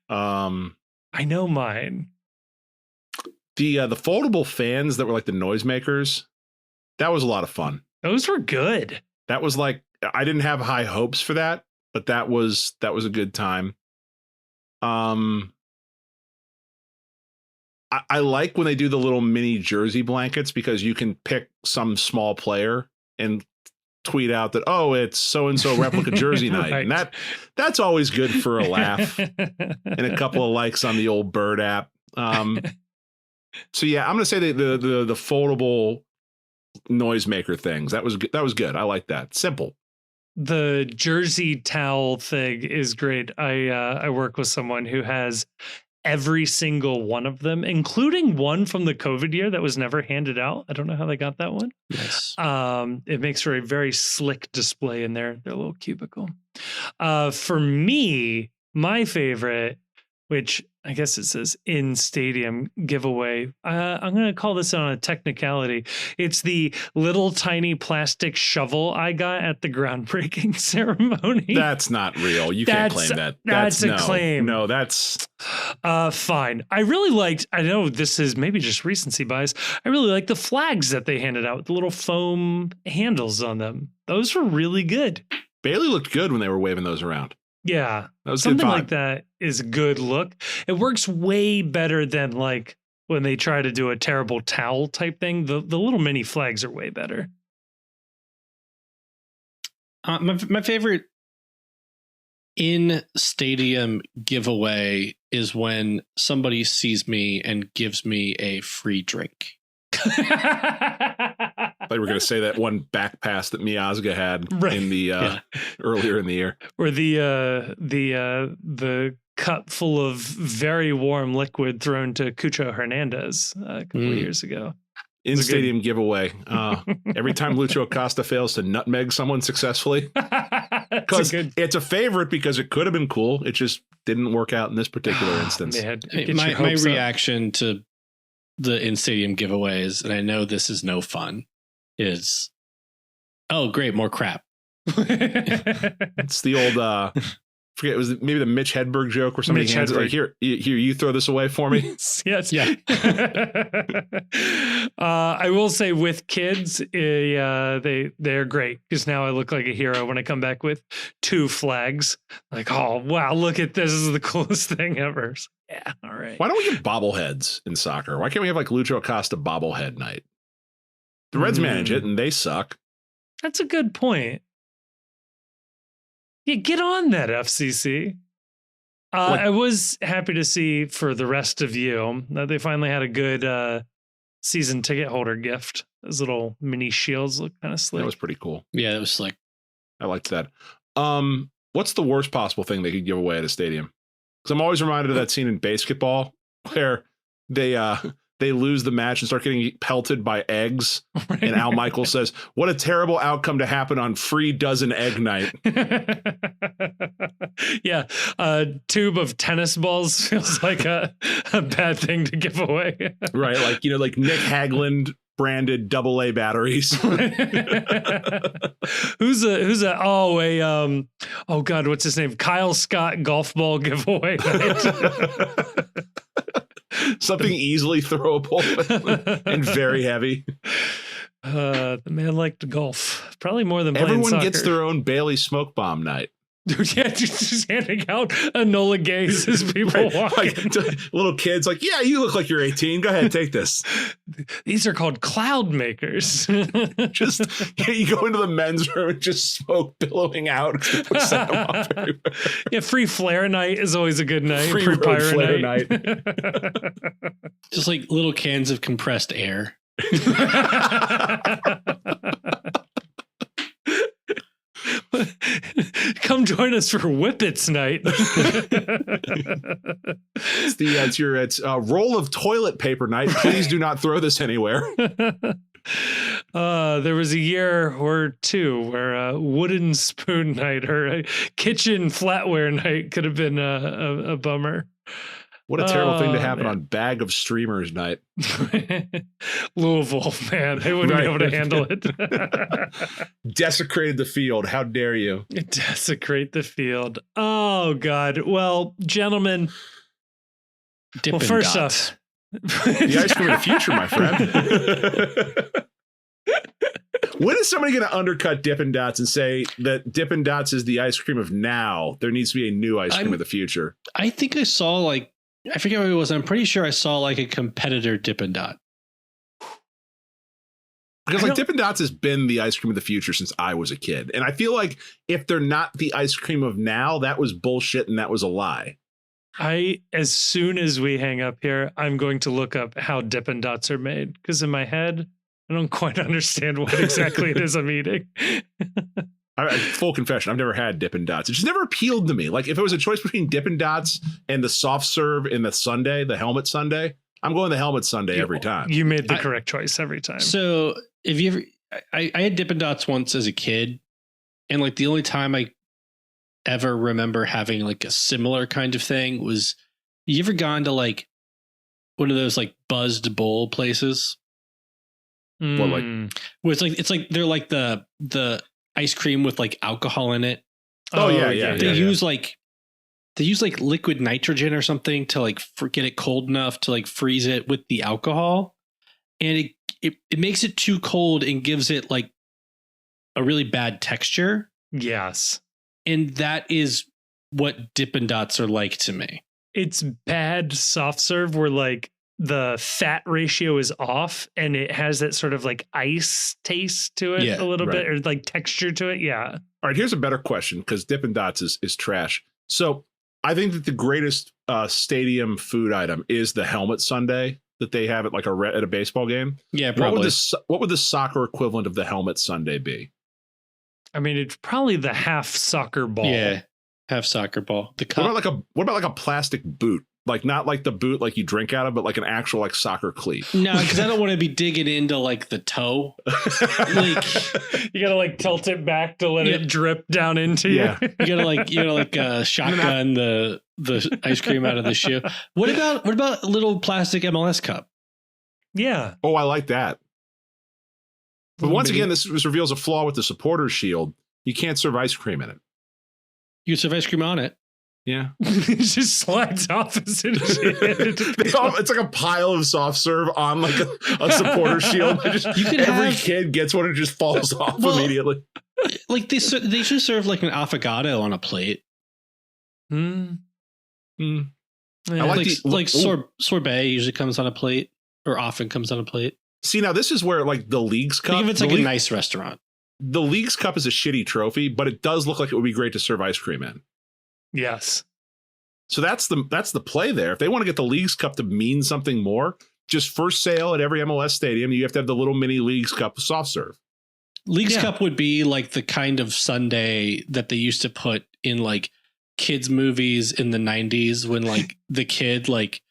I know mine. The foldable fans that were like the noisemakers, that was a lot of fun. Those were good. That was like, I didn't have high hopes for that, but that was a good time. I like when they do the little mini jersey blankets, because you can pick some small player and tweet out that, oh, it's so-and-so replica jersey night. Right. And that's always good for a laugh and a couple of likes on the old Bird app. So yeah, I'm going to say the foldable noisemaker things. That was good. I like that. Simple. The jersey towel thing is great. I work with someone who has every single one of them, including one from the COVID year that was never handed out. I don't know how they got that one. Yes. It makes for a very slick display in their little cubicle. For me, my favorite, which I guess it says in stadium giveaway. I'm going to call this on a technicality. It's the little tiny plastic shovel I got at the groundbreaking ceremony. That's not real. You can't claim that. That's a claim. No, that's fine. I really liked, I know this is maybe just recency bias, I really like the flags that they handed out with the little foam handles on them. Those were really good. Bailey looked good when they were waving those around. Yeah, that was something like that is a good look. It works way better than like when they try to do a terrible towel type thing. The little mini flags are way better. My favorite in stadium giveaway is when somebody sees me and gives me a free drink. I thought we were going to say that one back pass that Miazga had in the earlier in the year, or the cup full of very warm liquid thrown to Cucho Hernandez a couple of years ago. In stadium giveaway. Every time Lucho Acosta fails to nutmeg someone successfully, because it's a favorite because it could have been cool. It just didn't work out in this particular instance. Man, my reaction to the in stadium giveaways, and I know this is no fun, is, oh great, more crap. It's the old forget, it was maybe the Mitch Hedberg joke where somebody hands it like, here, you throw this away for me. Yes. Yeah. I will say with kids, they're great because now I look like a hero when I come back with 2 flags. Like, oh wow, look at this! This is the coolest thing ever. So, yeah, all right. Why don't we get bobbleheads in soccer? Why can't we have like Lucho Acosta bobblehead night? The Reds manage it and they suck. That's a good point. Yeah, get on that, FCC. I was happy to see for the rest of you that they finally had a good season ticket holder gift. Those little mini shields look kind of slick. That was pretty cool. Yeah, it was slick. I liked that. What's the worst possible thing they could give away at a stadium? Because I'm always reminded of that scene in basketball where they lose the match and start getting pelted by eggs. Right. And Al Michaels says, what a terrible outcome to happen on free dozen egg night. Yeah. A tube of tennis balls feels like a bad thing to give away. Right. Like, like Nick Hagland branded AA batteries. Oh God, what's his name? Kyle Scott golf ball giveaway night. Something easily throwable and very heavy. The man liked golf probably more than everyone soccer. Gets their own Bailey smoke bomb night. Yeah, just handing out Enola Gays as people walk. Like, little kids, like, yeah, you look like you're 18. Go ahead, take this. These are called cloud makers. Just you go into the men's room and just smoke billowing out. Yeah, free flare night is always a good night. Free pyro flare night. Just like little cans of compressed air. Come join us for Whippets night. It's roll of toilet paper night. Please do not throw this anywhere. There was a year or two where wooden spoon night or a kitchen flatware night could have been a bummer. What a terrible thing to happen on Bag of Streamers night. Louisville, man. They wouldn't be able to handle it. Desecrated the field. How dare you? Desecrate the field. Oh, God. Well, gentlemen. First off. The ice cream of the future, my friend. When is somebody going to undercut Dippin' Dots and say that Dippin' Dots is the ice cream of now? There needs to be a new ice cream of the future. I think I saw I forget what it was. I'm pretty sure I saw a competitor Dippin' Dot. Because Dippin' Dots has been the ice cream of the future since I was a kid. And I feel like if they're not the ice cream of now, that was bullshit and that was a lie. As soon as we hang up here, I'm going to look up how Dippin' Dots are made. Because in my head, I don't quite understand what exactly it is I'm eating. Full confession, I've never had Dippin' Dots. It just never appealed to me. Like if it was a choice between Dippin' Dots and the soft serve in the sundae, the helmet sundae, I'm going the helmet sundae every time. You made the correct choice every time. So if you ever, I had Dippin' Dots once as a kid, and the only time I ever remember having a similar kind of thing was, you ever gone to one of those buzzed bowl places? What where it's they're the ice cream with alcohol in it. Oh yeah. They use liquid nitrogen or something to get it cold enough to freeze it with the alcohol, and it makes it too cold and gives it a really bad texture. Yes, and that is what Dippin' Dots are like to me. It's bad soft serve where the fat ratio is off and it has that sort of ice taste to it a little bit, or texture to it. Yeah. All right. Here's a better question, because Dippin' Dots is trash. So I think that the greatest stadium food item is the helmet sundae that they have at at a baseball game. Yeah, probably. What would the soccer equivalent of the helmet sundae be? I mean, it's probably the half soccer ball. Yeah. Have soccer ball. The What cup. about like a plastic boot? Like not like the boot like you drink out of, but like an actual like soccer cleat. No, because I don't want to be digging into like the toe. Like You gotta like tilt it back to let it drip down into Yeah. you. you gotta shotgun the ice cream out of the shoe. What about a little plastic MLS cup? Yeah. Oh, I like that. But once again, this reveals a flaw with the supporters shield. You can't serve ice cream in it. You can serve ice cream on it. Yeah. It just slides off as soon as you hit it. It's like a pile of soft serve on like a supporter shield. Every kid gets one and it just falls off immediately. Like they should serve like an affogato on a plate. Mm. Mm. Yeah. I like sorbet usually comes on a plate, or often comes on a plate. See, now this is where like the League's Cup. Think of it's like a nice restaurant. The League's Cup is a shitty trophy, but it does look like it would be great to serve ice cream in. Yes. So that's the play there. If they want to get the League's Cup to mean something more, just first sale at every MLS stadium, you have to have the little mini League's Cup soft serve. League's Cup would be like the kind of sundae that they used to put in like kids movies in the 90s when like the kid like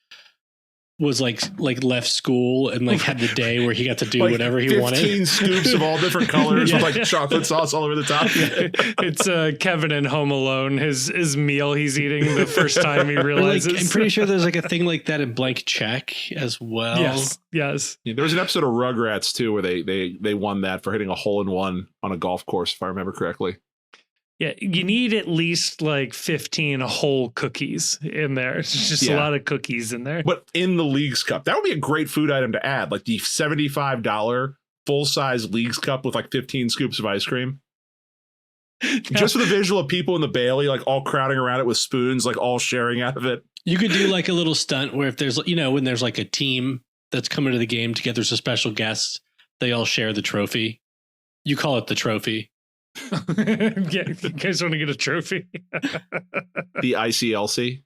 was like left school and like had the day where he got to do like whatever he 15 wanted. 15 scoops of all different colors with like chocolate sauce all over the top. It's Kevin in Home Alone, his meal he's eating the first time he realizes. Like, I'm pretty sure there's like a thing like that in Blank Check as well. Yes. Yeah, there was an episode of Rugrats too where they won that for hitting a hole in one on a golf course, if I remember correctly. Yeah, you need at least like 15 whole cookies in there. It's just a lot of cookies in there. But in the League's Cup, that would be a great food item to add, like the $75 full-size League's Cup with like 15 scoops of ice cream. Just for the visual of people in the Bailey, like all crowding around it with spoons, like all sharing out of it. You could do like a little stunt where if there's, when there's like a team that's coming to the game together, there's a special guest, they all share the trophy. You call it the trophy. Yeah, you guys want to get a trophy? The ICLC.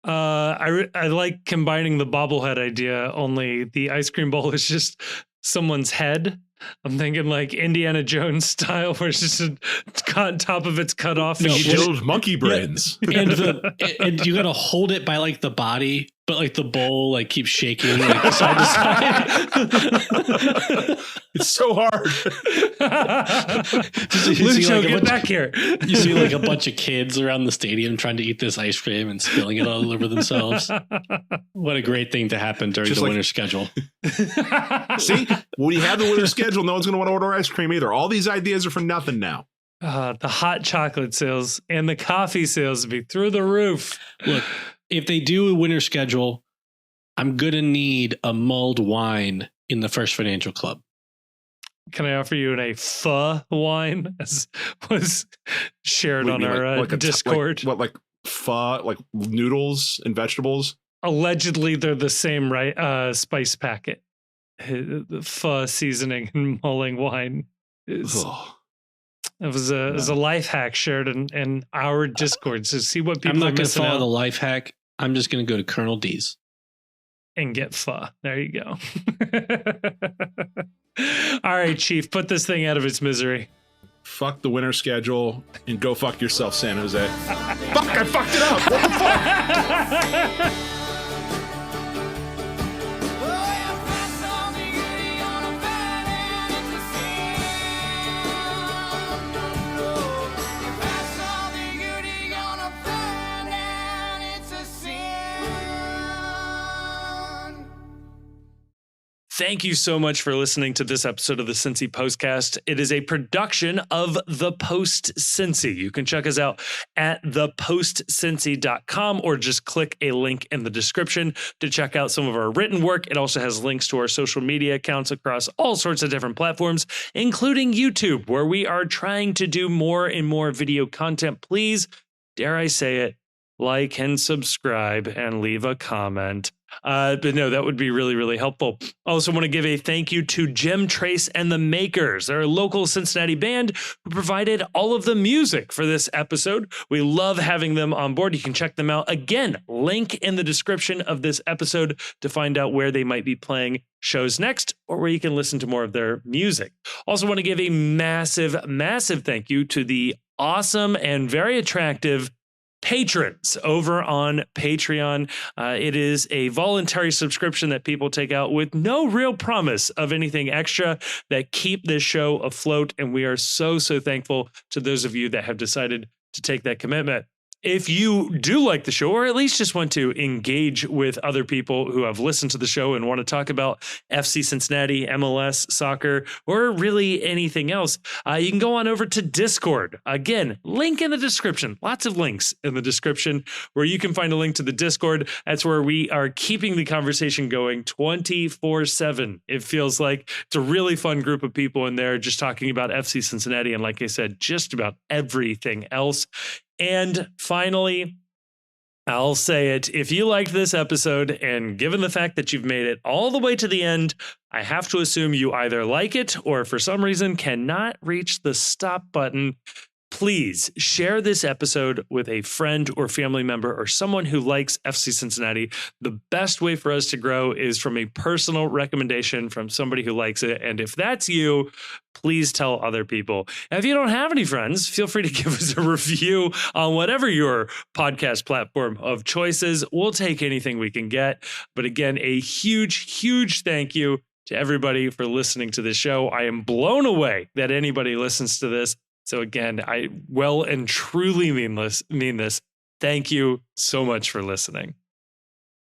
I like combining the bobblehead idea, only the ice cream bowl is just someone's head. I'm thinking like Indiana Jones style, where it's just top of it's cut off. And you build monkey brains. Yeah. And you got to hold it by like the body, but like the bowl like keeps shaking like side to side. It's so hard. Lucho, get back here. You see like a bunch of kids around the stadium trying to eat this ice cream and spilling it all over themselves. What a great thing to happen during the winter schedule. See, when you have the winter schedule, no one's going to want to order ice cream either. All these ideas are for nothing now. The hot chocolate sales and the coffee sales would be through the roof. Look, if they do a winter schedule, I'm going to need a mulled wine in the First Financial Club. Can I offer you a pho wine, as was shared on our Discord? Like pho, like noodles and vegetables? Allegedly, they're the same, right? Spice packet. The pho seasoning and mulling wine is... It was a life hack shared in our Discord. So see what people. I'm not going to follow the life hack. I'm just going to go to Colonel D's and get pho. There you go. All right, Chief, put this thing out of its misery. Fuck the winter schedule and go fuck yourself, San Jose. Fuck! I fucked it up. What the fuck? Thank you so much for listening to this episode of the Cincy Postcast. It is a production of The Post Cincy. You can check us out at thepostcincy.com or just click a link in the description to check out some of our written work. It also has links to our social media accounts across all sorts of different platforms, including YouTube, where we are trying to do more and more video content. Please, dare I say it, like and subscribe and leave a comment. But no, that would be really, really helpful. I also want to give a thank you to Jim Trace and the Makers. They're a local Cincinnati band who provided all of the music for this episode. We love having them on board. You can check them out. Again, link in the description of this episode to find out where they might be playing shows next or where you can listen to more of their music. Also want to give a massive, massive thank you to the awesome and very attractive patrons over on Patreon. It is a voluntary subscription that people take out with no real promise of anything extra that keep this show afloat. And we are so thankful to those of you that have decided to take that commitment. If you do like the show, or at least just want to engage with other people who have listened to the show and want to talk about FC Cincinnati, MLS, soccer, or really anything else, you can go on over to Discord. Again, link in the description. Lots of links in the description where you can find a link to the Discord. That's where we are keeping the conversation going 24/7. It feels like it's a really fun group of people in there just talking about FC Cincinnati. And like I said, just about everything else. And finally, I'll say it. If you liked this episode, and given the fact that you've made it all the way to the end, I have to assume you either like it or for some reason cannot reach the stop button. Please share this episode with a friend or family member or someone who likes FC Cincinnati. The best way for us to grow is from a personal recommendation from somebody who likes it. And if that's you, please tell other people. And if you don't have any friends, feel free to give us a review on whatever your podcast platform of choice is. We'll take anything we can get. But again, a huge thank you to everybody for listening to this show. I am blown away that anybody listens to this. So again, I well and truly mean this. Thank you so much for listening.